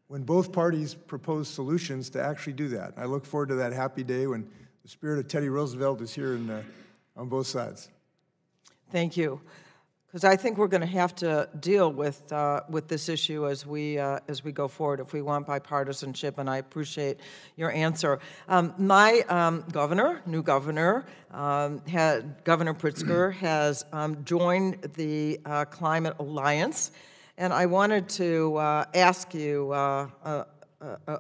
S6: when both parties propose solutions to actually do that. I look forward to that happy day when the spirit of Teddy Roosevelt is here on both sides.
S21: Thank you. Because I think we're going to have to deal with this issue as we go forward if we want bipartisanship, and I appreciate your answer. My governor, new governor, Governor Pritzker, has joined the Climate Alliance, and I wanted to ask you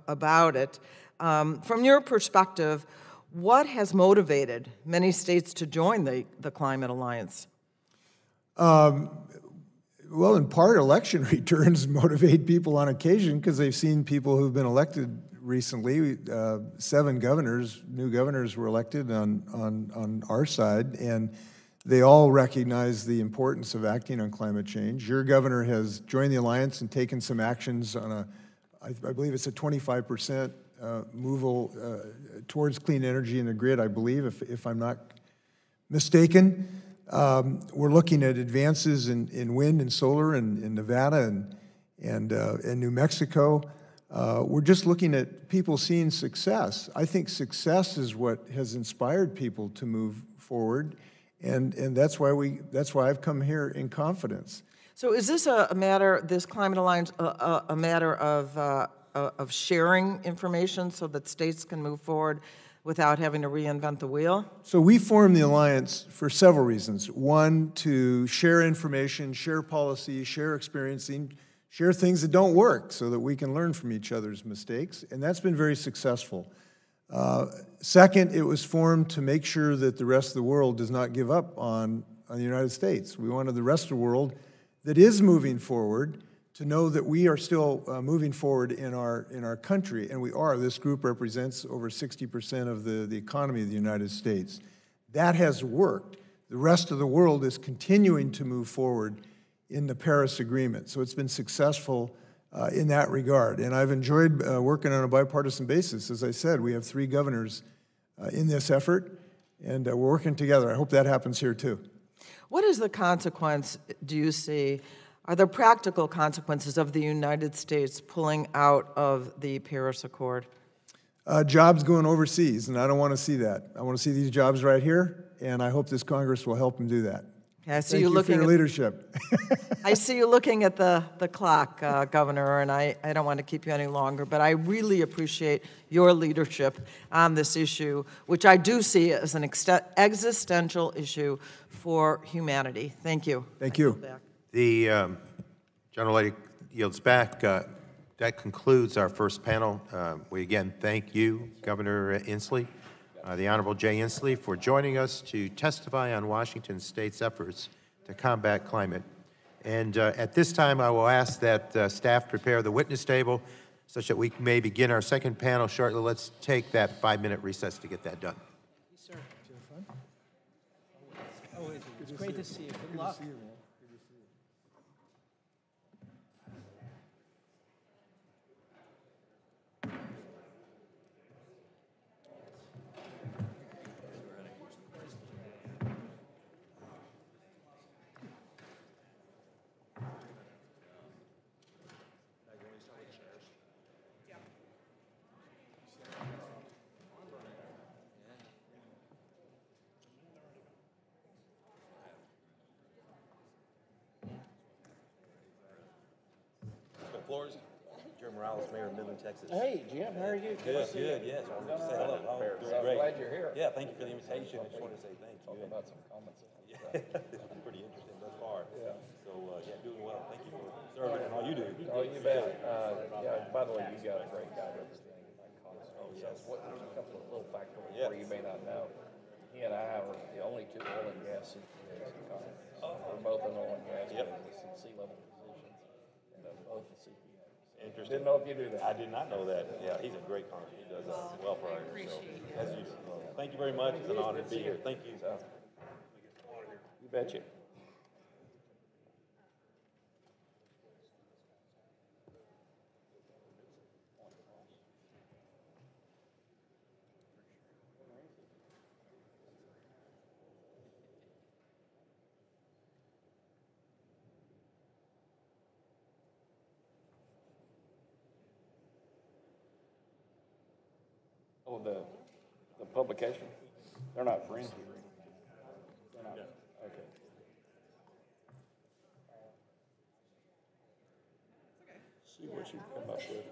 S21: about it. From your perspective, what has motivated many states to join the Climate Alliance?
S6: Well, in part, election returns motivate people on occasion because they've seen people who've been elected recently. 7 governors, new governors were elected on our side, and they all recognize the importance of acting on climate change. Your governor has joined the alliance and taken some actions on I believe it's a 25% move towards clean energy in the grid, I believe, if I'm not mistaken. We're looking at advances in wind and solar in Nevada and New Mexico. We're just looking at people seeing success. I think success is what has inspired people to move forward, and that's why I've come here in confidence.
S21: So is this a matter, this Climate Alliance, a matter of sharing information so that states can move forward without having to reinvent the wheel?
S6: So we formed the alliance for several reasons. One, to share information, share policy, share experiencing, share things that don't work so that we can learn from each other's mistakes, and that's been very successful. Second, it was formed to make sure that the rest of the world does not give up on the United States. We wanted the rest of the world that is moving forward to know that we are still moving forward in our country, and we are. This group represents over 60% of the economy of the United States. That has worked. The rest of the world is continuing to move forward in the Paris Agreement, so it's been successful in that regard. And I've enjoyed working on a bipartisan basis. As I said, we have 3 governors in this effort, and we're working together. I hope that happens here too.
S21: What is the consequence, do you see? Are there practical consequences of the United States pulling out of the Paris Accord?
S6: Jobs going overseas, and I don't want to see that. I want to see these jobs right here, and I hope this Congress will help them do that.
S21: Okay, I see
S6: Thank
S21: you
S6: you
S21: looking
S6: for your leadership.
S21: I see you looking at the clock, Governor, and I don't want to keep you any longer, but I really appreciate your leadership on this issue, which I do see as an existential issue for humanity. Thank you.
S6: Thank you.
S3: The gentlelady yields back. That concludes our first panel. We again thank you, Governor Inslee, the Honorable Jay Inslee, for joining us to testify on Washington State's efforts to combat climate. And at this time, I will ask that staff prepare the witness table such that we may begin our second panel shortly. Let's take that 5-minute recess to get that done.
S11: Yes, sir. Did you have fun? Always. It's great to see you. Good luck.
S1: Flores, Jerry Morales, Mayor of Midland, Texas.
S12: Hey, Jim, how are you?
S1: Good, good, yes. I wanted to say hello. Oh, doing great.
S12: Glad you're here.
S1: Yeah, thank you for the invitation. I just wanted to say thank you.
S12: Talk about some comments.
S1: Yeah, it's been pretty interesting thus far. Yeah. So, yeah, doing well. Thank you for serving and all you do.
S12: Oh, you bet. Yeah, by the way, you got a great guy representing my cause.
S1: Oh, yes.
S12: What, a couple of little factoids where you may not know. He and I are the only 2 oil and gas CPAs in Congress. We're both in oil and gas, with some C-level positions, and both the CPAs.
S1: interesting.
S5: Didn't know if you knew that.
S1: I did not know that. Yeah, he's a great congressman. He does well for our area. So, as usual. Thank you very much. It's an honor to be here. Thank you.
S5: You betcha. Oh, the publication? They're not friends here. They're not. Okay. See what you come up with.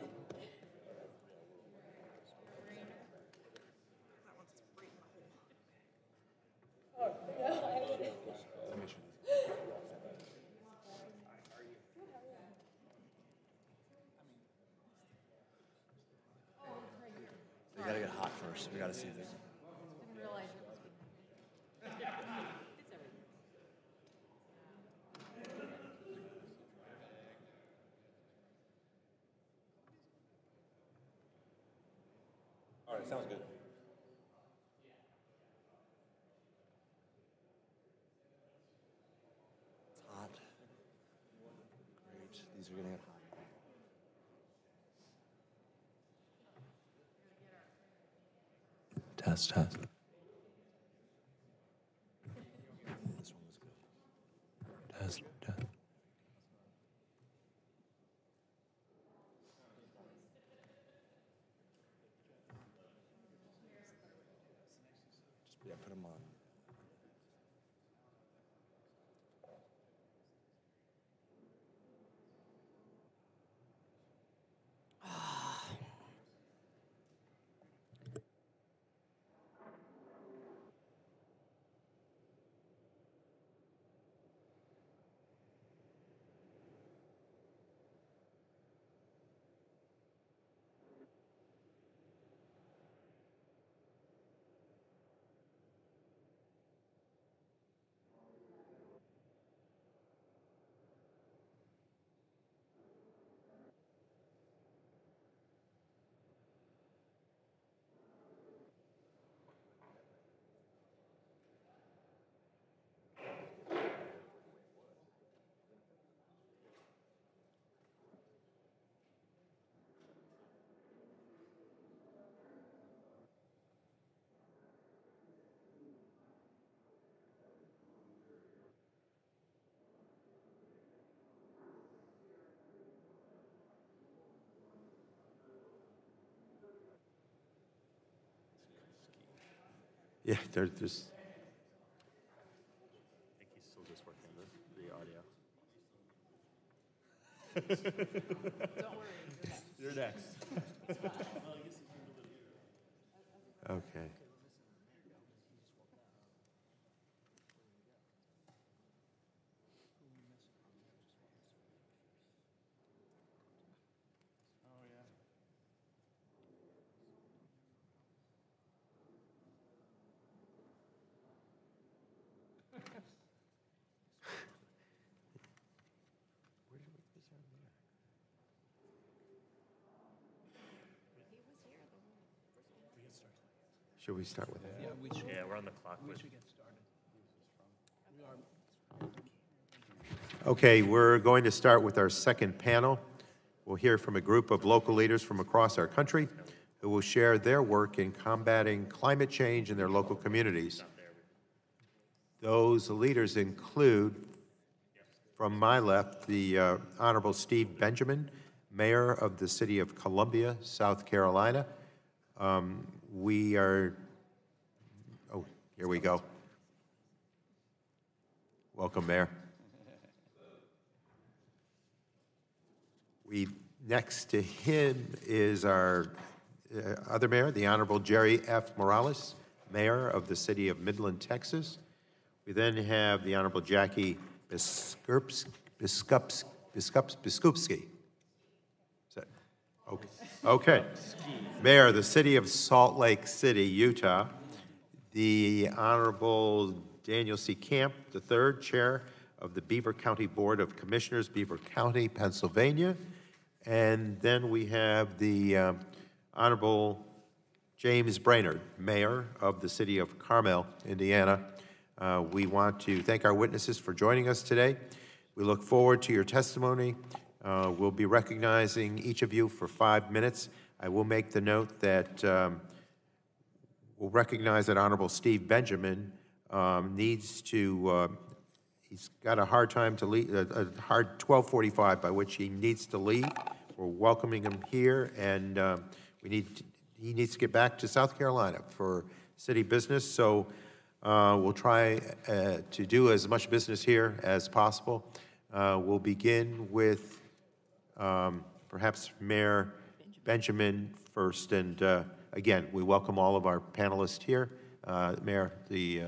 S13: We gotta get hot first. We gotta see this.
S1: All right, sounds good.
S13: It's hot. Great. These are gonna get hot. Test, test. This one was good. Test, test. Yeah, put them on.
S3: Yeah, there's.
S1: I think he's still just working the audio. Don't worry. You're next.
S3: Okay. Should we start with that?
S1: Yeah, we're on the clock. We should get started.
S3: Okay, we're going to start with our second panel. We'll hear from a group of local leaders from across our country who will share their work in combating climate change in their local communities. Those leaders include, from my left, the Honorable Steve Benjamin, Mayor of the City of Columbia, South Carolina. We are, oh, here we go. Welcome, Mayor. Next to him is our other mayor, the Honorable Jerry F. Morales, Mayor of the City of Midland, Texas. We then have the Honorable Jackie Biskupski. Okay. Mayor of the City of Salt Lake City, Utah. The Honorable Daniel C. Camp, III, Chair of the Beaver County Board of Commissioners, Beaver County, Pennsylvania. And then we have the Honorable James Brainerd, Mayor of the City of Carmel, Indiana. We want to thank our witnesses for joining us today. We look forward to your testimony. We'll be recognizing each of you for 5 minutes. I will make the note that we'll recognize that Honorable Steve Benjamin needs to, he's got a hard time to leave, a hard 12:45 by which he needs to leave. We're welcoming him here, and he needs to get back to South Carolina for city business, so we'll try to do as much business here as possible. We'll begin with perhaps Mayor Benjamin first, and again, we welcome all of our panelists here. Mayor, the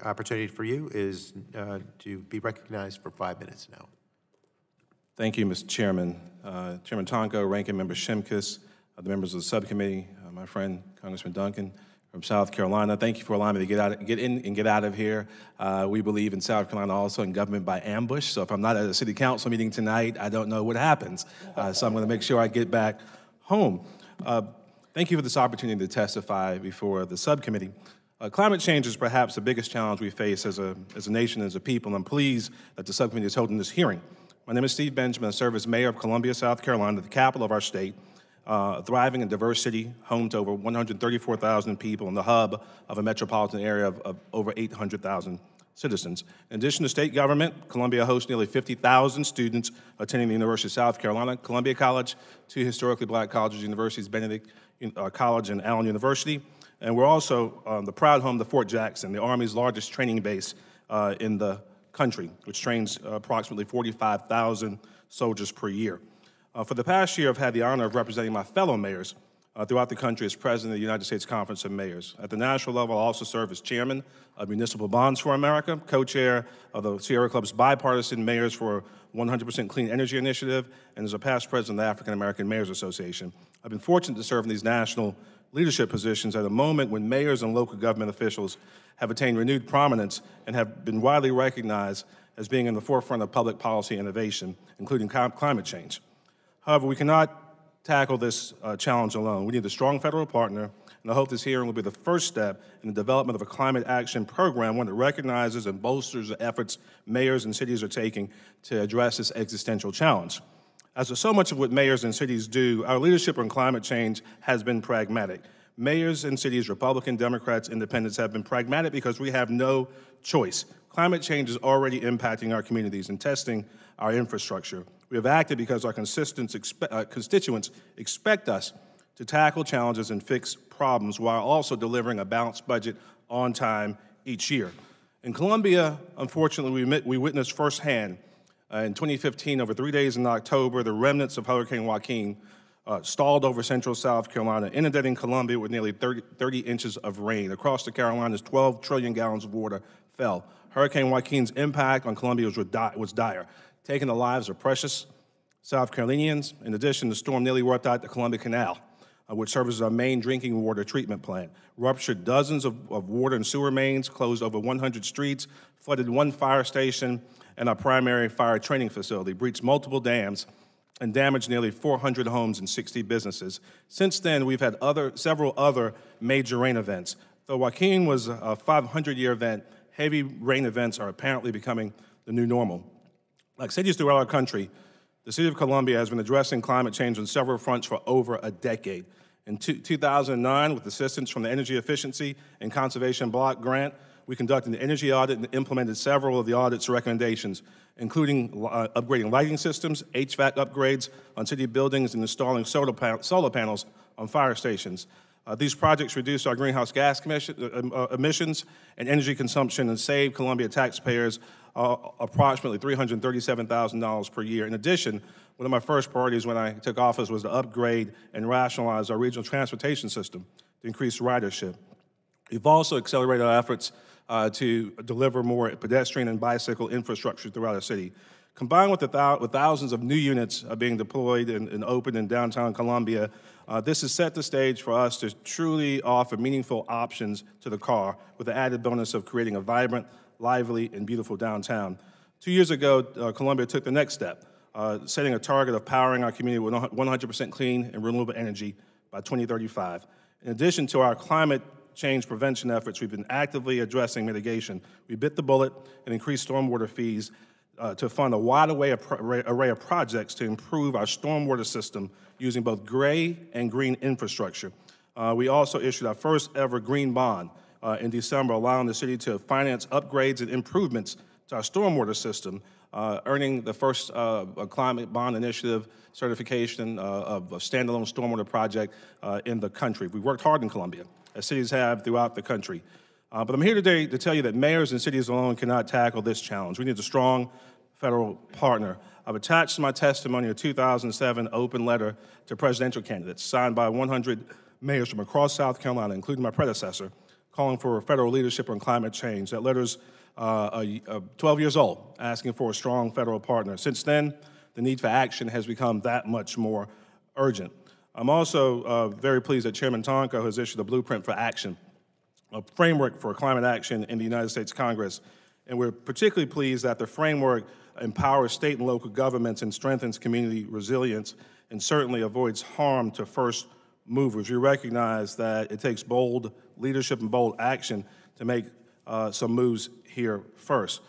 S3: opportunity for you is to be recognized for 5 minutes now.
S7: Thank you, Mr. Chairman. Chairman Tonko, Ranking Member Shimkus, the members of the subcommittee, my friend Congressman Duncan from South Carolina. Thank you for allowing me to get in and get out of here. We believe in South Carolina also in government by ambush. So if I'm not at a city council meeting tonight, I don't know what happens. So I'm going to make sure I get back home. Thank you for this opportunity to testify before the subcommittee. Climate change is perhaps the biggest challenge we face as a nation, as a people, and I'm pleased that the subcommittee is holding this hearing. My name is Steve Benjamin. I serve as mayor of Columbia, South Carolina, the capital of our state, a thriving and diverse city, home to over 134,000 people and the hub of a metropolitan area of over 800,000 citizens. In addition to state government, Columbia hosts nearly 50,000 students attending the University of South Carolina, Columbia College, two historically black colleges, universities, Benedict College and Allen University. And we're also the proud home to Fort Jackson, the Army's largest training base in the country, which trains approximately 45,000 soldiers per year. For the past year, I've had the honor of representing my fellow mayors throughout the country as president of the United States Conference of Mayors. At the national level, I also serve as chairman of Municipal Bonds for America, co-chair of the Sierra Club's bipartisan Mayors for 100% Clean Energy Initiative, and as a past president of the African American Mayors Association. I've been fortunate to serve in these national leadership positions at a moment when mayors and local government officials have attained renewed prominence and have been widely recognized as being in the forefront of public policy innovation, including climate change. However, we cannot tackle this challenge alone. We need a strong federal partner, and I hope this hearing will be the first step in the development of a climate action program, one that recognizes and bolsters the efforts mayors and cities are taking to address this existential challenge. As with so much of what mayors and cities do, our leadership on climate change has been pragmatic. Mayors and cities, Republican, Democrats, Independents, have been pragmatic because we have no choice. Climate change is already impacting our communities and testing our infrastructure. We have acted because our constituents expect us to tackle challenges and fix problems while also delivering a balanced budget on time each year. In Columbia, unfortunately, we witnessed firsthand in 2015, over 3 days in October, the remnants of Hurricane Joaquin stalled over central South Carolina, inundating Columbia with nearly 30 inches of rain. Across the Carolinas, 12 trillion gallons of water fell. Hurricane Joaquin's impact on Columbia was dire, taking the lives of precious South Carolinians. In addition, the storm nearly wiped out the Columbia Canal, which serves as our main drinking water treatment plant, ruptured dozens of water and sewer mains, closed over 100 streets, flooded one fire station and our primary fire training facility, breached multiple dams, and damaged nearly 400 homes and 60 businesses. Since then, we've had several other major rain events. Though Joaquin was a 500-year event, heavy rain events are apparently becoming the new normal. Like cities throughout our country, the City of Columbia has been addressing climate change on several fronts for over a decade. In 2009, with assistance from the Energy Efficiency and Conservation Block Grant, we conducted an energy audit and implemented several of the audit's recommendations, including upgrading lighting systems, HVAC upgrades on city buildings, and installing solar panels on fire stations. These projects reduced our greenhouse gas emissions and energy consumption and saved Columbia taxpayers approximately $337,000 per year. In addition, one of my first priorities when I took office was to upgrade and rationalize our regional transportation system to increase ridership. We've also accelerated our efforts to deliver more pedestrian and bicycle infrastructure throughout our city. Combined with thousands of new units being deployed and opened in downtown Columbia, this has set the stage for us to truly offer meaningful options to the car, with the added bonus of creating a vibrant, lively, and beautiful downtown. 2 years ago, Columbia took the next step setting a target of powering our community with 100% clean and renewable energy by 2035. In addition to our climate change prevention efforts, we've been actively addressing mitigation. We bit the bullet and increased stormwater fees to fund a wide array of projects to improve our stormwater system using both gray and green infrastructure. We also issued our first ever green bond in December, allowing the city to finance upgrades and improvements to our stormwater system, earning the first climate bond initiative certification of a standalone stormwater project in the country. We worked hard in Columbia, as cities have throughout the country. But I'm here today to tell you that mayors and cities alone cannot tackle this challenge. We need a strong federal partner. I've attached to my testimony a 2007 open letter to presidential candidates signed by 100 mayors from across South Carolina, including my predecessor, calling for federal leadership on climate change. That letter's 12 years old, asking for a strong federal partner. Since then, the need for action has become that much more urgent. I'm also very pleased that Chairman Tonko has issued a blueprint for action, a framework for climate action in the United States Congress. And we're particularly pleased that the framework empowers state and local governments and strengthens community resilience and certainly avoids harm to first movers. We recognize that it takes bold leadership and bold action to make some moves here first.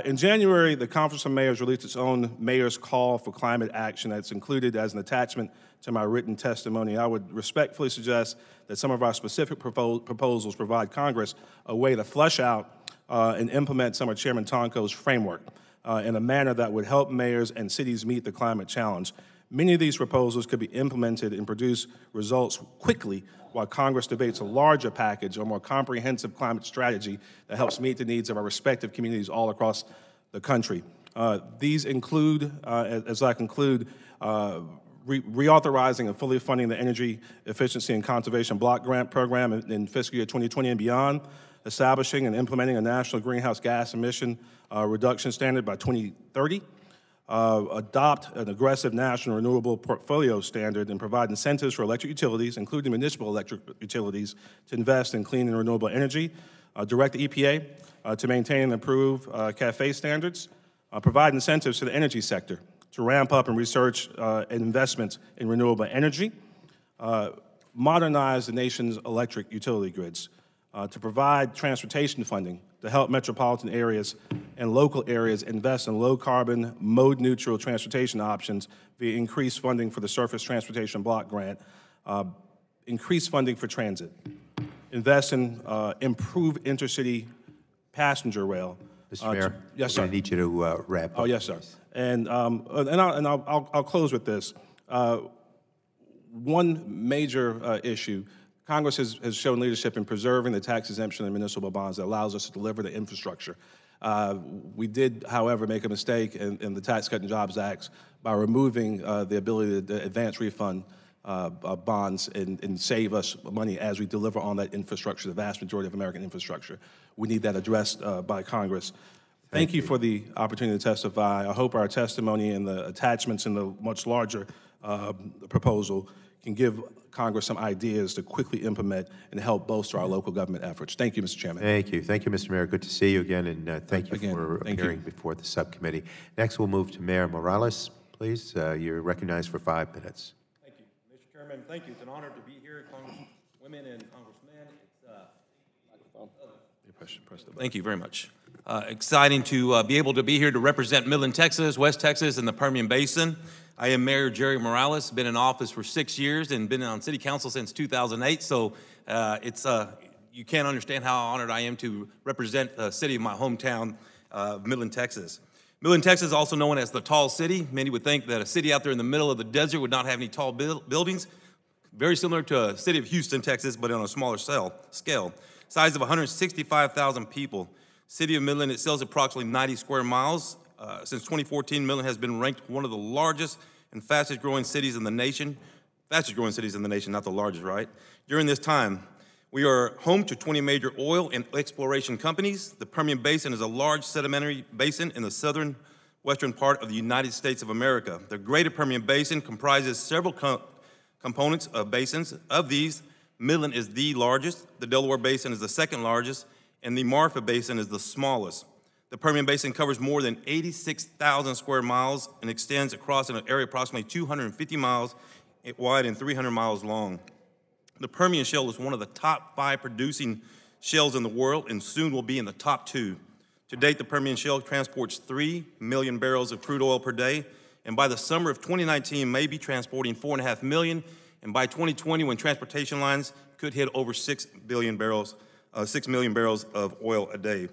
S7: In January, the Conference of Mayors released its own Mayor's Call for Climate Action that's included as an attachment to my written testimony. I would respectfully suggest that some of our specific proposals provide Congress a way to flesh out and implement some of Chairman Tonko's framework in a manner that would help mayors and cities meet the climate challenge. Many of these proposals could be implemented and produce results quickly while Congress debates a larger package or more comprehensive climate strategy that helps meet the needs of our respective communities all across the country. These include, as I conclude, reauthorizing and fully funding the Energy Efficiency and Conservation Block Grant Program in fiscal year 2020 and beyond, establishing and implementing a national greenhouse gas emission reduction standard by 2030, adopt an aggressive national renewable portfolio standard and provide incentives for electric utilities, including municipal electric utilities, to invest in clean and renewable energy, direct the EPA to maintain and improve CAFE standards, provide incentives to the energy sector to ramp up in research and investments in renewable energy, modernize the nation's electric utility grids, to provide transportation funding to help metropolitan areas and local areas invest in low-carbon, mode-neutral transportation options via increased funding for the Surface Transportation Block Grant, increased funding for transit, invest in improved intercity passenger rail.
S3: Mr. Mayor,
S7: yes, sir.
S3: I need you to wrap up.
S7: Oh, yes, sir. And I'll close with this. One major issue, Congress has shown leadership in preserving the tax exemption in municipal bonds that allows us to deliver the infrastructure. We did, however, make a mistake in the Tax Cut and Jobs Act by removing the ability to advance refund bonds and save us money as we deliver on that infrastructure, the vast majority of American infrastructure. We need that addressed by Congress. Thank you for the opportunity to testify. I hope our testimony and the attachments in the much larger proposal can give Congress some ideas to quickly implement and help bolster our local government efforts. Thank you, Mr. Chairman.
S3: Thank you. Thank you, Mr. Mayor. Good to see you again, and thank you for appearing before the subcommittee. Next, we'll move to Mayor Morales, please. You're recognized for 5 minutes.
S1: Thank you, Mr. Chairman. Thank you. It's an honor to be here, Congresswomen and Congressmen. Thank you very much. Exciting to be able to be here to represent Midland, Texas, West Texas, and the Permian Basin. I am Mayor Jerry Morales, been in office for 6 years and been on City Council since 2008, so you can't understand how honored I am to represent the city of my hometown, Midland, Texas. Midland, Texas, also known as the Tall City. Many would think that a city out there in the middle of the desert would not have any tall buildings. Very similar to a city of Houston, Texas, but on a smaller scale. Size of 165,000 people. City of Midland itself is approximately 90 square miles. Since 2014, Midland has been ranked one of the largest and fastest growing cities in the nation. Fastest growing cities in the nation, not the largest, right? During this time, we are home to 20 major oil and exploration companies. The Permian Basin is a large sedimentary basin in the southern western part of the United States of America. The greater Permian Basin comprises several components of basins. Of these, Midland is the largest, the Delaware Basin is the second largest, and the Marfa Basin is the smallest. The Permian Basin covers more than 86,000 square miles and extends across an area approximately 250 miles wide and 300 miles long. The Permian Shale is one of the top 5 producing shales in the world and soon will be in the top 2. To date, the Permian Shale transports 3 million barrels of crude oil per day, and by the summer of 2019 may be transporting 4.5 million, and by 2020, when transportation lines could hit over 6 million barrels of oil a day.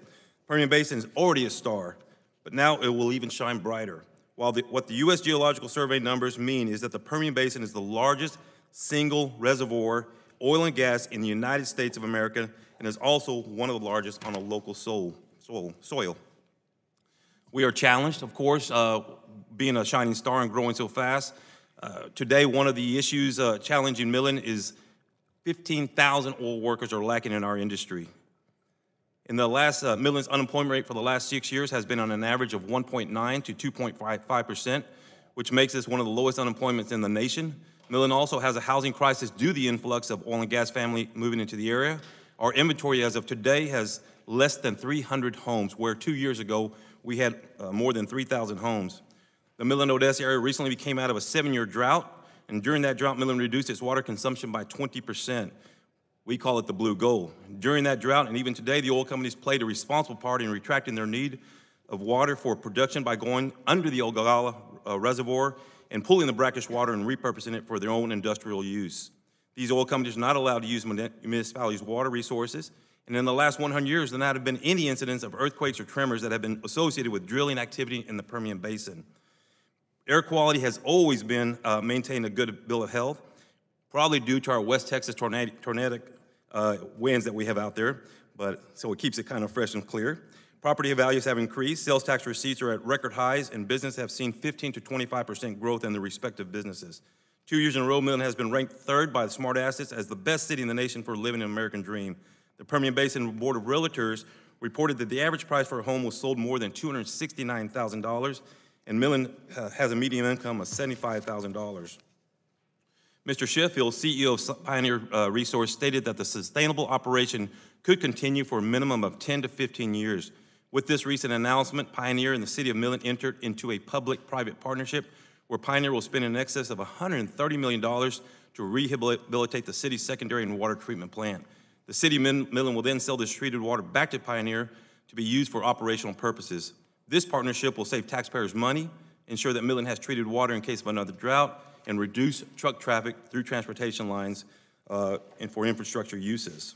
S1: Permian Basin is already a star, but now it will even shine brighter. What the U.S. Geological Survey numbers mean is that the Permian Basin is the largest single reservoir oil and gas in the United States of America and is also one of the largest on a local soil. We are challenged, of course, being a shining star and growing so fast. Today, one of the issues challenging Midland is 15,000 oil workers are lacking in our industry. In the last, Midland's unemployment rate for the last 6 years has been on an average of 1.9 to 2.55%, which makes this one of the lowest unemployments in the nation. Midland also has a housing crisis due to the influx of oil and gas family moving into the area. Our inventory as of today has less than 300 homes, where 2 years ago we had more than 3,000 homes. The Midland-Odessa area recently came out of a 7-year drought, and during that drought, Midland reduced its water consumption by 20%. We call it the blue gold. During that drought, and even today, the oil companies played a responsible part in retracting their need of water for production by going under the Ogallala reservoir and pulling the brackish water and repurposing it for their own industrial use. These oil companies are not allowed to use municipalities' water resources, and in the last 100 years, there have not been any incidents of earthquakes or tremors that have been associated with drilling activity in the Permian Basin. Air quality has always been maintained a good bill of health, probably due to our West Texas tornadic winds that we have out there, so it keeps it kind of fresh and clear. Property values have increased, sales tax receipts are at record highs, and businesses have seen 15 to 25% growth in their respective businesses. 2 years in a row, Midland has been ranked 3rd by the Smart Assets as the best city in the nation for living an American dream. The Permian Basin Board of Realtors reported that the average price for a home was sold more than $269,000, and Midland has a median income of $75,000. Mr. Sheffield, CEO of Pioneer Resource, stated that the sustainable operation could continue for a minimum of 10 to 15 years. With this recent announcement, Pioneer and the City of Midland entered into a public-private partnership where Pioneer will spend in excess of $130 million to rehabilitate the city's secondary and water treatment plant. The City of Midland will then sell this treated water back to Pioneer to be used for operational purposes. This partnership will save taxpayers money, ensure that Midland has treated water in case of another drought, and reduce truck traffic through transportation lines and for infrastructure uses.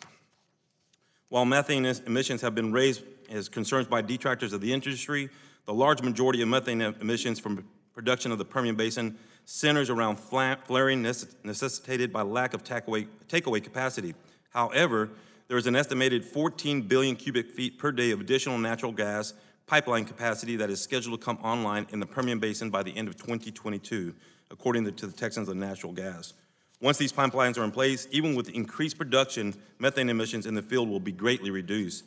S1: While methane emissions have been raised as concerns by detractors of the industry, the large majority of methane emissions from production of the Permian Basin centers around flaring necessitated by lack of takeaway capacity. However, there is an estimated 14 billion cubic feet per day of additional natural gas pipeline capacity that is scheduled to come online in the Permian Basin by the end of 2022, according to the Texans of Natural Gas. Once these pipelines are in place, even with increased production, methane emissions in the field will be greatly reduced.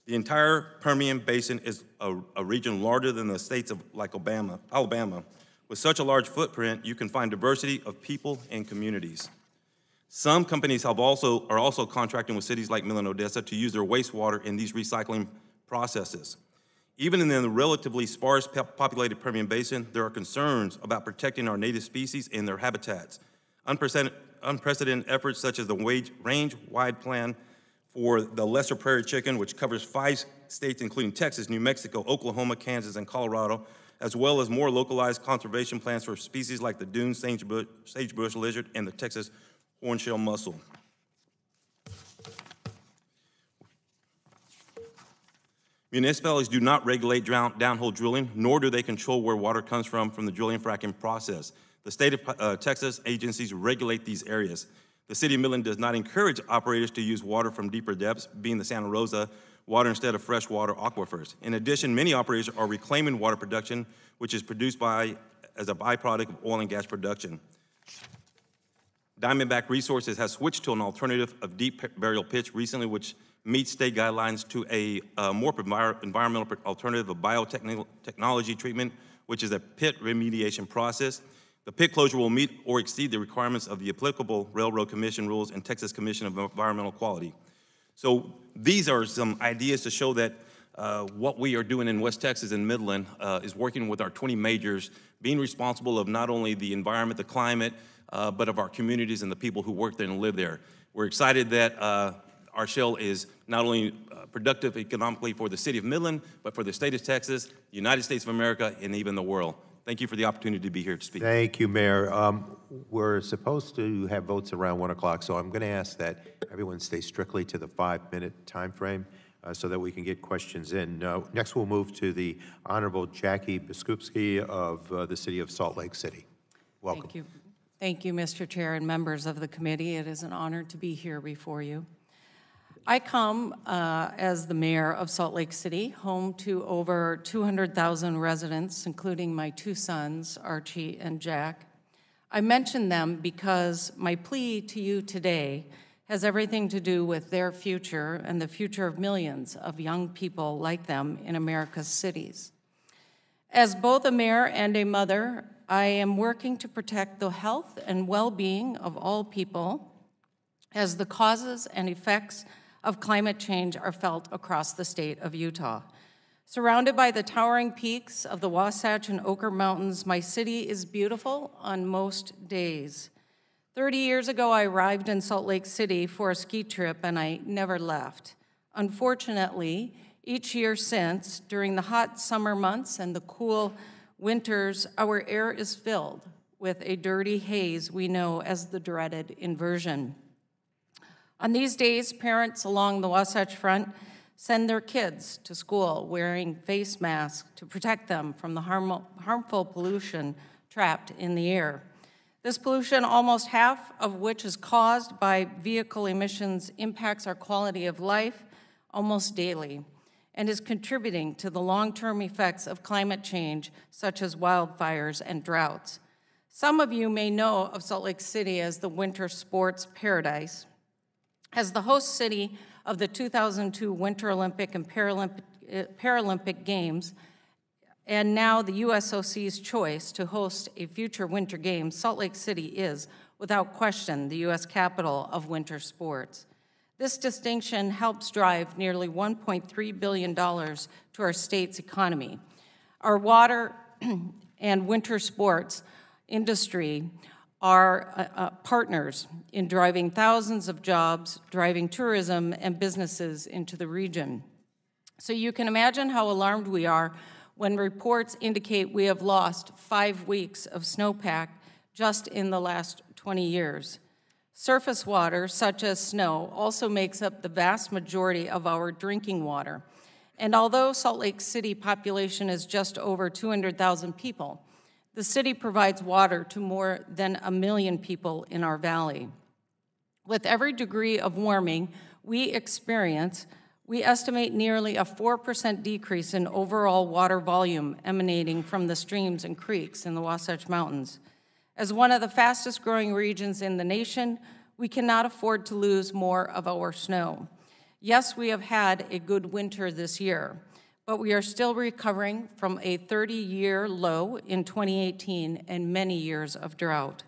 S1: The entire Permian Basin is a region larger than the states of like Alabama. With such a large footprint, you can find diversity of people and communities. Some companies are also contracting with cities like Midland-Odessa to use their wastewater in these recycling processes. Even in the relatively sparse populated Permian Basin, there are concerns about protecting our native species and their habitats. Unprecedented efforts such as the range-wide plan for the lesser prairie chicken, which covers 5 states including Texas, New Mexico, Oklahoma, Kansas, and Colorado, as well as more localized conservation plans for species like the dune sagebrush lizard and the Texas hornshell mussel. Municipalities do not regulate downhole drilling, nor do they control where water comes from the drilling and fracking process. The state of Texas agencies regulate these areas. The City of Midland does not encourage operators to use water from deeper depths, being the Santa Rosa water instead of freshwater aquifers. In addition, many operators are reclaiming water production, which is produced as a byproduct of oil and gas production. Diamondback Resources has switched to an alternative of deep burial pits recently, which meets state guidelines to a more environmental alternative of biotechnology treatment, which is a pit remediation process. The pit closure will meet or exceed the requirements of the applicable Railroad Commission rules and Texas Commission of Environmental Quality. So these are some ideas to show that what we are doing in West Texas and Midland is working with our 20 majors, being responsible of not only the environment, the climate, but of our communities and the people who work there and live there. We're excited that our shale is not only productive economically for the city of Midland, but for the state of Texas, the United States of America, and even the world. Thank you for the opportunity to be here to speak.
S3: Thank you, Mayor. We're supposed to have votes around 1 o'clock, so I'm going to ask that everyone stay strictly to the 5-minute time frame so that we can get questions in. Next, we'll move to the Honorable Jackie Biskupski of the City of Salt Lake City. Welcome.
S8: Thank you. Thank you, Mr. Chair and members of the committee. It is an honor to be here before you. I come as the mayor of Salt Lake City, home to over 200,000 residents, including my 2 sons, Archie and Jack. I mention them because my plea to you today has everything to do with their future and the future of millions of young people like them in America's cities. As both a mayor and a mother, I am working to protect the health and well-being of all people as the causes and effects of climate change are felt across the state of Utah. Surrounded by the towering peaks of the Wasatch and Oquirrh Mountains, my city is beautiful on most days. 30 years ago, I arrived in Salt Lake City for a ski trip, and I never left. Unfortunately, each year since, during the hot summer months and the cool winters, our air is filled with a dirty haze we know as the dreaded inversion. On these days, parents along the Wasatch Front send their kids to school wearing face masks to protect them from the harmful pollution trapped in the air. This pollution, almost half of which is caused by vehicle emissions, impacts our quality of life almost daily and is contributing to the long-term effects of climate change, such as wildfires and droughts. Some of you may know of Salt Lake City as the winter sports paradise. As the host city of the 2002 Winter Olympic and Paralympic Games, and now the USOC's choice to host a future Winter Games, Salt Lake City is, without question, the U.S. capital of winter sports. This distinction helps drive nearly $1.3 billion to our state's economy. Our water and winter sports industry are partners in driving thousands of jobs, driving tourism and businesses into the region. So you can imagine how alarmed we are when reports indicate we have lost 5 weeks of snowpack just in the last 20 years. Surface water, such as snow, also makes up the vast majority of our drinking water. And although Salt Lake City population is just over 200,000 people, the city provides water to more than 1 million people in our valley. With every degree of warming we experience, we estimate nearly a 4% decrease in overall water volume emanating from the streams and creeks in the Wasatch Mountains. As one of the fastest growing regions in the nation, we cannot afford to lose more of our snow. Yes, we have had a good winter this year, but we are still recovering from a 30-year low in 2018 and many years of drought.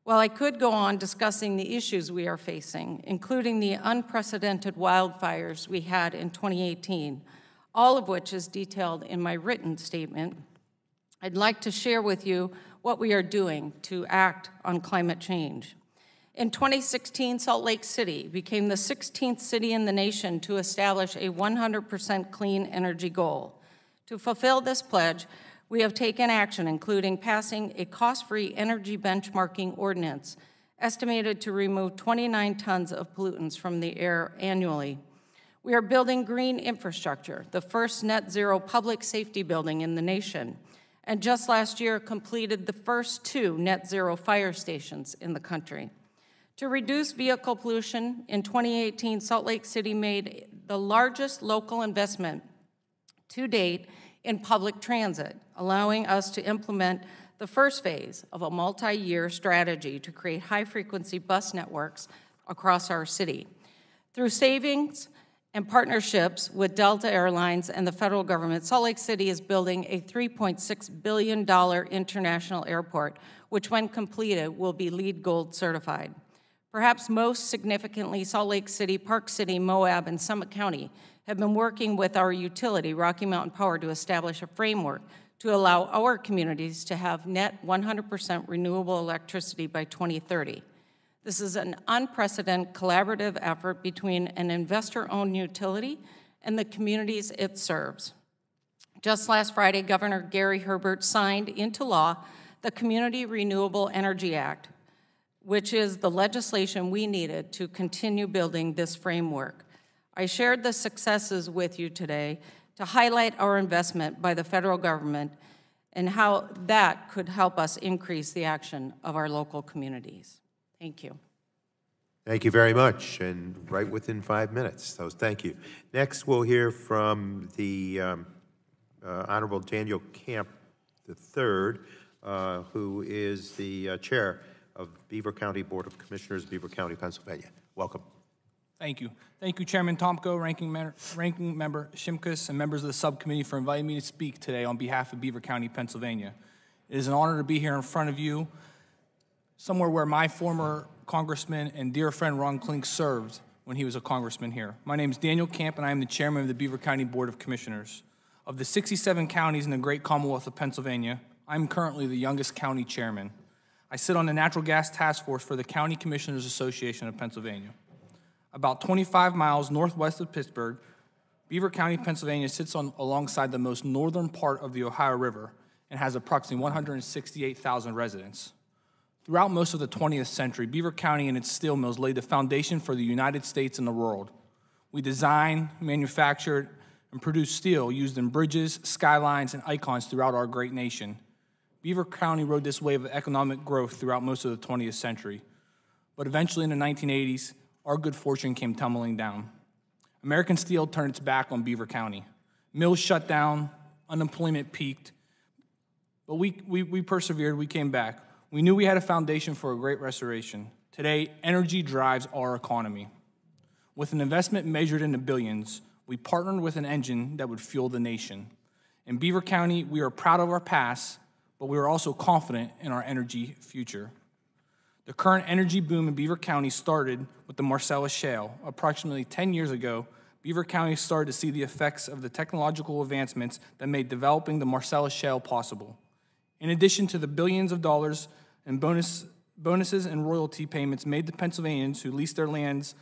S8: While I could go on discussing the issues we are facing, including the unprecedented wildfires we had in 2018, all of which is detailed in my written statement, I'd like to share with you what we are doing to act on climate change. In 2016, Salt Lake City became the 16th city in the nation to establish a 100% clean energy goal. To fulfill this pledge, we have taken action, including passing a cost-free energy benchmarking ordinance estimated to remove 29 tons of pollutants from the air annually. We are building green infrastructure, the first net zero public safety building in the nation, and just last year completed the first 2 net zero fire stations in the country. To reduce vehicle pollution, in 2018, Salt Lake City made the largest local investment to date in public transit, allowing us to implement the first phase of a multi-year strategy to create high-frequency bus networks across our city. Through savings and partnerships with Delta Airlines and the federal government, Salt Lake City is building a $3.6 billion international airport, which when completed will be LEED Gold certified. Perhaps most significantly, Salt Lake City, Park City, Moab, and Summit County have been working with our utility, Rocky Mountain Power, to establish a framework to allow our communities to have net 100% renewable electricity by 2030. This is an unprecedented collaborative effort between an investor-owned utility and the communities it serves. Just last Friday, Governor Gary Herbert signed into law the Community Renewable Energy Act, which is the legislation we needed to continue building this framework. I shared the successes with you today to highlight our investment by the federal government and how that could help us increase the action of our local communities. Thank you.
S3: Thank you very much, and right within 5 minutes, so thank you. Next, we'll hear from the Honorable Daniel Camp III, who is the chair of Beaver County Board of Commissioners, Beaver County, Pennsylvania. Welcome.
S9: Thank you. Thank you, Chairman Tomko, Ranking Member Shimkus, and members of the subcommittee for inviting me to speak today on behalf of Beaver County, Pennsylvania. It is an honor to be here in front of you, somewhere where my former congressman and dear friend Ron Klink served when he was a congressman here. My name is Daniel Camp, and I am the chairman of the Beaver County Board of Commissioners. Of the 67 counties in the great Commonwealth of Pennsylvania, I'm currently the youngest county chairman. I sit on the Natural Gas Task Force for the County Commissioners Association of Pennsylvania. About 25 miles northwest of Pittsburgh, Beaver County, Pennsylvania sits alongside the most northern part of the Ohio River and has approximately 168,000 residents. Throughout most of the 20th century, Beaver County and its steel mills laid the foundation for the United States and the world. We designed, manufactured, and produced steel used in bridges, skylines, and icons throughout our great nation. Beaver County rode this wave of economic growth throughout most of the 20th century. But eventually in the 1980s, our good fortune came tumbling down. American Steel turned its back on Beaver County. Mills shut down, unemployment peaked, but we persevered, we came back. We knew we had a foundation for a great restoration. Today, energy drives our economy. With an investment measured in the billions, we partnered with an engine that would fuel the nation. In Beaver County, we are proud of our past, but we are also confident in our energy future. The current energy boom in Beaver County started with the Marcellus Shale. Approximately 10 years ago, Beaver County started to see the effects of the technological advancements that made developing the Marcellus Shale possible. In addition to the billions of dollars in bonuses and royalty payments made to Pennsylvanians who leased their lands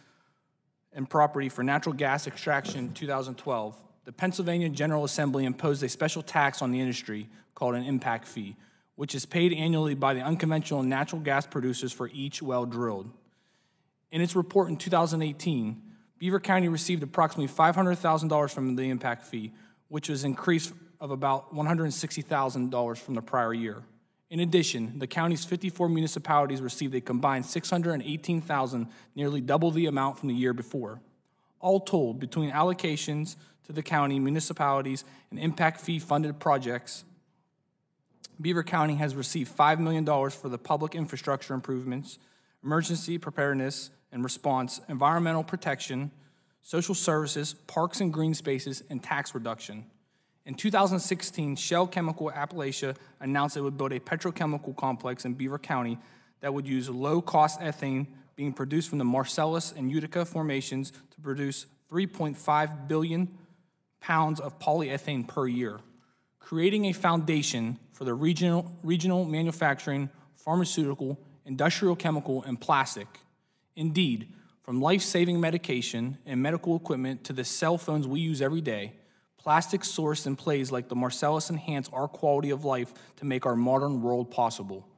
S9: and property for natural gas extraction in 2012, the Pennsylvania General Assembly imposed a special tax on the industry called an impact fee, which is paid annually by the unconventional natural gas producers for each well drilled. In its report in 2018, Beaver County received approximately $500,000 from the impact fee, which was an increase of about $160,000 from the prior year. In addition, the county's 54 municipalities received a combined $618,000, nearly double the amount from the year before. All told, between allocations to the county, municipalities, and impact fee funded projects, Beaver County has received $5 million for the public infrastructure improvements, emergency preparedness and response, environmental protection, social services, parks and green spaces, and tax reduction. In 2016, Shell Chemical Appalachia announced it would build a petrochemical complex in Beaver County that would use low-cost ethane being produced from the Marcellus and Utica formations to produce 3.5 billion pounds of polyethylene per year, creating a foundation for the regional manufacturing, pharmaceutical, industrial chemical, and plastic. Indeed, from life-saving medication and medical equipment to the cell phones we use every day, plastic sourced in plays like the Marcellus enhance our quality of life to make our modern world possible.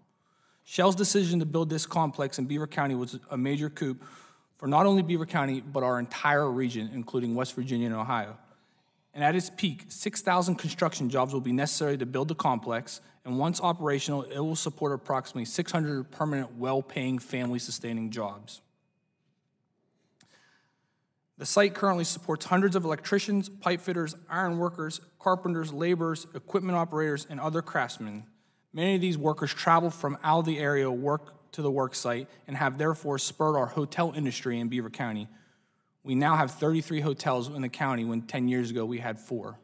S9: Shell's decision to build this complex in Beaver County was a major coup for not only Beaver County, but our entire region, including West Virginia and Ohio. And at its peak, 6,000 construction jobs will be necessary to build the complex, and once operational, it will support approximately 600 permanent, well-paying, family-sustaining jobs. The site currently supports hundreds of electricians, pipe fitters, iron workers, carpenters, laborers, equipment operators, and other craftsmen. Many of these workers travel from out of the area to the work site and have therefore spurred our hotel industry in Beaver County. We now have 33 hotels in the county when 10 years ago we had 4,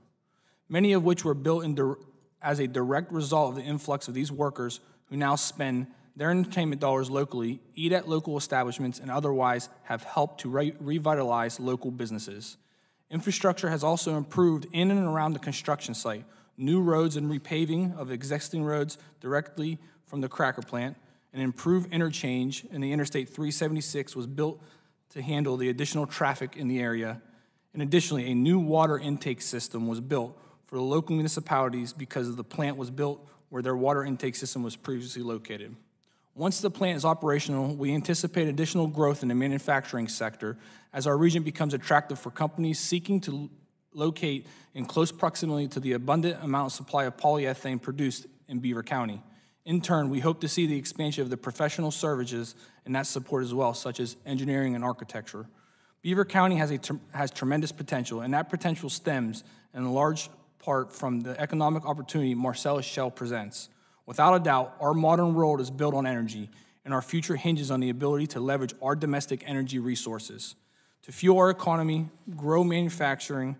S9: many of which were built as a direct result of the influx of these workers who now spend their entertainment dollars locally, eat at local establishments, and otherwise have helped to revitalize local businesses. Infrastructure has also improved in and around the construction site. New roads and repaving of existing roads directly from the cracker plant. An improved interchange in the Interstate 376 was built to handle the additional traffic in the area. And additionally, a new water intake system was built for the local municipalities because the plant was built where their water intake system was previously located. Once the plant is operational, we anticipate additional growth in the manufacturing sector as our region becomes attractive for companies seeking to locate in close proximity to the abundant amount of supply of polyethylene produced in Beaver County. In turn, we hope to see the expansion of the professional services and that support as well, such as engineering and architecture. Beaver County has tremendous potential, and that potential stems in large part from the economic opportunity Marcellus Shale presents. Without a doubt, our modern world is built on energy, and our future hinges on the ability to leverage our domestic energy resources to fuel our economy, grow manufacturing,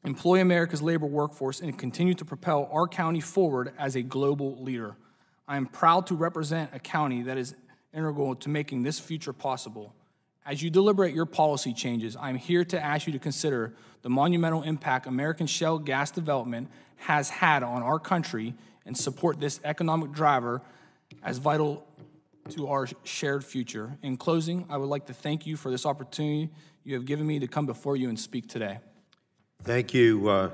S9: employ America's labor workforce, and continue to propel our county forward as a global leader. I am proud to represent a county that is integral to making this future possible. As you deliberate your policy changes, I am here to ask you to consider the monumental impact American shale gas development has had on our country and support this economic driver as vital to our shared future. In closing, I would like to thank you for this opportunity you have given me to come before you and speak today.
S3: Thank you,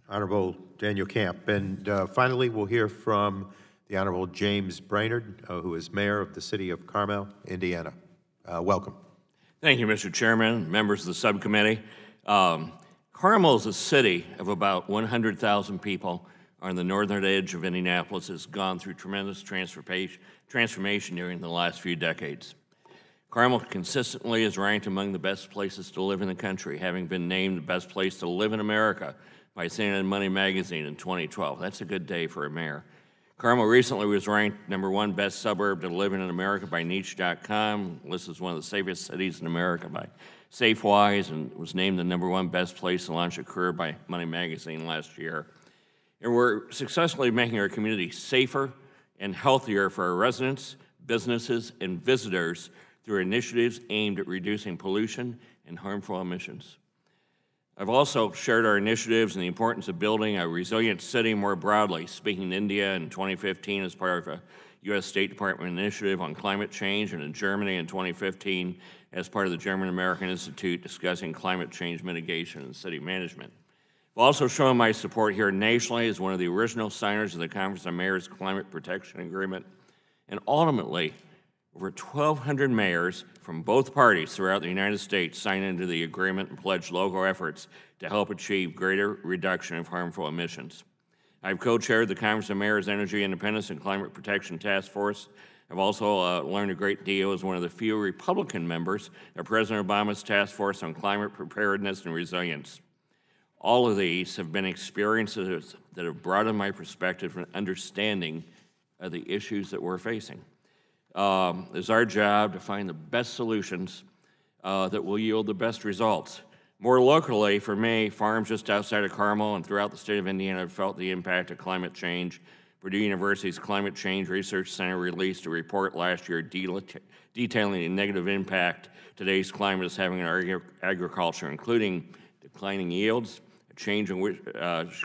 S3: Honorable Daniel Camp. And finally, we'll hear from the Honorable James Brainerd, who is Mayor of the City of Carmel, Indiana. Welcome.
S5: Thank you, Mr. Chairman, members of the subcommittee. Carmel is a city of about 100,000 people on the northern edge of Indianapolis. Has gone through tremendous transformation during the last few decades. Carmel consistently is ranked among the best places to live in the country, having been named the best place to live in America by CNN Money Magazine in 2012. That's a good day for a mayor. Carmel recently was ranked #1 best suburb to live in America by Niche.com, listed as one of the safest cities in America by SafeWise, and was named the #1 best place to launch a career by Money Magazine last year. And we're successfully making our community safer and healthier for our residents, businesses, and visitors through initiatives aimed at reducing pollution and harmful emissions. I've also shared our initiatives and the importance of building a resilient city more broadly, speaking to India in 2015 as part of a U.S. State Department initiative on climate change, and in Germany in 2015 as part of the German-American Institute discussing climate change mitigation and city management. I've also shown my support here nationally as one of the original signers of the Conference of Mayors Climate Protection Agreement, and ultimately, over 1,200 mayors from both parties throughout the United States signed into the agreement and pledged local efforts to help achieve greater reduction of harmful emissions. I've co-chaired the Conference of Mayors Energy Independence and Climate Protection Task Force. I've also learned a great deal as one of the few Republican members of President Obama's Task Force on Climate Preparedness and Resilience. All of these have been experiences that have broadened my perspective and understanding of the issues that we're facing. It's our job to find the best solutions that will yield the best results. More locally, for me, farms just outside of Carmel and throughout the state of Indiana have felt the impact of climate change. Purdue University's Climate Change Research Center released a report last year detailing the negative impact today's climate is having on our agriculture, including declining yields, a change in which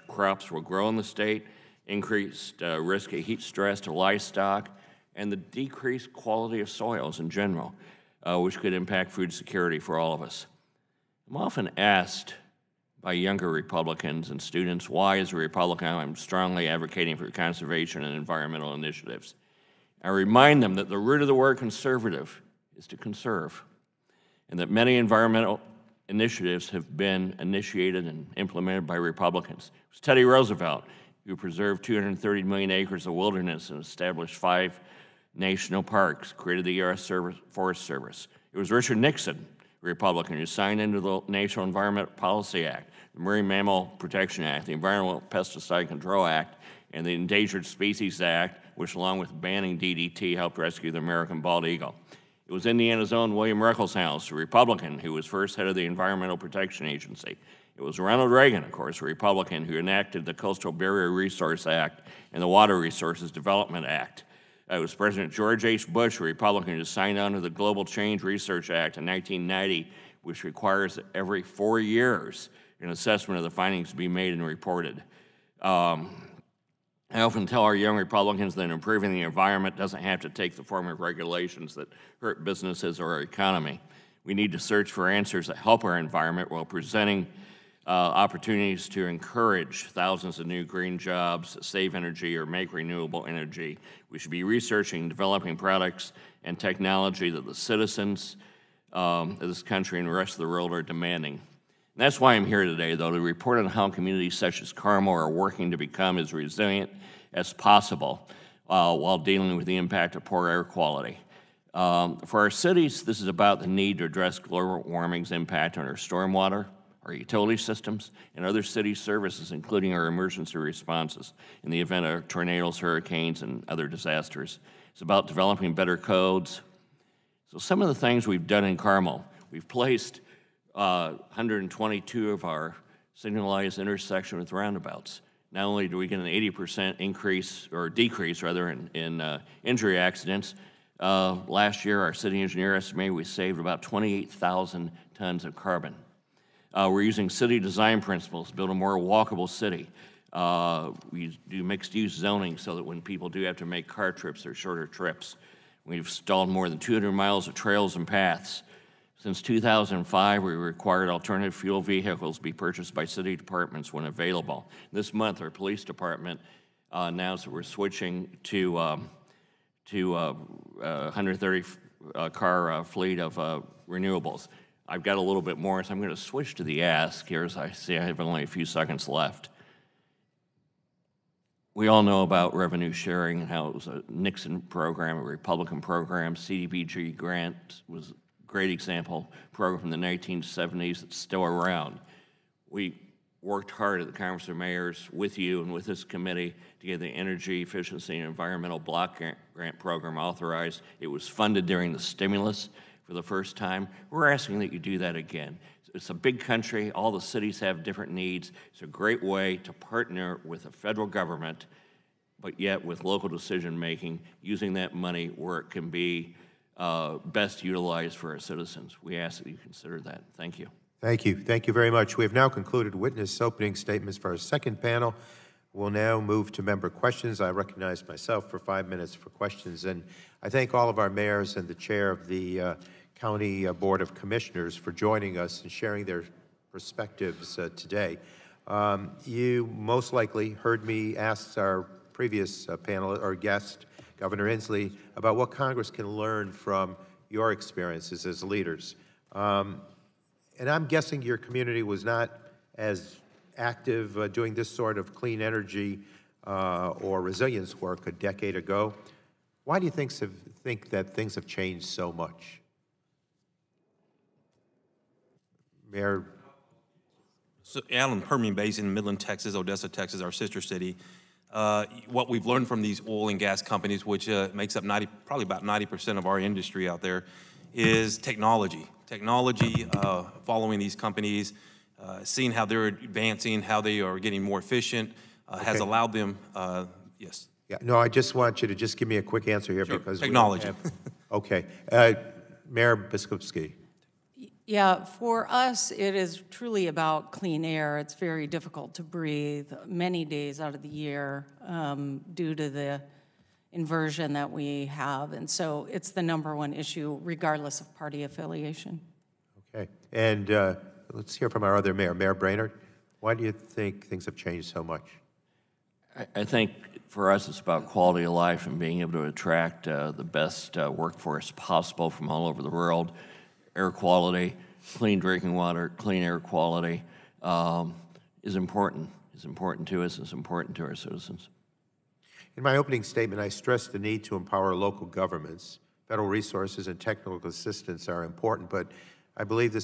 S5: crops will grow in the state, increased risk of heat stress to livestock, and the decreased quality of soils in general, which could impact food security for all of us. I'm often asked by younger Republicans and students, why as a Republican I'm strongly advocating for conservation and environmental initiatives. I remind them that the root of the word conservative is to conserve, and that many environmental initiatives have been initiated and implemented by Republicans. It was Teddy Roosevelt who preserved 230 million acres of wilderness and established 5 national parks, created the U.S. Forest Service. It was Richard Nixon, Republican, who signed into the National Environmental Policy Act, the Marine Mammal Protection Act, the Environmental Pesticide Control Act, and the Endangered Species Act, which along with banning DDT helped rescue the American bald eagle. It was Indiana's own William Ruckelshaus, a Republican, who was first head of the Environmental Protection Agency. It was Ronald Reagan, of course, a Republican, who enacted the Coastal Barrier Resource Act and the Water Resources Development Act. It was President George H. Bush, a Republican, who signed on to the Global Change Research Act in 1990, which requires that every 4 years an assessment of the findings be made and reported. I often tell our young Republicans that improving the environment doesn't have to take the form of regulations that hurt businesses or our economy. We need to search for answers that help our environment while presenting opportunities to encourage thousands of new green jobs that save energy or make renewable energy. We should be researching and developing products and technology that the citizens of this country and the rest of the world are demanding. And that's why I'm here today, though, to report on how communities such as Carmel are working to become as resilient as possible while dealing with the impact of poor air quality. For our cities, this is about the need to address global warming's impact on our stormwater, our utility systems, and other city services, including our emergency responses in the event of tornadoes, hurricanes, and other disasters. It's about developing better codes. So some of the things we've done in Carmel, we've placed 122 of our signalized intersections with roundabouts. Not only do we get an 80% increase, or decrease rather, in injury accidents, last year our city engineer estimated we saved about 28,000 tons of carbon. We're using city design principles to build a more walkable city. We do mixed-use zoning so that when people do have to make car trips, they're shorter trips. We've installed more than 200 miles of trails and paths. Since 2005, we required alternative fuel vehicles be purchased by city departments when available. This month, our police department announced that we're switching to 130 car fleet of renewables. I've got a little bit more, so I'm going to switch to the ask here, as I see I have only a few seconds left. We all know about revenue sharing and how it was a Nixon program, a Republican program. CDBG grant was a great example, program from the 1970s that's still around. We worked hard at the Conference of Mayors with you and with this committee to get the Energy Efficiency and Environmental Block Grant Program authorized. It was funded during the stimulus for the first time. We're asking that you do that again. It's a big country. All the cities have different needs. It's a great way to partner with the federal government, but yet with local decision-making, using that money where it can be best utilized for our citizens. We ask that you consider that. Thank you.
S3: Thank you. Thank you very much. We have now concluded witness opening statements for our second panel. We'll now move to member questions. I recognize myself for 5 minutes for questions, and I thank all of our mayors and the chair of the County Board of Commissioners for joining us and sharing their perspectives today. You most likely heard me ask our previous panel or guest, Governor Inslee, about what Congress can learn from your experiences as leaders. And I'm guessing your community was not as active doing this sort of clean energy or resilience work a decade ago. Why do you think that things have changed so much? Mayor?
S1: So, Allen, Permian Basin, Midland, Texas, Odessa, Texas, our sister city. What we've learned from these oil and gas companies, which makes up probably about 90% of our industry out there, is technology. Technology, following these companies, seeing how they're advancing, how they are getting more efficient, has allowed them, yes.
S3: Yeah, no, I just want you to just give me a quick answer here because
S1: technology.
S3: Okay. Mayor Biskupski.
S8: Yeah, for us, it is truly about clean air. It's very difficult to breathe many days out of the year due to the inversion that we have. And so it's the #1 issue, regardless of party affiliation.
S3: Okay. And let's hear from our other mayor, Mayor Brainerd. Why do you think things have changed so much?
S5: I think for us it's about quality of life and being able to attract the best workforce possible from all over the world. Air quality, clean drinking water, clean air quality is important. It's important to us. It's important to our citizens.
S3: In my opening statement, I stressed the need to empower local governments. Federal resources and technical assistance are important, but I believe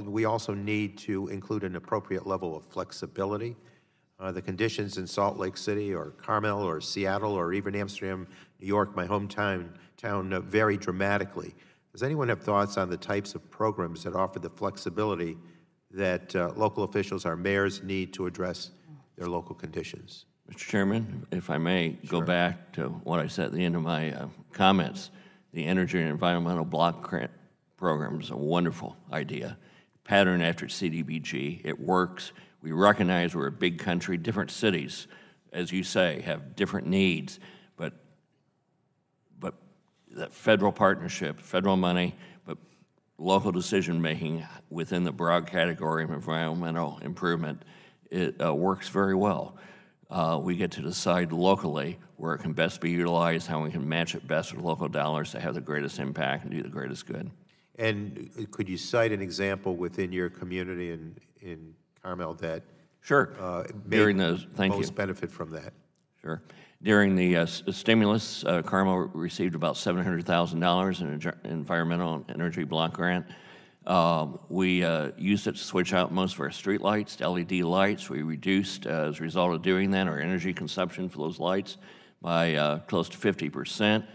S3: we also need to include an appropriate level of flexibility. The conditions in Salt Lake City or Carmel or Seattle or even Amsterdam, New York, my hometown, vary dramatically. Does anyone have thoughts on the types of programs that offer the flexibility that local officials, our mayors, need to address their local conditions?
S5: Mr. Chairman, if I may go back to what I said at the end of my comments, the Energy and Environmental Block Grant program is a wonderful idea. Pattern after CDBG, it works. We recognize we're a big country. Different cities, as you say, have different needs, but that federal partnership, federal money, but local decision-making within the broad category of environmental improvement, it works very well. We get to decide locally where it can best be utilized, how we can match it best with local dollars to have the greatest impact and do the greatest good.
S3: And could you cite an example within your community in Carmel that
S5: sure. During those,
S3: most benefit from that?
S5: Sure. During the stimulus, Carmel received about $700,000 in an environmental and energy block grant. We used it to switch out most of our street lights to LED lights. We reduced, as a result of doing that, our energy consumption for those lights by close to 50%,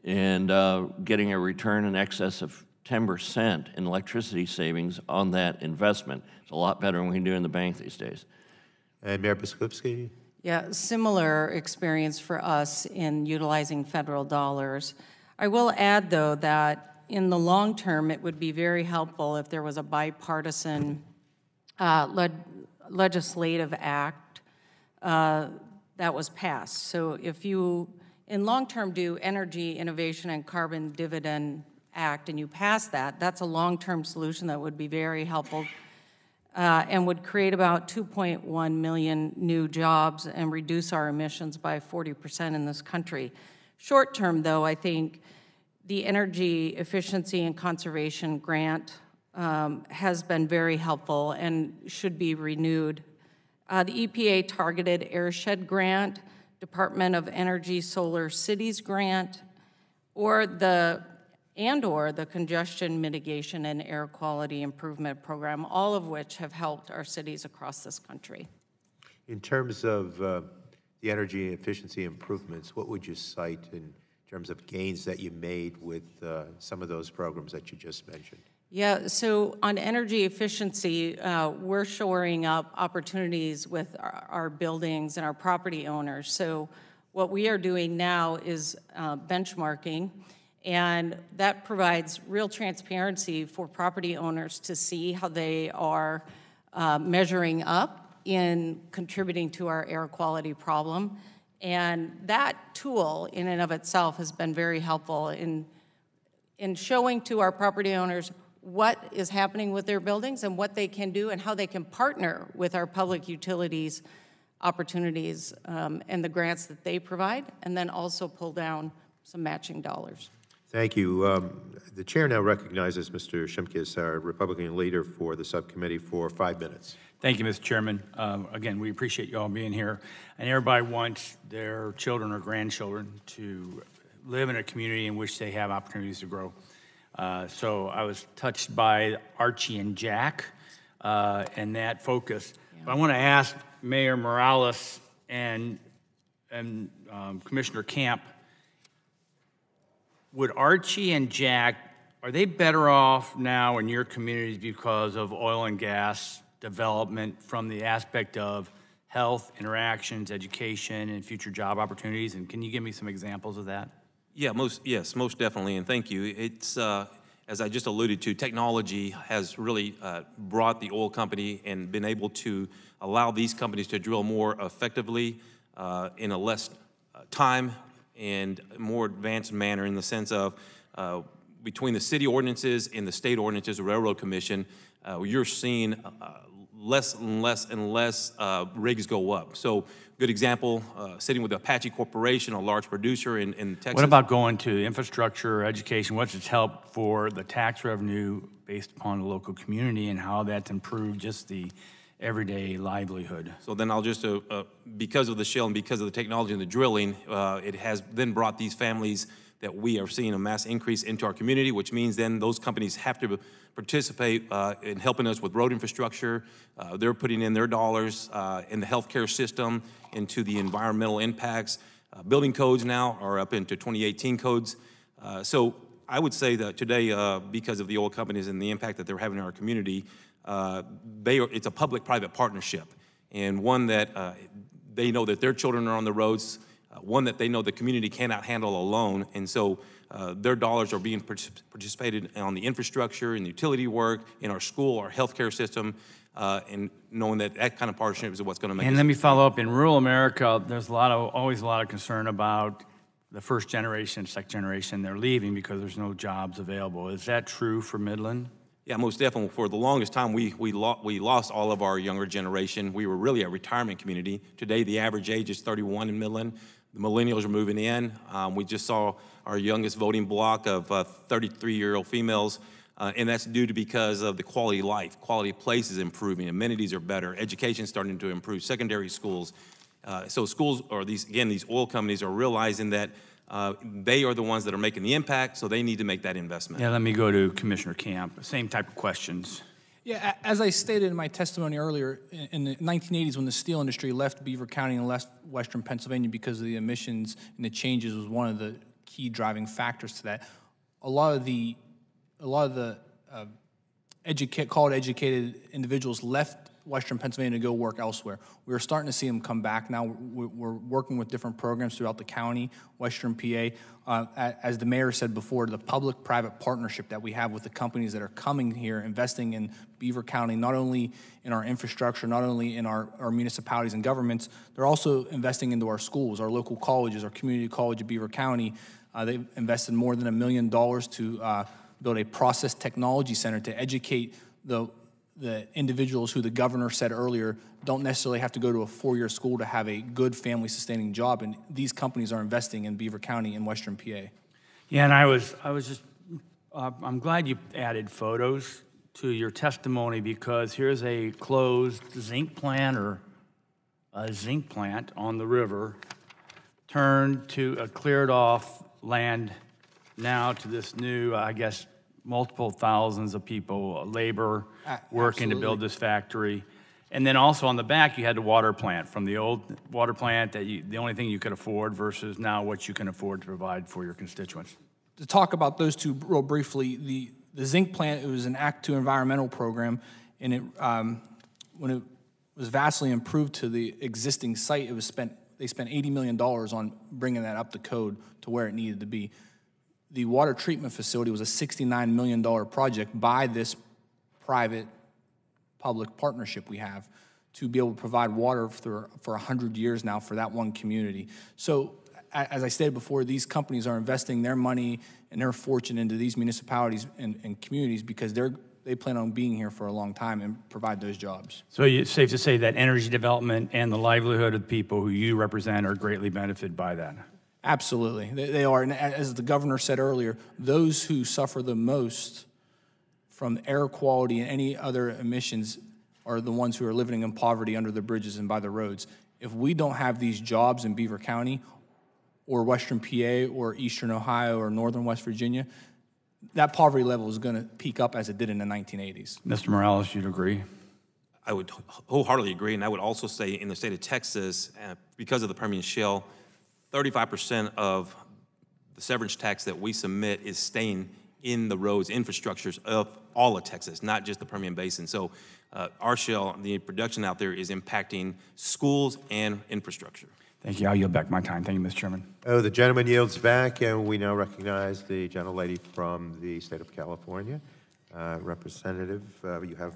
S5: and getting a return in excess of 10% in electricity savings on that investment. It's a lot better than we can do in the bank these days.
S3: And Mayor Biskupski?
S8: Yeah, similar experience for us in utilizing federal dollars. I will add, though, that in the long term, it would be very helpful if there was a bipartisan legislative act that was passed. So if you, in long term, do Energy Innovation and Carbon Dividend Act and you pass that, that's a long-term solution that would be very helpful and would create about 2.1 million new jobs and reduce our emissions by 40% in this country. Short term, though, I think the Energy Efficiency and Conservation Grant has been very helpful and should be renewed. The EPA Targeted Airshed Grant, Department of Energy Solar Cities Grant, or the Congestion Mitigation and Air Quality Improvement Program, all of which have helped our cities across this country.
S3: In terms of the energy efficiency improvements, what would you cite in terms of gains that you made with some of those programs that you just mentioned?
S8: Yeah, so on energy efficiency, we're shoring up opportunities with our buildings and our property owners. So what we are doing now is benchmarking, and that provides real transparency for property owners to see how they are measuring up in contributing to our air quality problem. And that tool in and of itself has been very helpful in showing to our property owners what is happening with their buildings and what they can do and how they can partner with our public utilities opportunities and the grants that they provide, and then also pull down some matching dollars.
S3: Thank you. The chair now recognizes Mr. Shimkus, our Republican leader for the subcommittee, for 5 minutes.
S2: Thank you, Mr. Chairman. Again, we appreciate you all being here. And everybody wants their children or grandchildren to live in a community in which they have opportunities to grow. So I was touched by Archie and Jack and that focus. Yeah. But I want to ask Mayor Morales and Commissioner Camp, would Archie and Jack, are they better off now in your communities because of oil and gas development from the aspect of health, interactions, education, and future job opportunities? And can you give me some examples of that?
S1: Yeah, most definitely, and thank you. It's, as I just alluded to, technology has really brought the oil company and been able to allow these companies to drill more effectively in a less time and more advanced manner, in the sense of between the city ordinances and the state ordinances, the Railroad Commission, you're seeing less and less rigs go up. So, good example, sitting with Apache Corporation, a large producer in Texas.
S2: What about going to infrastructure, education? What's its help for the tax revenue based upon the local community and how that's improved just the everyday livelihood?
S1: So then I'll just, because of the shale and because of the technology and the drilling, it has then brought these families that we are seeing a mass increase into our community, which means then those companies have to participate in helping us with road infrastructure. They're putting in their dollars in the healthcare system, into the environmental impacts. Building codes now are up into 2018 codes. So I would say that today, because of the oil companies and the impact that they're having in our community, it's a public-private partnership, and one that they know that their children are on the roads. one that they know the community cannot handle alone, and so their dollars are being participated on the infrastructure and utility work, in our school, our healthcare system, and knowing that that kind of partnership is what's going to make.
S2: And let me follow up. In rural America, there's always a lot of concern about the first generation, second generation. They're leaving because there's no jobs available. Is that true for Midland?
S1: Yeah, most definitely. For the longest time, we lost all of our younger generation. We were really a retirement community. Today, the average age is 31 in Midland. The millennials are moving in. We just saw our youngest voting block of 33-year-old females, and that's because of the quality of life. Quality of place is improving. Amenities are better. Education is starting to improve. Secondary schools. So schools, or these oil companies, are realizing that they are the ones that are making the impact, so they need to make that investment.
S2: Yeah, let me go to Commissioner Camp. Same type of questions.
S9: Yeah, as I stated in my testimony earlier, in the 1980s when the steel industry left Beaver County and left western Pennsylvania because of the emissions and the changes was one of the key driving factors to that. A lot of the educated individuals left western Pennsylvania to go work elsewhere. We're starting to see them come back now. We're working with different programs throughout the county, western PA. As the mayor said before, the public-private partnership that we have with the companies that are coming here, investing in Beaver County, not only in our infrastructure, not only in our municipalities and governments, they're also investing into our schools, our local colleges, our community college of Beaver County. They've invested more than $1 million to build a process technology center to educate the individuals who the governor said earlier don't necessarily have to go to a four-year school to have a good family-sustaining job, and these companies are investing in Beaver County and western PA.
S2: Yeah, and I was just, I'm glad you added photos to your testimony, because here's a closed zinc plant or a zinc plant on the river, turned to a cleared off land now to this new, I guess, multiple thousands of people, labor, working to build this factory. And then also on the back, you had the water plant, from the old water plant that the only thing you could afford versus now what you can afford to provide for your constituents.
S9: To talk about those two real briefly, the zinc plant, it was an Act II environmental program, and it when it was vastly improved to the existing site, they spent $80 million on bringing that up to code to where it needed to be. The water treatment facility was a $69 million project by this private-public partnership we have to be able to provide water for 100 years now for that one community. So, as I stated before, these companies are investing their money and their fortune into these municipalities and communities because they plan on being here for a long time and provide those jobs.
S2: So it's safe to say that energy development and the livelihood of people who you represent are greatly benefited by that?
S9: Absolutely, they are. And as the governor said earlier, those who suffer the most from air quality and any other emissions are the ones who are living in poverty under the bridges and by the roads. If we don't have these jobs in Beaver County or western PA or eastern Ohio or northern West Virginia, that poverty level is going to peak up as it did in the 1980s.
S2: Mr. Morales, you'd agree?
S1: I would wholeheartedly agree, and I would also say in the state of Texas, because of the Permian Shale, 35% of the severance tax that we submit is staying in the roads, infrastructures of all of Texas, not just the Permian Basin. So our shale, the production out there is impacting schools and infrastructure.
S2: Thank you. I'll yield back my time. Thank you, Mr. Chairman.
S3: The gentleman yields back, and we now recognize the gentlelady from the state of California. Representative, you have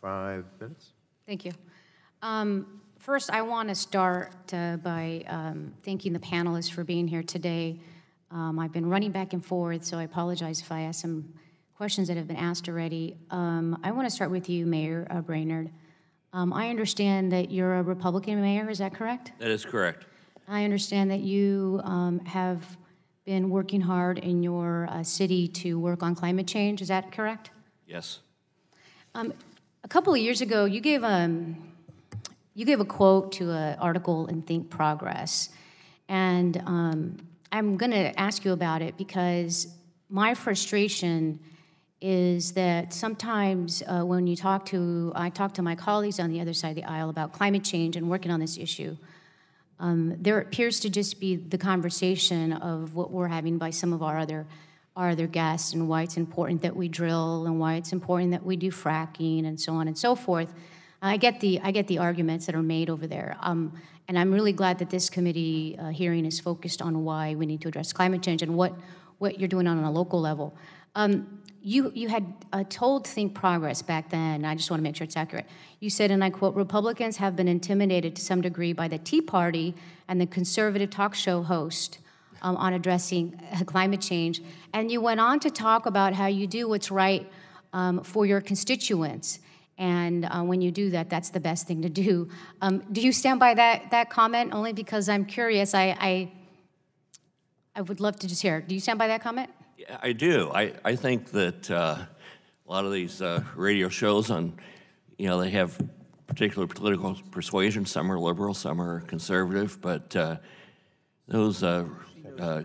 S3: 5 minutes.
S10: Thank you. First, I want to start by thanking the panelists for being here today. I've been running back and forth, so I apologize if I ask some questions that have been asked already. I want to start with you, Mayor Brainerd. I understand that you're a Republican mayor, is that correct?
S5: That is correct.
S10: I understand that you have been working hard in your city to work on climate change, is that correct?
S5: Yes.
S10: A couple of years ago, you gave a quote to an article in Think Progress, and I'm going to ask you about it because my frustration is that sometimes when I talk to my colleagues on the other side of the aisle about climate change and working on this issue, there appears to just be the conversation of what we're having by some of our other guests and why it's important that we drill and why it's important that we do fracking and so on and so forth. I get the arguments that are made over there. And I'm really glad that this committee hearing is focused on why we need to address climate change and what you're doing on a local level. You had told Think Progress back then, I just want to make sure it's accurate. You said, and I quote, Republicans have been intimidated to some degree by the Tea Party and the conservative talk show host on addressing climate change. And you went on to talk about how you do what's right for your constituents. And when you do that, that's the best thing to do. Do you stand by that comment? Only because I'm curious. I would love to just hear. Do you stand by that comment?
S5: Yeah, I do. I think that a lot of these radio shows on, they have particular political persuasion. Some are liberal, some are conservative, but those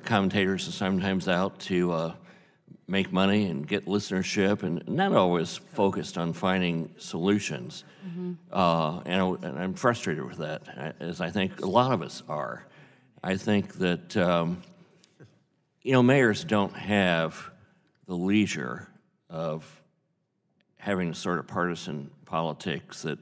S5: commentators are sometimes out to make money and get listenership, and not always focused on finding solutions. Mm-hmm. And I'm frustrated with that, as I think a lot of us are. I think that, mayors don't have the leisure of having the sort of partisan politics that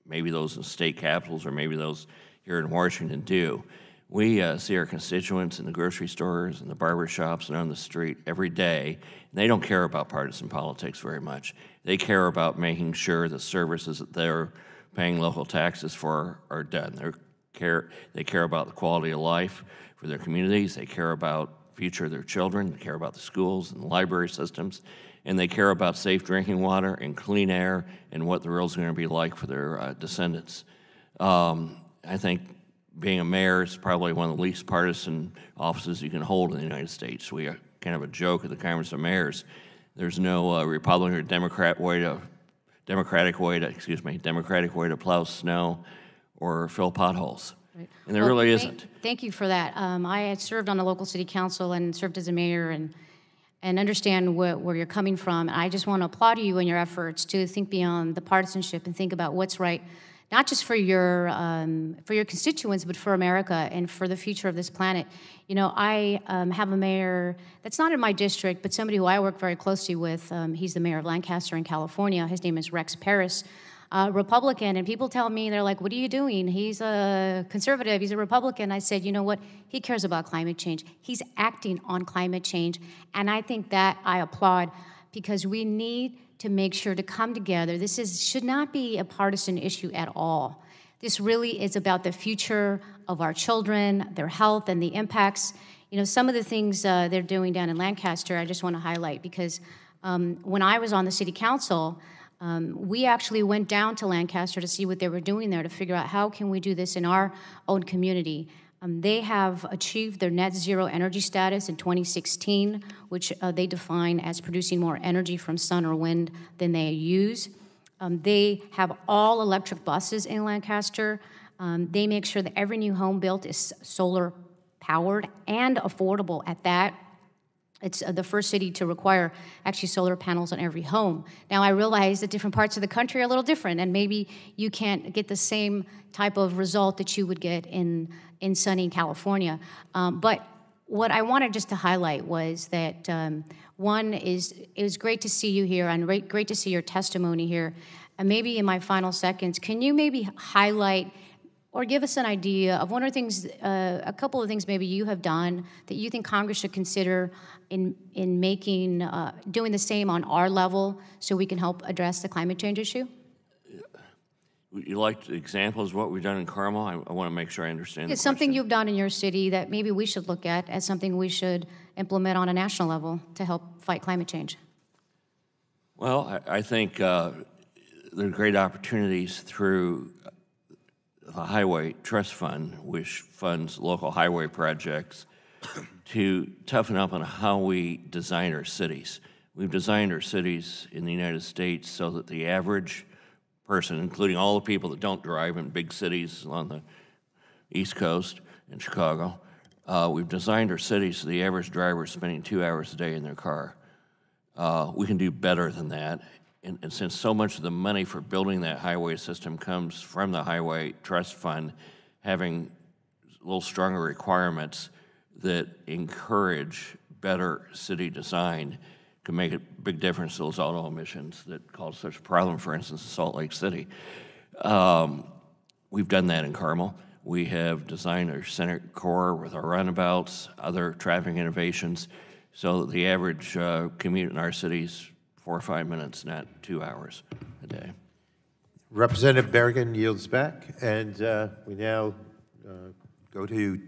S5: maybe those in state capitals or maybe those here in Washington do. We see our constituents in the grocery stores and the barber shops and on the street every day, and they don't care about partisan politics very much. They care about making sure the services that they're paying local taxes for are done. They care about the quality of life for their communities. They care about the future of their children. They care about the schools and the library systems. And they care about safe drinking water and clean air and what the world's going to be like for their descendants. I think being a mayor is probably one of the least partisan offices you can hold in the United States. We are kind of a joke at the Conference of Mayors. There's no Republican or Democratic way to plow snow or fill potholes. Right. And there really isn't.
S10: Thank you for that. I had served on the local city council and served as a mayor and understand where you're coming from. I just want to applaud you in your efforts to think beyond the partisanship and think about what's right, not just for your constituents, but for America and for the future of this planet. I have a mayor that's not in my district, but somebody who I work very closely with. He's the mayor of Lancaster in California. His name is Rex Paris, Republican. And people tell me, they're like, what are you doing? He's a conservative, he's a Republican. I said, you know what? He cares about climate change. He's acting on climate change. And I think that I applaud, because we need to make sure to come together. This should not be a partisan issue at all. This really is about the future of our children, their health, and the impacts. Some of the things they're doing down in Lancaster, I just want to highlight, because when I was on the city council, we actually went down to Lancaster to see what they were doing there, to figure out how can we do this in our own community. They have achieved their net zero energy status in 2016, which they define as producing more energy from sun or wind than they use. They have all electric buses in Lancaster. They make sure that every new home built is solar powered and affordable at that. It's the first city to require actually solar panels on every home. Now, I realize that different parts of the country are a little different, and maybe you can't get the same type of result that you would get in sunny California. But what I wanted just to highlight was that, one, it was great to see you here, and great to see your testimony here. And maybe in my final seconds, can you maybe highlight or give us an idea of a couple of things maybe you have done that you think Congress should consider in doing the same on our level so we can help address the climate change issue?
S5: Would you like examples of what we've done in Carmel? I want to make sure I understand.
S10: It's something you've done in your city that maybe we should look at as something we should implement on a national level to help fight climate change.
S5: Well, I think there are great opportunities through the Highway Trust Fund, which funds local highway projects, to toughen up on how we design our cities. We've designed our cities in the United States so that the average person, including all the people that don't drive in big cities on the East Coast and Chicago, we've designed our cities so the average driver is spending 2 hours a day in their car. We can do better than that. And since so much of the money for building that highway system comes from the Highway Trust Fund, having a little stronger requirements that encourage better city design can make a big difference to those auto emissions that cause such a problem, for instance, in Salt Lake City. We've done that in Carmel. We have designed our center core with our runabouts, other traffic innovations, so that the average commute in our city is 4 or 5 minutes, not 2 hours a day.
S3: Representative Berrigan yields back, and we now go to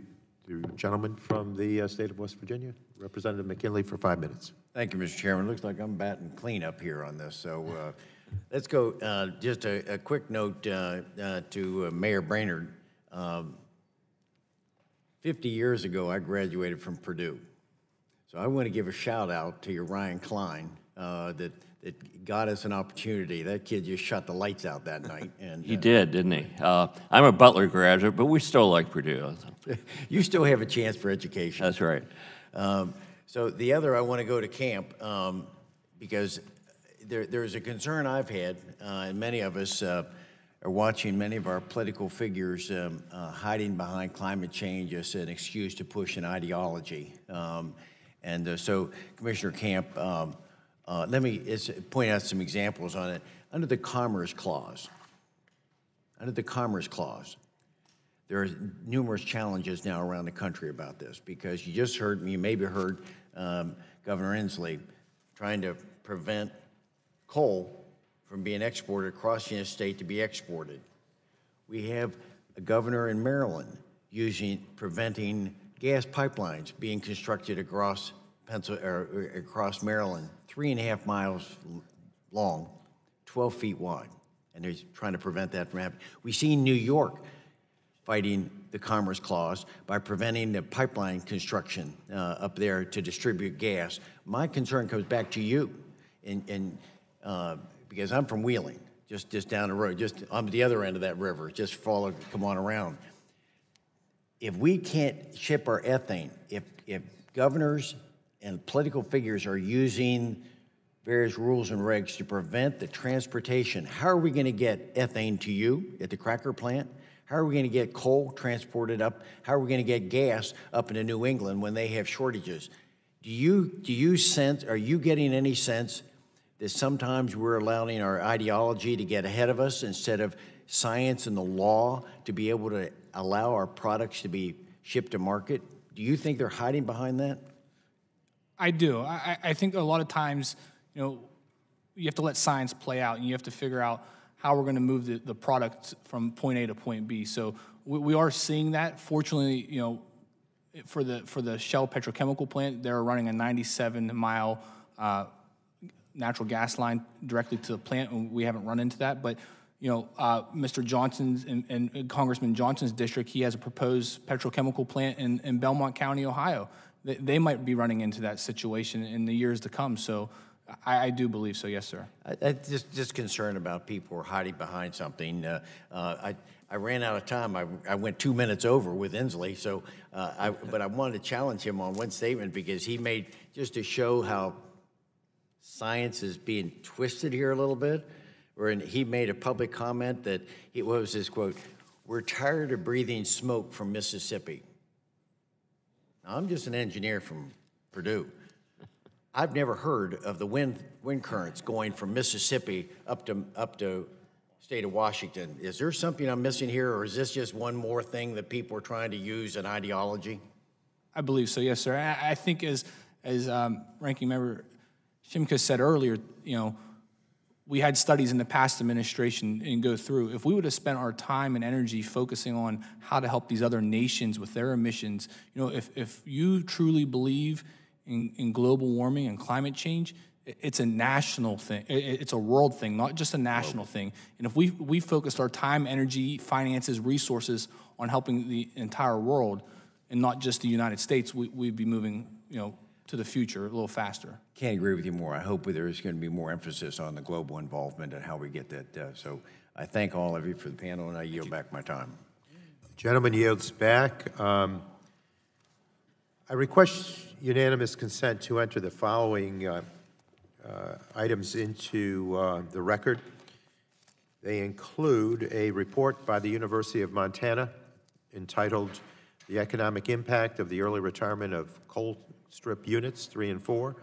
S3: the gentleman from the state of West Virginia, Representative McKinley, for 5 minutes.
S4: Thank you, Mr. Chairman. Looks like I'm batting cleanup here on this, so let's go. Just a quick note to Mayor Brainerd. 50 years ago, I graduated from Purdue. So I want to give a shout out to your Ryan Klein that got us an opportunity. That kid just shut the lights out that night. And
S5: He did, didn't he? I'm a Butler graduate, but we still like Purdue.
S4: You still have a chance for education.
S5: That's right.
S4: So the other, I want to go to camp because there's a concern I've had, and many of us are watching many of our political figures hiding behind climate change as an excuse to push an ideology. So, Commissioner Camp, let me point out some examples on it. Under the Commerce Clause, there are numerous challenges now around the country about this, because you just heard, you maybe heard Governor Inslee trying to prevent coal from being exported across the United States to be exported. We have a governor in Maryland preventing gas pipelines being constructed across Maryland, 3.5 miles long, 12 feet wide, and they're trying to prevent that from happening. We see New York fighting the Commerce Clause by preventing the pipeline construction up there to distribute gas. My concern comes back to you, because I'm from Wheeling, just down the road, just on the other end of that river, just come on around. If we can't ship our ethane, if governors and political figures are using various rules and regs to prevent the transportation, how are we going to get ethane to you at the cracker plant? How are we going to get coal transported up? How are we going to get gas up into New England when they have shortages? Do you sense, are you getting any sense that sometimes we're allowing our ideology to get ahead of us instead of science and the law to be able to allow our products to be shipped to market? Do you think they're hiding behind that?
S9: I do. I think a lot of times, you have to let science play out, and you have to figure out how we're going to move the product from point A to point B. So we are seeing that. Fortunately, for the Shell petrochemical plant, they're running a 97-mile natural gas line directly to the plant, and we haven't run into that. But Mr. Johnson's and Congressman Johnson's district, he has a proposed petrochemical plant in Belmont County, Ohio. They might be running into that situation in the years to come. So I do believe so, yes, sir.
S4: I'm just concerned about people who are hiding behind something. I ran out of time. I went 2 minutes over with Inslee, so but I wanted to challenge him on one statement, because he made, just to show how science is being twisted here a little bit, where he made a public comment that, what was his quote? "We're tired of breathing smoke from Mississippi." Now, I'm just an engineer from Purdue. I've never heard of the wind currents going from Mississippi up to state of Washington. Is there something I'm missing here, or is this just one more thing that people are trying to use an ideology?
S9: I believe so, yes, sir. I think as Ranking Member Shimkus said earlier, we had studies in the past administration and go through. If we would have spent our time and energy focusing on how to help these other nations with their emissions, if you truly believe in global warming and climate change, it's a national thing. It's a world thing, not just a national thing. And if we focused our time, energy, finances, resources on helping the entire world and not just the United States, we'd be moving, to the future a little faster.
S4: Can't agree with you more. I hope there is going to be more emphasis on the global involvement and how we get that. So I thank all of you for the panel, and I yield back my time.
S3: Gentleman yields back. I request unanimous consent to enter the following items into the record. They include a report by the University of Montana entitled "The Economic Impact of the Early Retirement of Coal Strip Units 3 and 4,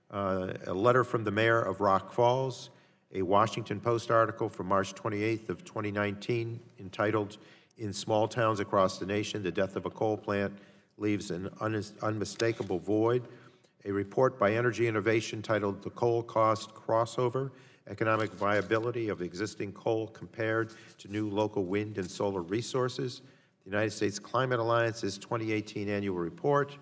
S3: a letter from the mayor of Rock Falls, a Washington Post article from March 28th of 2019 entitled In small towns across the nation, the death of a coal plant leaves an unmistakable void. A report by Energy Innovation titled The Coal Cost Crossover, Economic Viability of Existing Coal Compared to New Local Wind and Solar Resources, the United States Climate Alliance's 2018 annual report,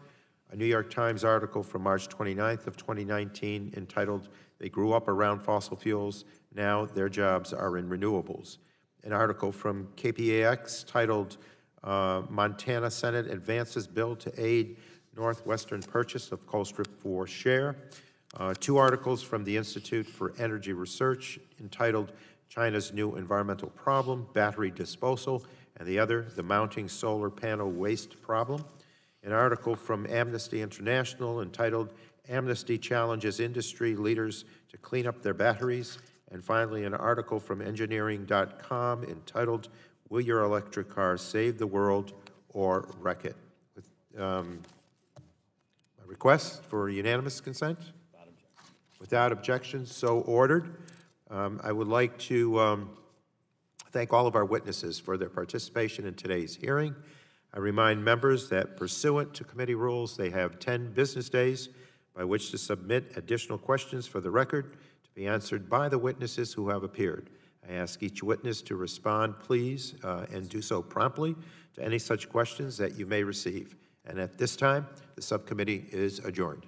S3: a New York Times article from March 29th of 2019 entitled They Grew Up Around Fossil Fuels, Now Their Jobs Are in Renewables, an article from KPAX titled Montana Senate Advances Bill to Aid Northwestern Purchase of Coal Strip for Share, two articles from the Institute for Energy Research entitled China's New Environmental Problem, Battery Disposal, and the other, The Mounting Solar Panel Waste Problem, an article from Amnesty International entitled Amnesty Challenges Industry Leaders to Clean Up Their Batteries, and finally an article from engineering.com entitled Will Your Electric Car Save the World or Wreck It? With, a request for unanimous consent? Without objection, so ordered. I would like to thank all of our witnesses for their participation in today's hearing. I remind members that pursuant to committee rules, they have 10 business days by which to submit additional questions for the record to be answered by the witnesses who have appeared. I ask each witness to respond, please, and do so promptly to any such questions that you may receive. And at this time, the subcommittee is adjourned.